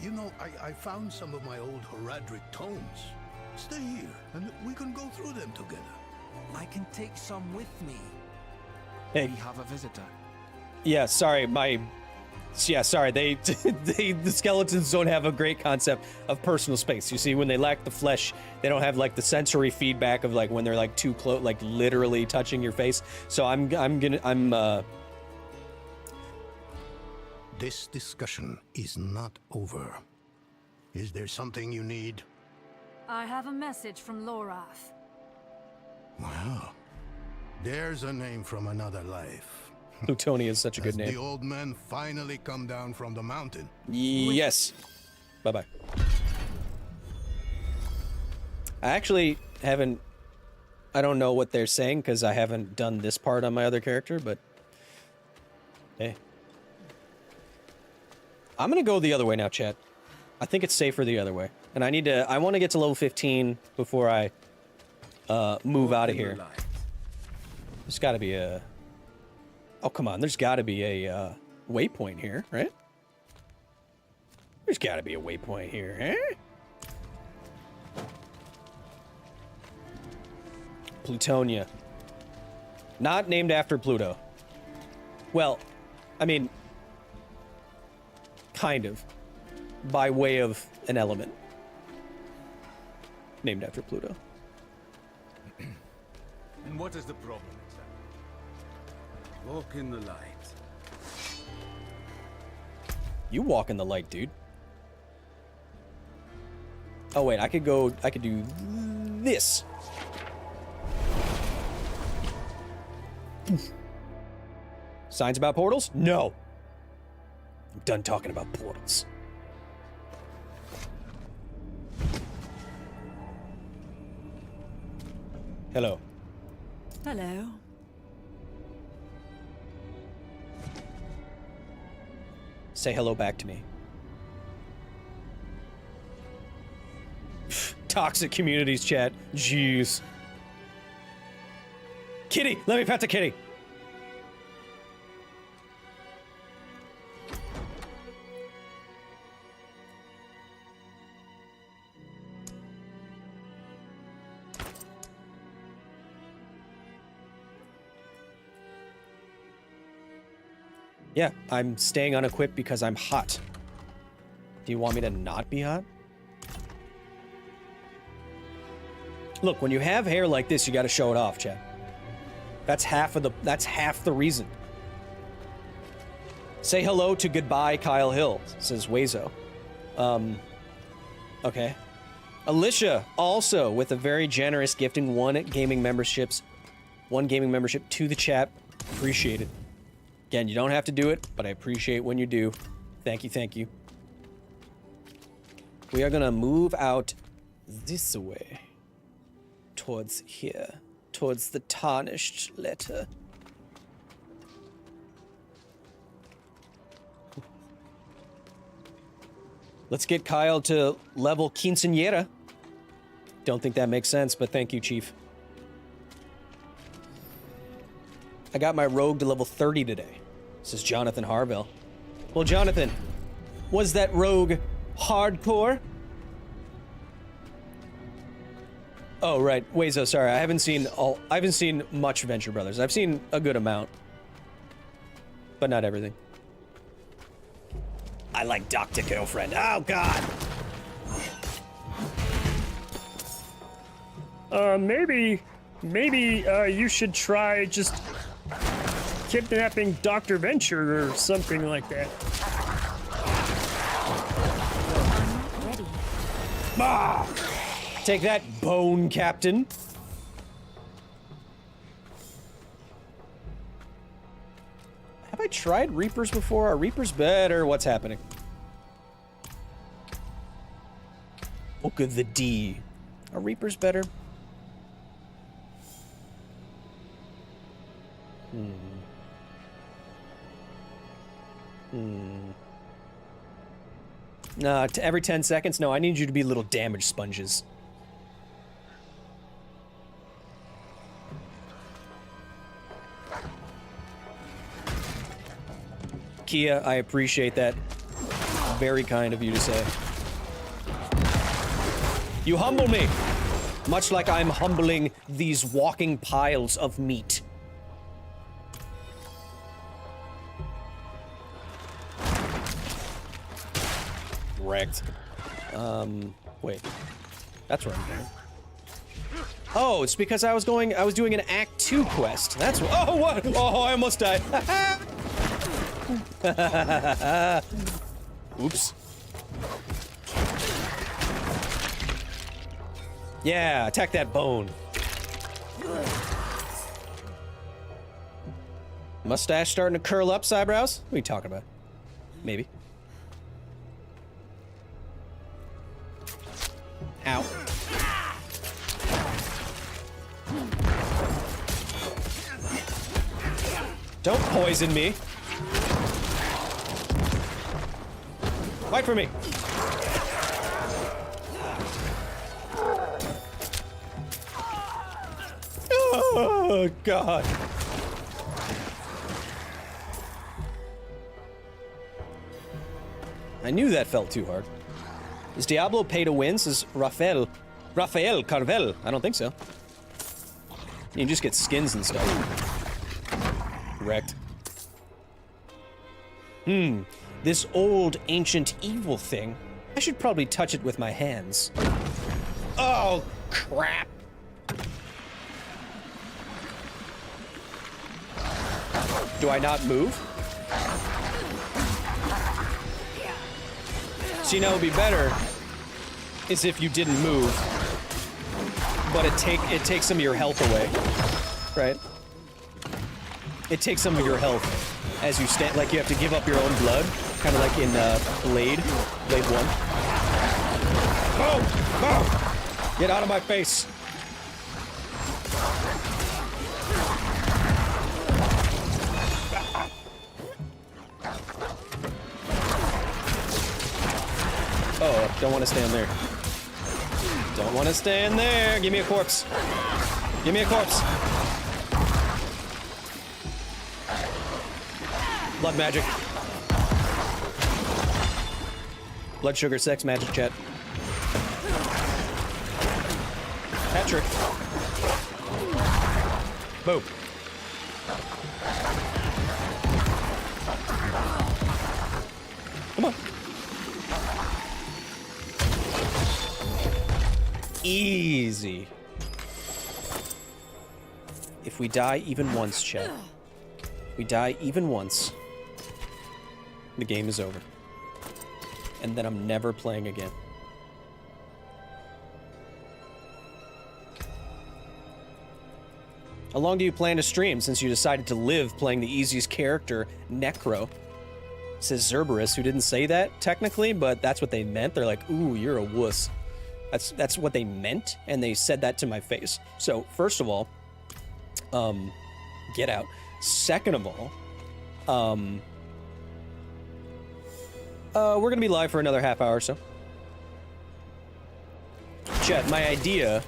You know, I found some of my old Horadric tomes. Stay here, and we can go through them together. I can take some with me. Hey. We have a visitor. Yeah, sorry, sorry, the skeletons don't have a great concept of personal space. You see, when they lack the flesh, they don't have like the sensory feedback of like when they're like too close, like literally touching your face. So I'm This discussion is not over. Is there something you need? I have a message from Lorath. Well, there's a name from another life. Plutoni is such a good Has name. the old men finally come down from the mountain? Yes. Bye-bye. I actually haven't... I don't know what they're saying because I haven't done this part on my other character, but... Hey. I'm gonna go the other way now, chat. I think it's safer the other way. And I want to get to level 15 before I move out of here. There's got to be a... Oh, come on. There's got to be a waypoint here, right? There's got to be a waypoint here, huh? Plutonia. Not named after Pluto. Well, I mean, kind of. By way of an element. Named after Pluto. And what is the problem exactly? Walk in the light. You walk in the light, dude. Oh wait, I could do this. Signs about portals? No. I'm done talking about portals. Hello. Hello. Say hello back to me. Toxic communities chat. Jeez. Kitty! Let me pet the kitty! Yeah, I'm staying unequipped because I'm hot. Do you want me to not be hot? Look, when you have hair like this, you gotta show it off, Chad. That's half the reason. Say hello to goodbye, Kyle Hill, says Wazo. Okay. Alicia, also with a very generous gifting one gaming membership to the chat. Appreciate it. Again, you don't have to do it, but I appreciate when you do. Thank you, thank you. We are gonna move out this way. Towards here. Towards the tarnished letter. Let's get Kyle to level quinceañera. Don't think that makes sense, but thank you, Chief. I got my rogue to level 30 today, says Jonathan Harville. Well, Jonathan, was that rogue hardcore? Oh, right. Wazo, sorry. I haven't seen much Venture Brothers. I've seen a good amount. But not everything. I like Dr. Girlfriend. Oh, God! Maybe you should try just kidnapping Dr. Venture or something like that. Ah! Take that, Bone Captain. Have I tried Reapers before? Are Reapers better? What's happening? Book of the D. Are Reapers better? Nah, every 10 seconds? No, I need you to be little damage sponges. Kia, I appreciate that. Very kind of you to say. You humble me, much like I'm humbling these walking piles of meat. Wrecked. Wait. That's where I'm going. Oh, it's because I was doing an Act 2 quest. That's what. Oh, what? Oh, I almost died. Oops. Yeah, attack that bone. Mustache starting to curl up, eyebrows? What are you talking about? Maybe. Ow. Don't poison me. Fight for me. Oh, God. I knew that felt too hard. Is Diablo pay to win? Says Rafael Carvel. I don't think so. You can just get skins and stuff. Wrecked. This old ancient evil thing. I should probably touch it with my hands. Oh, crap. Do I not move? See, now it would be better is if you didn't move, but it takes some of your health away, right? It takes some of your health as you stand, like you have to give up your own blood, kind of like in Blade 1. Boom! Boom! Get out of my face! Oh, don't want to stand there. Don't want to stand there. Give me a corpse. Give me a corpse. Blood magic. Blood sugar sex magic chat. Patrick. Boom. Come on. Easy. If we die even once, chat. If we die even once, the game is over. And then I'm never playing again. How long do you plan to stream since you decided to live playing the easiest character, Necro? Says Zerberus, who didn't say that technically, but that's what they meant. They're like, ooh, you're a wuss. That's what they meant, and they said that to my face. So, first of all, get out. Second of all, we're gonna be live for another half hour or so. Chet, my idea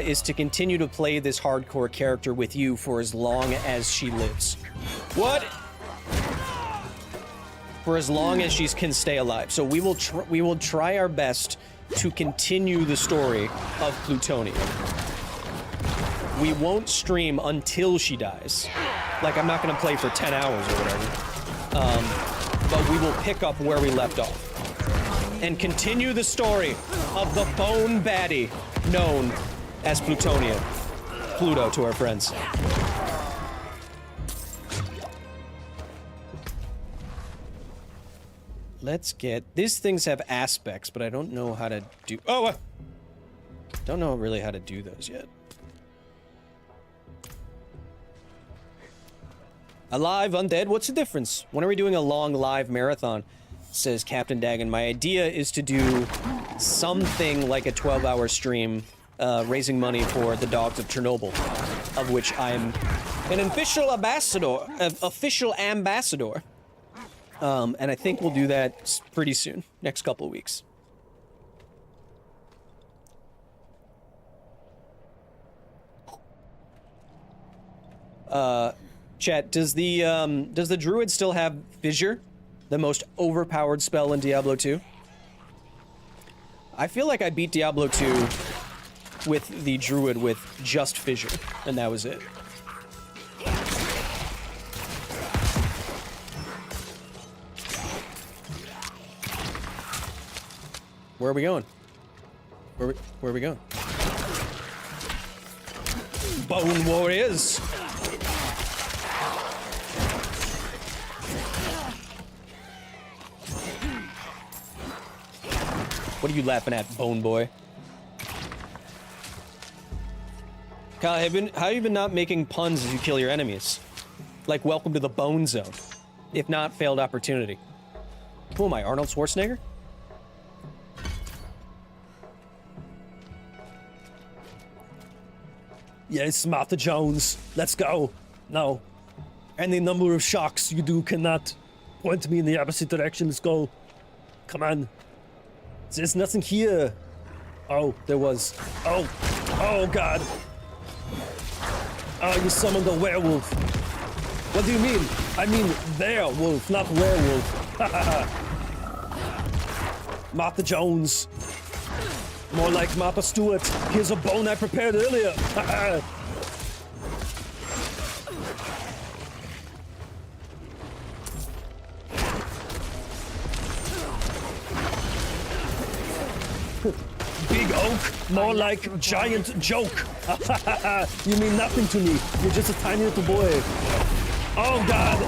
is to continue to play this hardcore character with you for as long as she lives. What? For as long as she can stay alive. So we will try our best to continue the story of Plutonium. We won't stream until she dies. Like, I'm not gonna play for 10 hours or whatever. But we will pick up where we left off. And continue the story of the bone baddie known as Plutonium. Pluto to our friends. Let's get... These things have aspects, but I don't know how to do... Oh! Don't know really how to do those yet. Alive, undead, what's the difference? When are we doing a long live marathon? Says Captain Dagon. My idea is to do something like a 12-hour stream, raising money for the dogs of Chernobyl, of which I'm an official ambassador. And I think we'll do that pretty soon, next couple of weeks. Chat, does the druid still have Fissure, the most overpowered spell in Diablo 2? I feel like I beat Diablo 2 with the druid with just Fissure, and that was it. Where are we going? Where are we going? Bone Warriors! What are you laughing at, Bone Boy? Kyle, how have you been not making puns as you kill your enemies? Like, welcome to the Bone Zone. If not, failed opportunity. Who am I, Arnold Schwarzenegger? Yes, Martha Jones, let's go. Now, any number of shocks you do cannot point me in the opposite direction. Let's go. Come on. There's nothing here. Oh, there was. Oh. Oh god. Oh, you summoned a werewolf. What do you mean? I mean their wolf, not werewolf. Martha Jones. More like Martha Stewart. Here's a bone I prepared earlier. Big oak, more like giant joke. You mean nothing to me. You're just a tiny little boy. Oh god.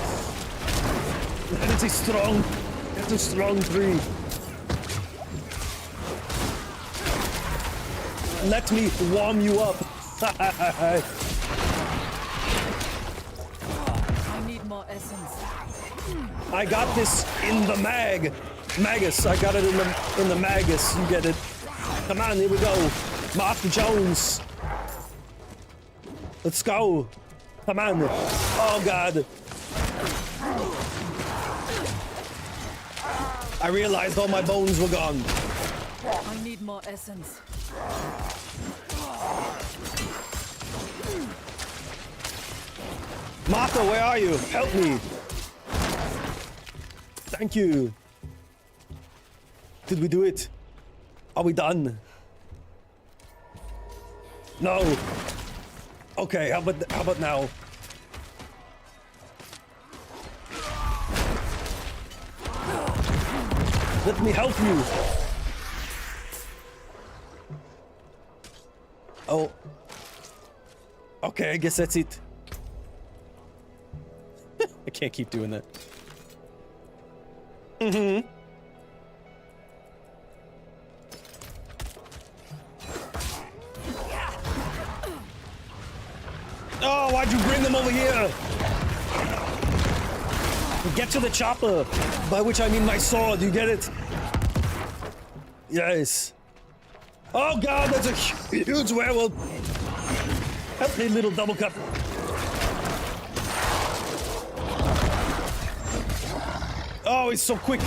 That is a strong, that's a strong tree. Let me warm you up. I need more essence. I got this in the Magus. I got it in the Magus. You get it. Come on, here we go. Martha Jones. Let's go. Come on. Oh god. I realized all my bones were gone. I need more essence. Martha, where are you? Help me. Thank you. Did we do it? Are we done? No. Okay, how about now? Let me help you. Oh. Okay, I guess that's it. I can't keep doing that. Mm-hmm. Oh, why'd you bring them over here? Get to the chopper, by which I mean my sword, you get it? Yes. Oh god, that's a huge werewolf. Help me, little double cup. Oh, he's so quick.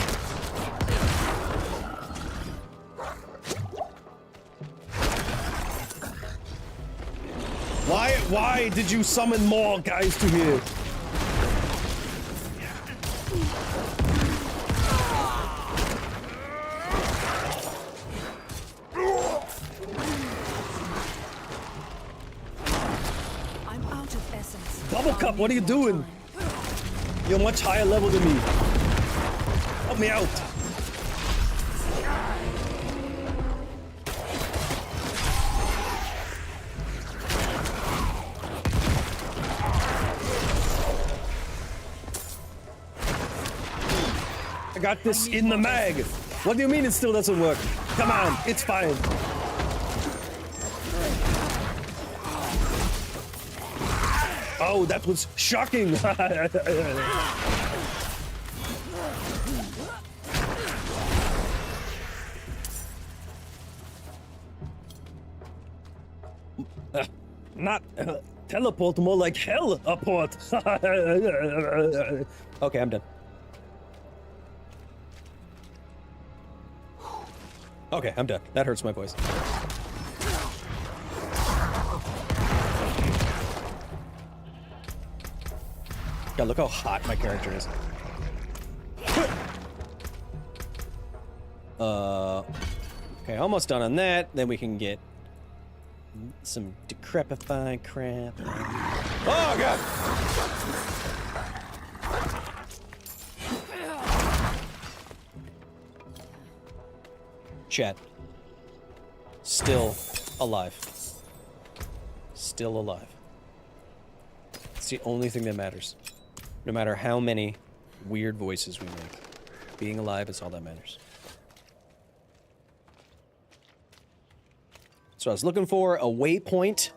Why did you summon more guys to here? I'm out of essence. Double cup, what are you doing? You're much higher level than me. Help me out. I got this in the mag. What do you mean it still doesn't work? Come on, it's fine. Oh, that was shocking. Not teleport, more like hell-aport. Okay, I'm done. Okay, I'm done. That hurts my voice. God, look how hot my character is. Okay, almost done on that. Then we can get some decrepify crap. Oh, God! Chat. Still alive. Still alive. It's the only thing that matters. No matter how many weird voices we make. Being alive is all that matters. So I was looking for a waypoint.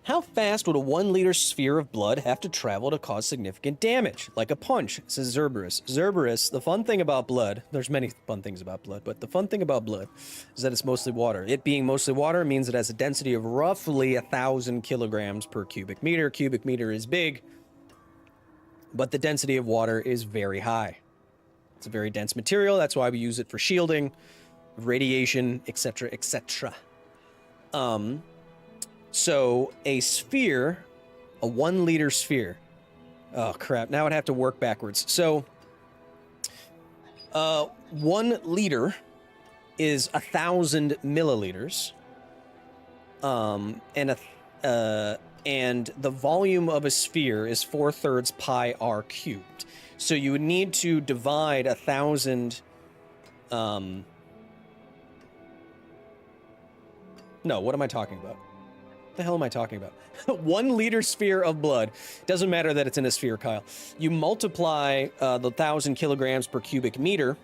How fast would a 1-liter sphere of blood have to travel to cause significant damage? Like a punch, says Zerberus. Zerberus, the fun thing about blood, there's many fun things about blood, but the fun thing about blood is that it's mostly water. It being mostly water means it has a density of roughly 1,000 kilograms per cubic meter. Cubic meter is big, but the density of water is very high. It's a very dense material. That's why we use it for shielding, radiation, etc., etc. So a sphere, a 1 liter sphere. Oh crap! Now I'd have to work backwards. So, 1 liter is 1,000 milliliters. And the volume of a sphere is 4/3 pi r cubed. So you would need to divide 1,000. No, what am I talking about? What the hell am I talking about? 1 liter sphere of blood. Doesn't matter that it's in a sphere, Kyle. You multiply the 1,000 kilograms per cubic meter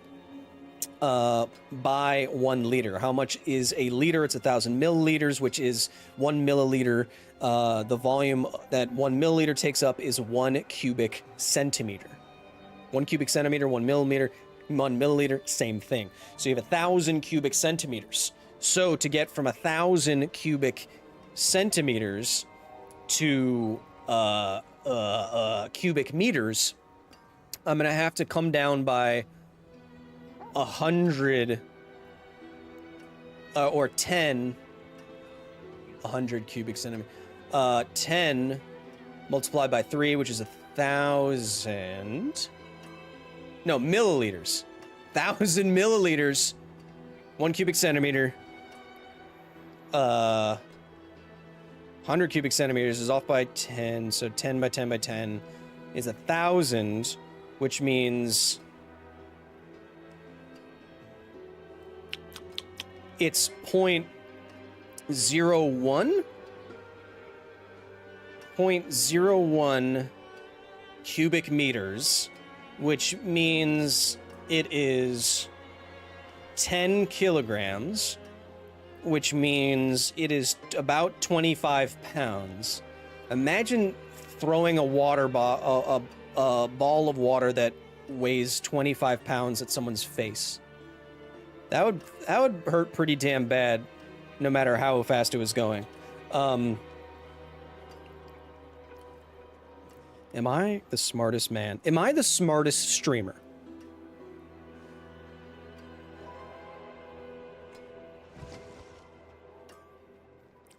by 1 liter. How much is a liter? It's 1,000 milliliters, which is 1 milliliter. The volume that 1 milliliter takes up is 1 cubic centimeter. 1 cubic centimeter, 1 millimeter, 1 milliliter, same thing. So you have 1,000 cubic centimeters. So to get from 1,000 cubic centimeters to cubic meters, I'm gonna have to come down by 100 or 10. 100 cubic centimeters. 10 multiplied by 3, which is 1,000. No, milliliters. 1,000 milliliters. 1 cubic centimeter. 100 cubic centimeters is off by 10, so 10 by 10 by 10 is 1,000, which means it's 0.01? 0.01 cubic meters, which means it is 10 kilograms, which means it is about 25 pounds. Imagine throwing a ball of water that weighs 25 pounds at someone's face. That would hurt pretty damn bad, no matter how fast it was going. Am I the smartest man? Am I the smartest streamer?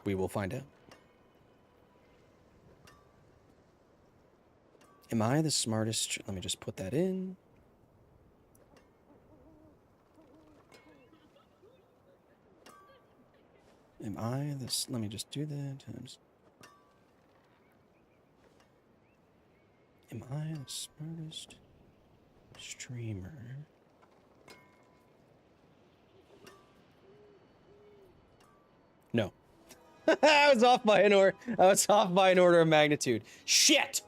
We will find out. Am I the smartest? Let me just put that in. Am I this? Let me just do that times. Am I the smartest streamer? No. I was off by an order. I was off by an order of magnitude. Shit.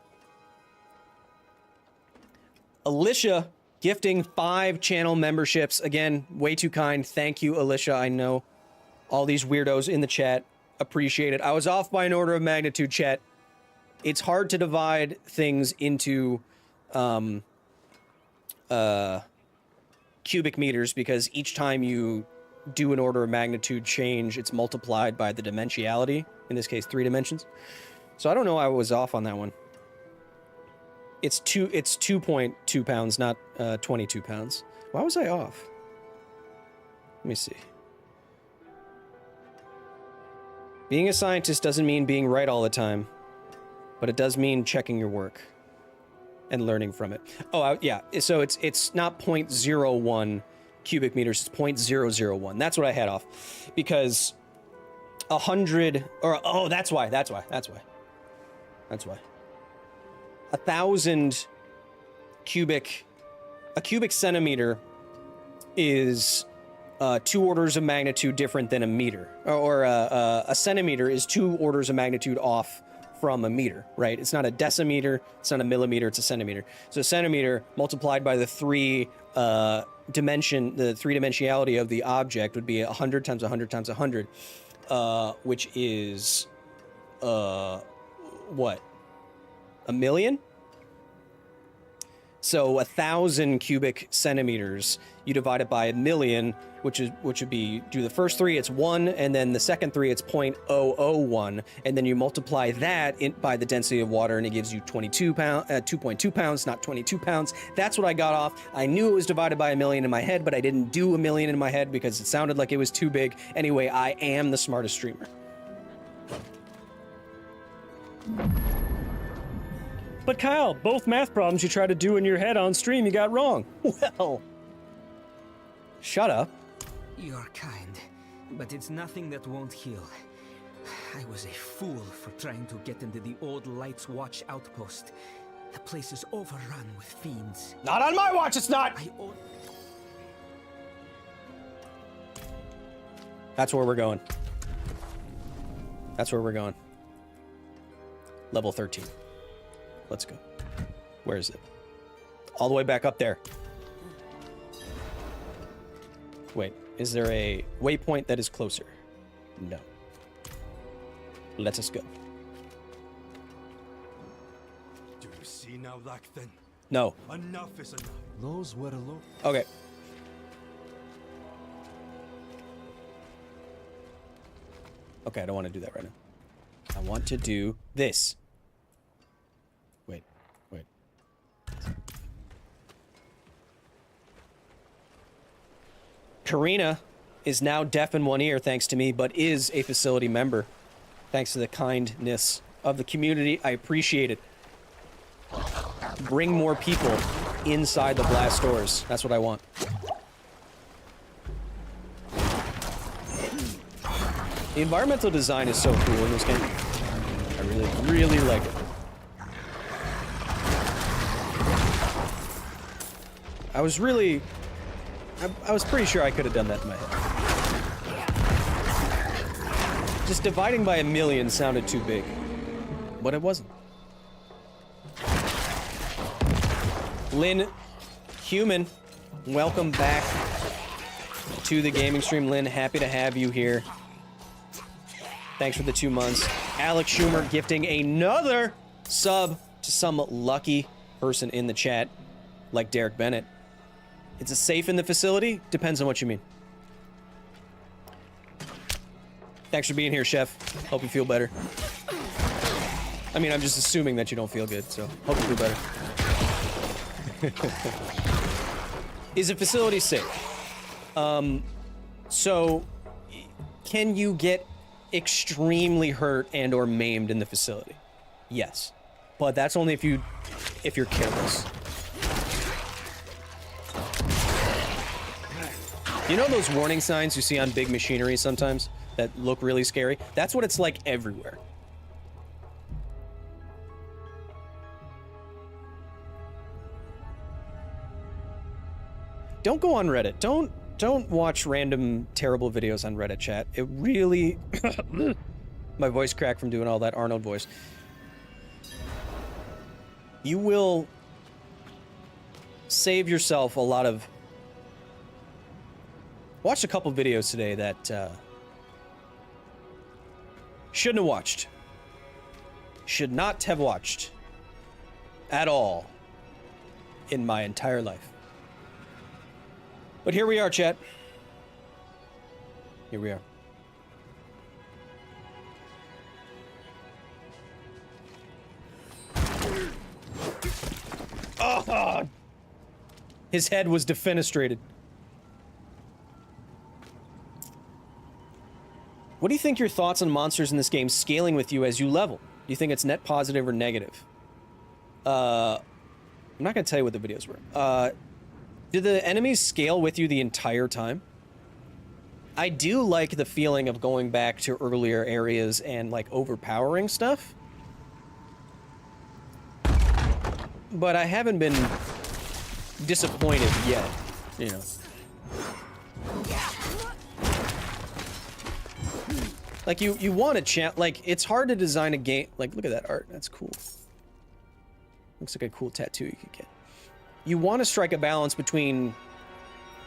Alicia gifting 5 channel memberships. Again, way too kind. Thank you, Alicia. I know all these weirdos in the chat appreciate it. I was off by an order of magnitude, chat. It's hard to divide things into cubic meters because each time you do an order of magnitude change, it's multiplied by the dimensionality, in this case 3 dimensions. So I don't know, I was off on that one. It's 2.2 pounds, not 22 pounds. Why was I off? Let me see. Being a scientist doesn't mean being right all the time, but it does mean checking your work and learning from it. Oh, yeah. So it's not 0.01 cubic meters, it's 0.001. That's what I had off. Because 100, or, oh, that's why. 1,000 cubic, a cubic centimeter is 2 orders of magnitude different than a meter. Or a centimeter is 2 orders of magnitude off from a meter, right? It's not a decimeter, it's not a millimeter, it's a centimeter. So a centimeter multiplied by the 3 dimensionality of the object would be 100 times 100 times 100, which is what? A million? So 1,000 cubic centimeters, you divide it by 1,000,000, which would be, do the first 3, it's 1, and then the second 3, it's 0.001, and then you multiply that by the density of water, and it gives you 2.2 pounds, not 22 pounds. That's what I got off. I knew it was divided by 1,000,000 in my head, but I didn't do 1,000,000 in my head because it sounded like it was too big. Anyway, I am the smartest streamer. But Kyle, both math problems you tried to do in your head on stream, you got wrong. Well, shut up. You're kind, but it's nothing that won't heal. I was a fool for trying to get into the old Lights Watch outpost. The place is overrun with fiends. Not on my watch, it's not! That's where we're going. That's where we're going. Level 13. Let's go. Where is it? All the way back up there. Wait, is there a waypoint that is closer? No. Let us go. Do you see now, Lakthan? No. Enough is enough. Those were alone. Okay. Okay, I don't want to do that right now. I want to do this. Wait. Karina is now deaf in one ear thanks to me, but is a facility member. Thanks to the kindness of the community. I appreciate it. Bring more people inside the blast doors. That's what I want. The environmental design is so cool in this game. I really like it. I was pretty sure I could have done that in my head. Just dividing by 1,000,000 sounded too big, but it wasn't. Lynn, human, welcome back to the gaming stream. Lynn, happy to have you here. Thanks for the 2 months. Alex Schumer gifting another sub to some lucky person in the chat, like Derek Bennett. It's a safe in the facility? Depends on what you mean. Thanks for being here, Chef. Hope you feel better. I mean, I'm just assuming that you don't feel good, so hope you feel better. Is a facility safe? So, can you get extremely hurt and or maimed in the facility? Yes. But that's only if you're careless. You know those warning signs you see on big machinery sometimes that look really scary? That's what it's like everywhere. Don't go on Reddit. Don't watch random terrible videos on Reddit, chat. It really... My voice cracked from doing all that Arnold voice. You will save yourself a lot of... Watched a couple videos today that shouldn't have watched. Should not have watched at all in my entire life. But here we are, chat. Here we are. Oh! His head was defenestrated. What do you think your thoughts on monsters in this game scaling with you as you level? Do you think it's net positive or negative? I'm not going to tell you what the videos were. Do the enemies scale with you the entire time? I do like the feeling of going back to earlier areas and like overpowering stuff. But I haven't been disappointed yet, you know. Like, you want to like, it's hard to design a game. Like, look at that art. That's cool. Looks like a cool tattoo you could get. You want to strike a balance between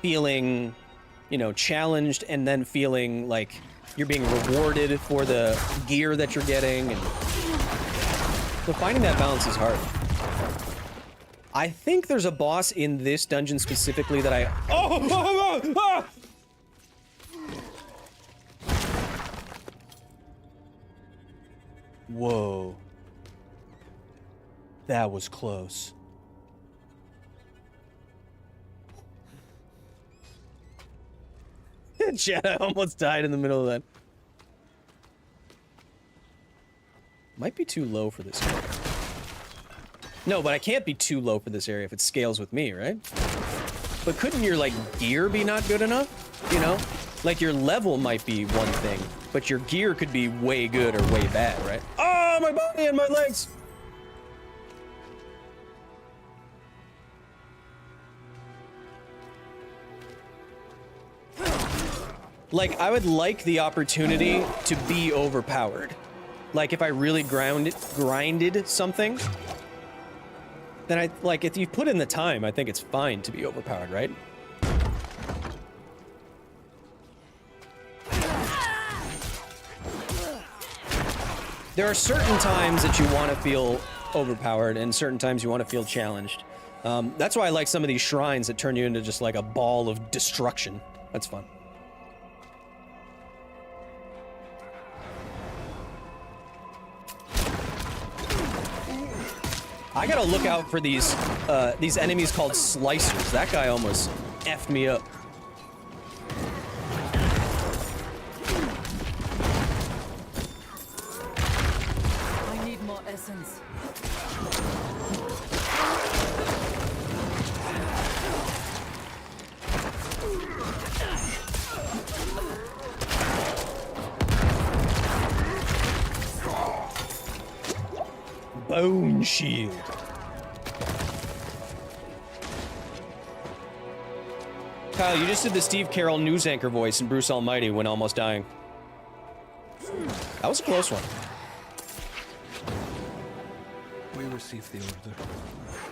feeling, you know, challenged and then feeling like you're being rewarded for the gear that you're getting. And so finding that balance is hard. I think there's a boss in this dungeon specifically that I... Whoa. That was close. Chad, I almost died in the middle of that. Might be too low for this area. No, but I can't be too low for this area if it scales with me, right? But couldn't your, like, gear be not good enough? You know? Like, your level might be one thing, but your gear could be way good or way bad, right? Oh, my body and my legs! Like, I would like the opportunity to be overpowered. Like, if I really grinded something, then I, like, if you put in the time, I think it's fine to be overpowered, right? There are certain times that you want to feel overpowered and certain times you want to feel challenged. That's why I like some of these shrines that turn you into just like a ball of destruction. That's fun. I gotta look out for these enemies called slicers. That guy almost effed me up. I need more essence. Bone shield. Kyle, you just did the Steve Carroll news anchor voice in Bruce Almighty when almost dying. That was a close one. We received the order.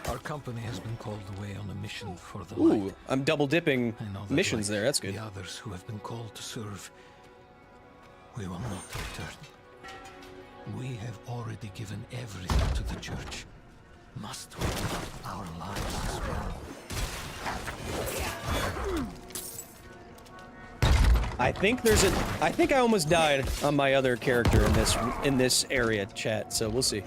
Our company has been called away on a mission for the Ooh, light. I'm double dipping missions like there. That's good. The others who have been called to serve, we will not return. We have already given everything to the church. Must we give our lives as well? I think I almost died on my other character in this area, chat. So we'll see.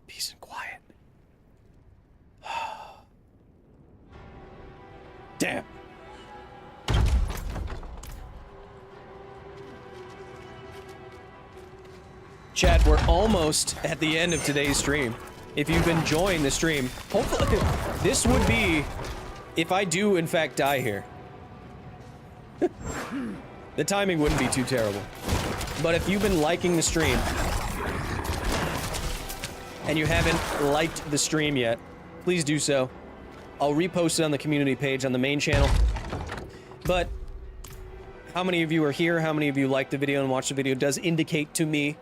Peace and quiet. Damn. Chat, we're almost at the end of today's stream. If you've enjoying the stream, hopefully this would be if I do in fact die here. The timing wouldn't be too terrible. But if you've been liking the stream and you haven't liked the stream yet, please do so. I'll repost it on the community page on the main channel. But how many of you are here, how many of you liked the video and watched the video does indicate to me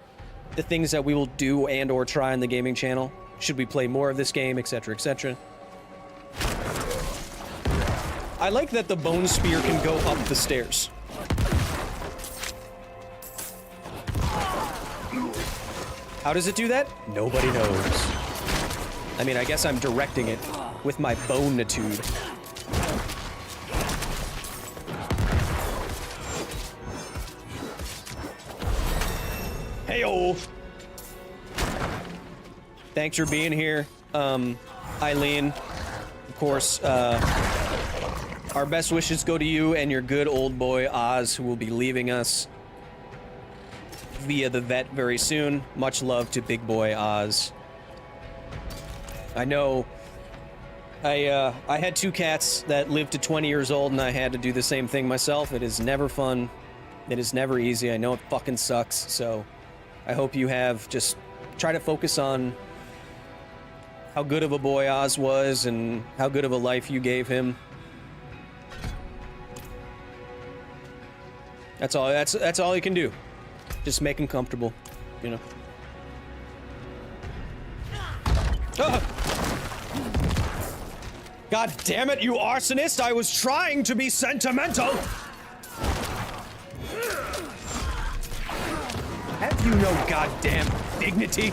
the things that we will do and or try on the gaming channel. Should we play more of this game, etc., etc. I like that the bone spear can go up the stairs. How does it do that? Nobody knows. I mean, I guess I'm directing it with my bonitude. Heyo! Thanks for being here, Eileen. Of course, our best wishes go to you and your good old boy Oz, who will be leaving us via the vet very soon. Much love to big boy Oz. I know I had two cats that lived to 20 years old and I had to do the same thing myself. It is never fun. It is never easy. I know it fucking sucks, so I hope you have just try to focus on how good of a boy Oz was and how good of a life you gave him. That's all. That's all you can do. Just make him comfortable, you know. Ah! God damn it, you arsonist! I was trying to be sentimental. Have you no goddamn dignity?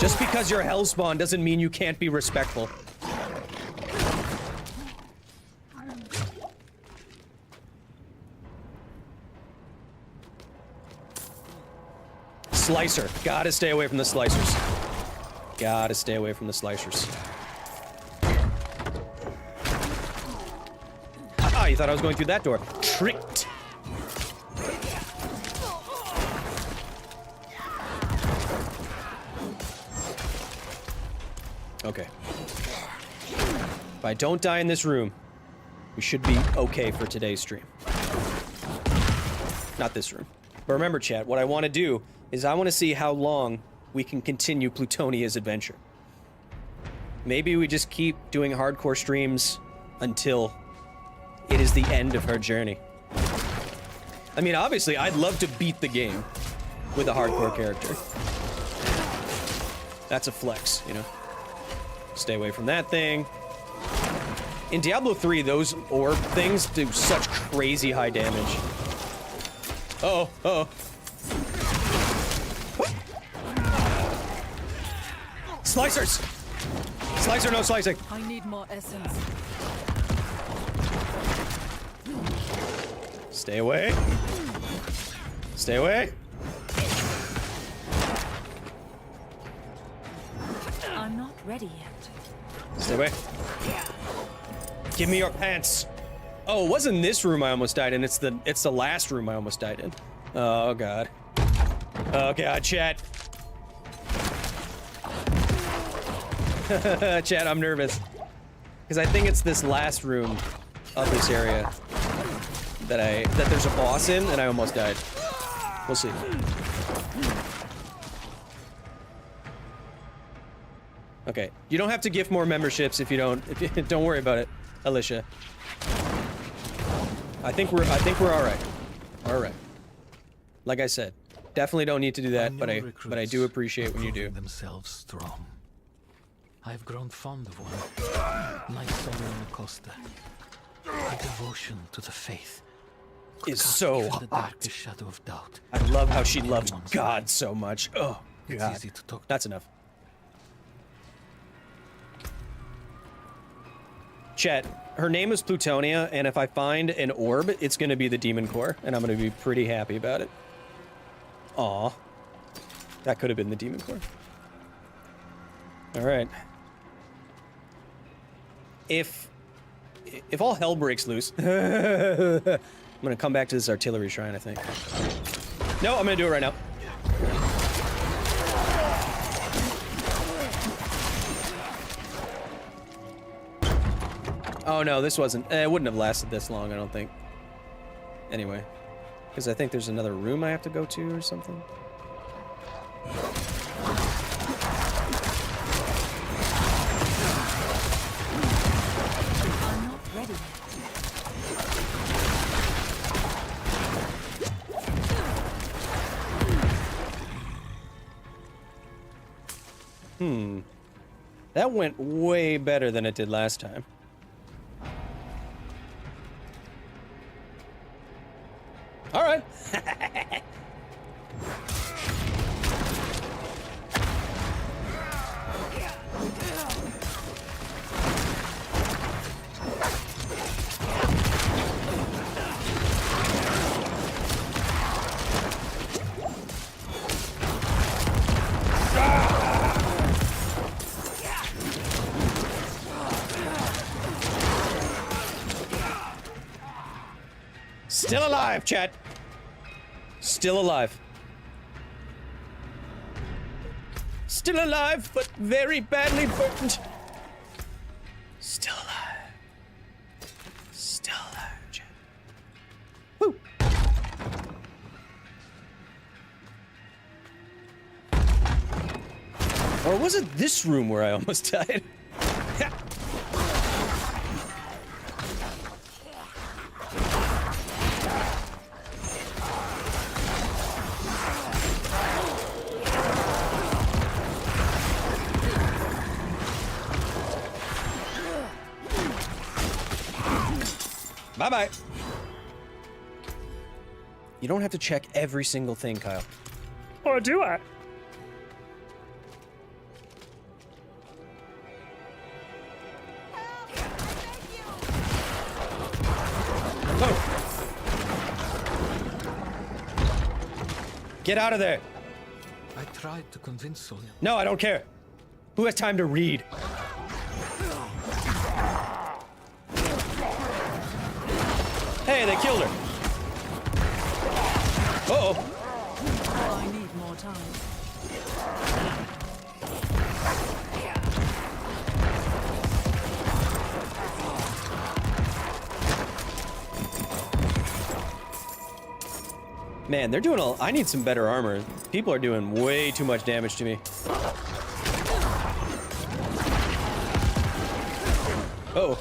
Just because you're Hellspawn doesn't mean you can't be respectful. Slicer. Gotta stay away from the slicers. Gotta stay away from the slicers. Ah, you thought I was going through that door. Tricked. Okay. If I don't die in this room, we should be okay for today's stream. Not this room. But remember, chat, what I want to do is I want to see how long we can continue Plutonia's adventure. Maybe we just keep doing hardcore streams until it is the end of her journey. I mean, obviously, I'd love to beat the game with a hardcore character. That's a flex, you know? Stay away from that thing. In Diablo 3, those orb things do such crazy high damage. Uh-oh, uh-oh. Slicers! Slicer, no slicing. I need more essence. Stay away. Stay away. I'm not ready yet. Stay away. Give me your pants. Oh, it wasn't this room I almost died in. It's the last room I almost died in. Oh god. Oh god, chat. Chat, I'm nervous. Because I think it's this last room of this area that there's a boss in, and I almost died. We'll see. Okay, you don't have to gift more memberships if you don't. Don't worry about it, Alicia. I think we're all right. All right. Like I said, definitely don't need to do that, but I do appreciate when you do. Themselves strong. I've grown fond of one. Like Someone Acosta. A devotion to the faith. Is so The hot. darkest shadow of doubt. I love how she loves God so much. Oh, It's God. easy to talk. That's enough. Chat, her name is Plutonia, and if I find an orb, it's gonna be the Demon Core, and I'm gonna be pretty happy about it. Aw. That could have been the Demon Core. Alright. If all hell breaks loose, I'm gonna come back to this artillery shrine, I think. No, I'm gonna do it right now. Oh no, this wasn't. It wouldn't have lasted this long, I don't think. Anyway, because I think there's another room I have to go to or something. I'm not ready yet. That went way better than it did last time. All right. Still alive, chat. Still alive. Still alive, but very badly burned. Still alive. Still alive, chat. Woo. Or was it this room where I almost died? Bye-bye. You don't have to check every single thing, Kyle. Or do I? Get out of there! I tried to convince Sonia. No, I don't care. Who has time to read? Hey, they killed her. Uh-oh. I need more time. Man, they're doing I need some better armor. People are doing way too much damage to me. Uh-oh.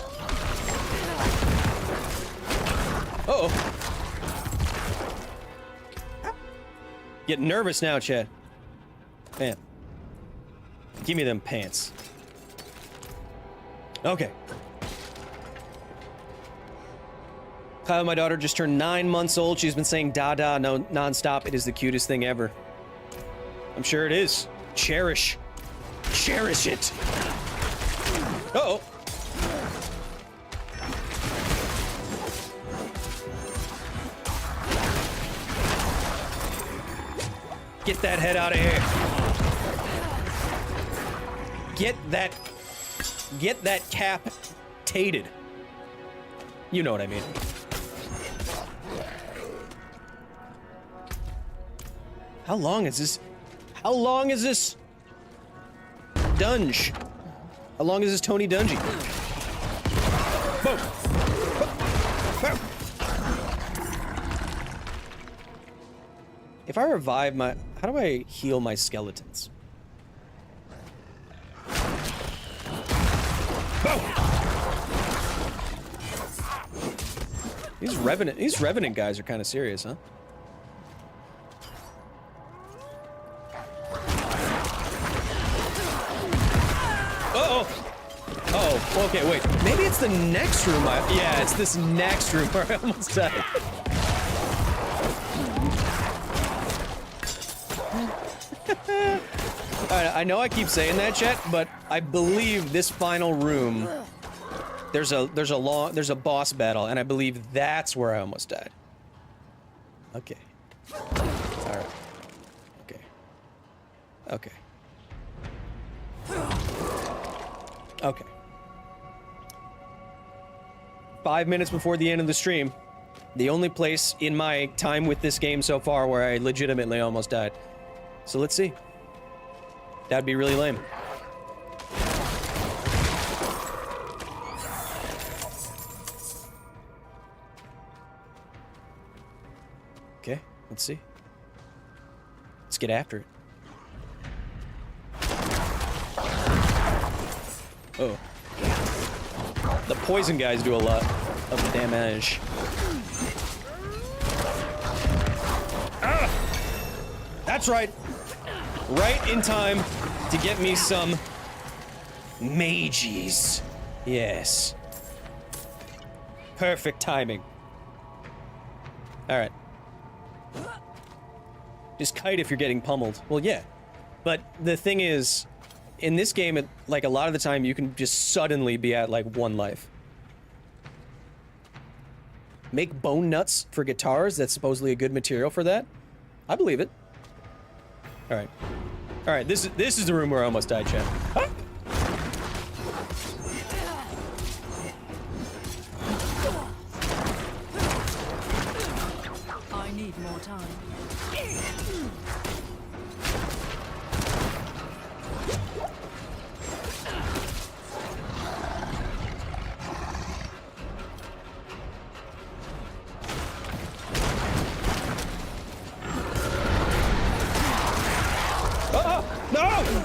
Uh-oh. Getting nervous now, Chad. Man. Give me them pants. Okay. Kyle, my daughter, just turned 9 months old. She's been saying "da-da" non-stop. It is the cutest thing ever. I'm sure it is. Cherish. Cherish it. Uh-oh. Get that head out of here. Get that cap tated. You know what I mean. How long is this? How long is this dunge? How long is this Tony Dungy? Boom. Boom. If I revive my... How do I heal my skeletons? Boom. These Revenant guys are kind of serious, huh? Uh-oh. Oh, okay, wait. Maybe it's the next room yeah, it's this next room where I almost died. I know I keep saying that, chat, but I believe this final room there's a boss battle, and I believe that's where I almost died. Okay. Alright. Okay. Okay. Okay. 5 minutes before the end of the stream. The only place in my time with this game so far where I legitimately almost died. So let's see. That'd be really lame. Okay, let's see. Let's get after it. Oh. The poison guys do a lot of damage. Ah! That's right. Right in time to get me some mages. Yes. Perfect timing. Alright. Just kite if you're getting pummeled. Well, yeah. But the thing is, in this game, like, a lot of the time, you can just suddenly be at, like, 1 life. Make bone nuts for guitars? That's supposedly a good material for that? I believe it. Alright. Alright, this is the room where I almost died, chat. Ah! I need more time.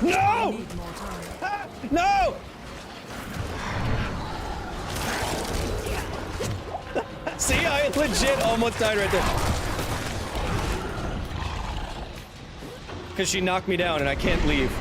No! No! See, I legit almost died right there. Because she knocked me down and I can't leave.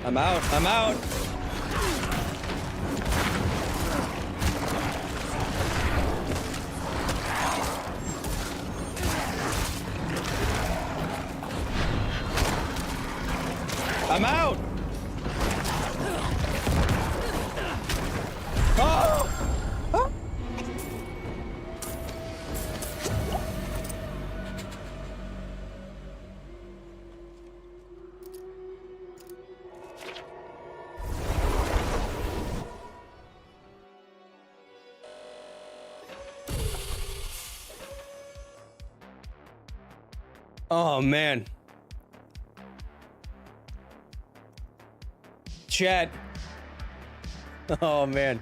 I'm out. I'm out. I'm out. Oh! Oh! Oh, man. Chat. Oh, man.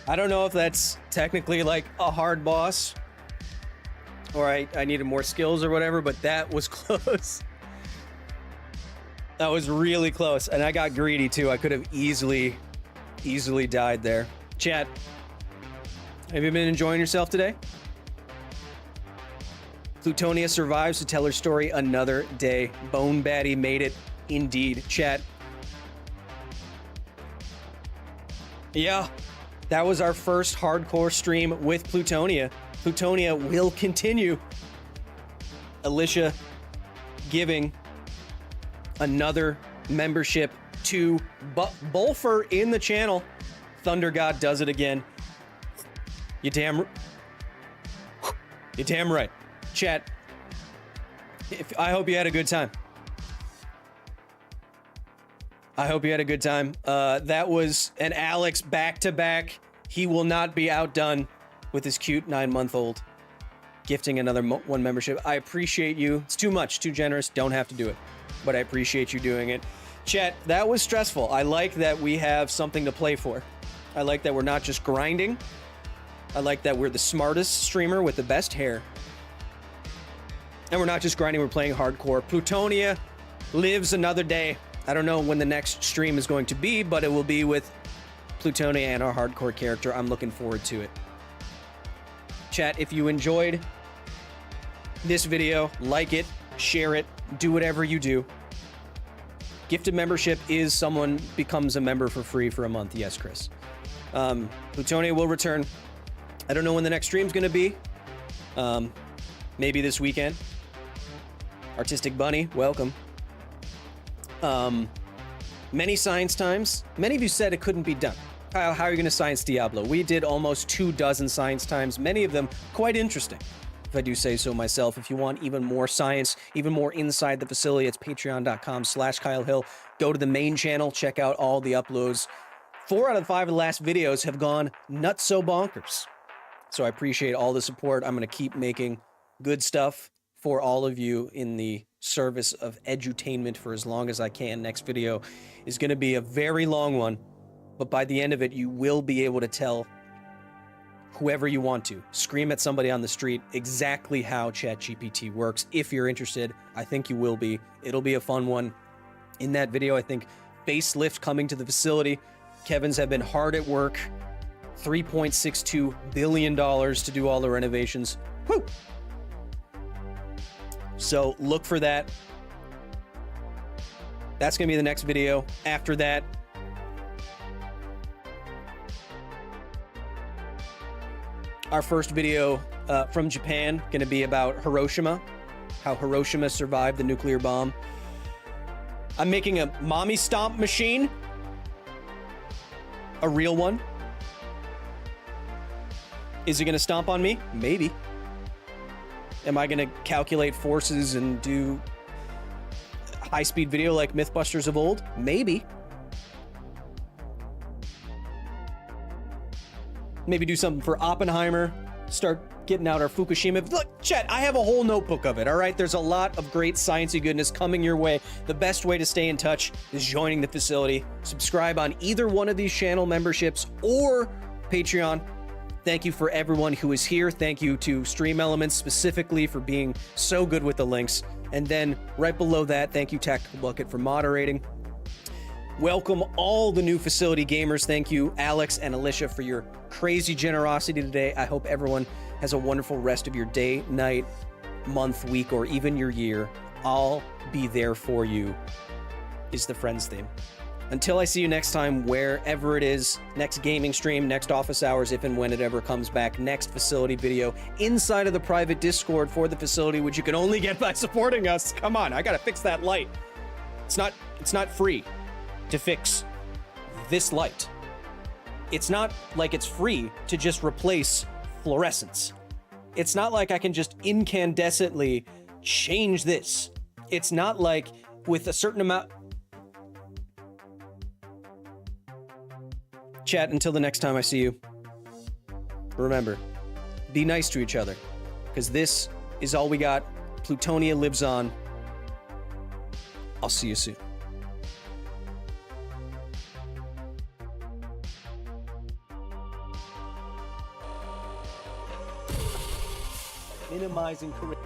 I don't know if that's technically like a hard boss or I needed more skills or whatever, but that was close. That was really close. And I got greedy too. I could have easily died there. Chat, have you been enjoying yourself today? Plutonia survives to tell her story another day. Bone Baddie made it indeed. Chat. Yeah, that was our first hardcore stream with Plutonia. Plutonia will continue. Alicia giving another membership to Bulfer in the channel. Thunder God does it again. You damn right. Chat, I hope you had a good time. I hope you had a good time. That was an Alex back-to-back. He will not be outdone with his cute 9-month-old gifting another one membership. I appreciate you. It's too much, too generous. Don't have to do it, but I appreciate you doing it. Chat, that was stressful. I like that we have something to play for. I like that we're not just grinding. I like that we're the smartest streamer with the best hair. And we're not just grinding, we're playing hardcore. Plutonia lives another day. I don't know when the next stream is going to be, but it will be with Plutonia and our hardcore character. I'm looking forward to it. Chat, if you enjoyed this video, like it, share it, do whatever you do. Gifted membership is someone becomes a member for free for a month. Yes, Chris. Plutonia will return. I don't know when the next stream's going to be. Maybe this weekend. Artistic Bunny, welcome. Many science times. Many of you said it couldn't be done. Kyle, how are you going to science Diablo? We did almost 24 science times, many of them quite interesting, if I do say so myself. If you want even more science, even more inside the facility, it's patreon.com/Kyle Hill. Go to the main channel, check out all the uploads. 4 out of 5 of the last videos have gone nuts-so bonkers. So I appreciate all the support. I'm going to keep making good stuff for all of you in the service of edutainment for as long as I can. Next video is going to be a very long one, but by the end of it, you will be able to tell whoever you want to. Scream at somebody on the street exactly how ChatGPT works. If you're interested, I think you will be. It'll be a fun one. In that video, I think facelift coming to the facility. Kevin's have been hard at work. $3.62 billion to do all the renovations. Woo! So look for that. That's going to be the next video. After that, our first video from Japan, going to be about Hiroshima, how Hiroshima survived the nuclear bomb. I'm making a mommy stomp machine, a real one. Is it going to stomp on me? Maybe. Am I going to calculate forces and do high-speed video like Mythbusters of old? Maybe. Maybe do something for Oppenheimer. Start getting out our Fukushima. Look, chat, I have a whole notebook of it, all right? There's a lot of great sciencey goodness coming your way. The best way to stay in touch is joining the facility. Subscribe on either one of these channel memberships or Patreon. Thank you for everyone who is here. Thank you to Stream Elements specifically for being so good with the links. And then right below that, thank you Tactical Bucket for moderating. Welcome all the new facility gamers. Thank you Alex and Alicia for your crazy generosity today. I hope everyone has a wonderful rest of your day, night, month, week, or even your year. I'll be there for you is the Friends theme. Until I see you next time, wherever it is, next gaming stream, next office hours, if and when it ever comes back, next facility video, inside of the private Discord for the facility, which you can only get by supporting us. Come on, I gotta fix that light. It's not free to fix this light. It's not like it's free to just replace fluorescence. It's not like I can just incandescently change this. It's not like with a certain amount... Chat, until the next time I see you, remember, be nice to each other, because this is all we got. Plutonia lives on. I'll see you soon. Minimizing correct.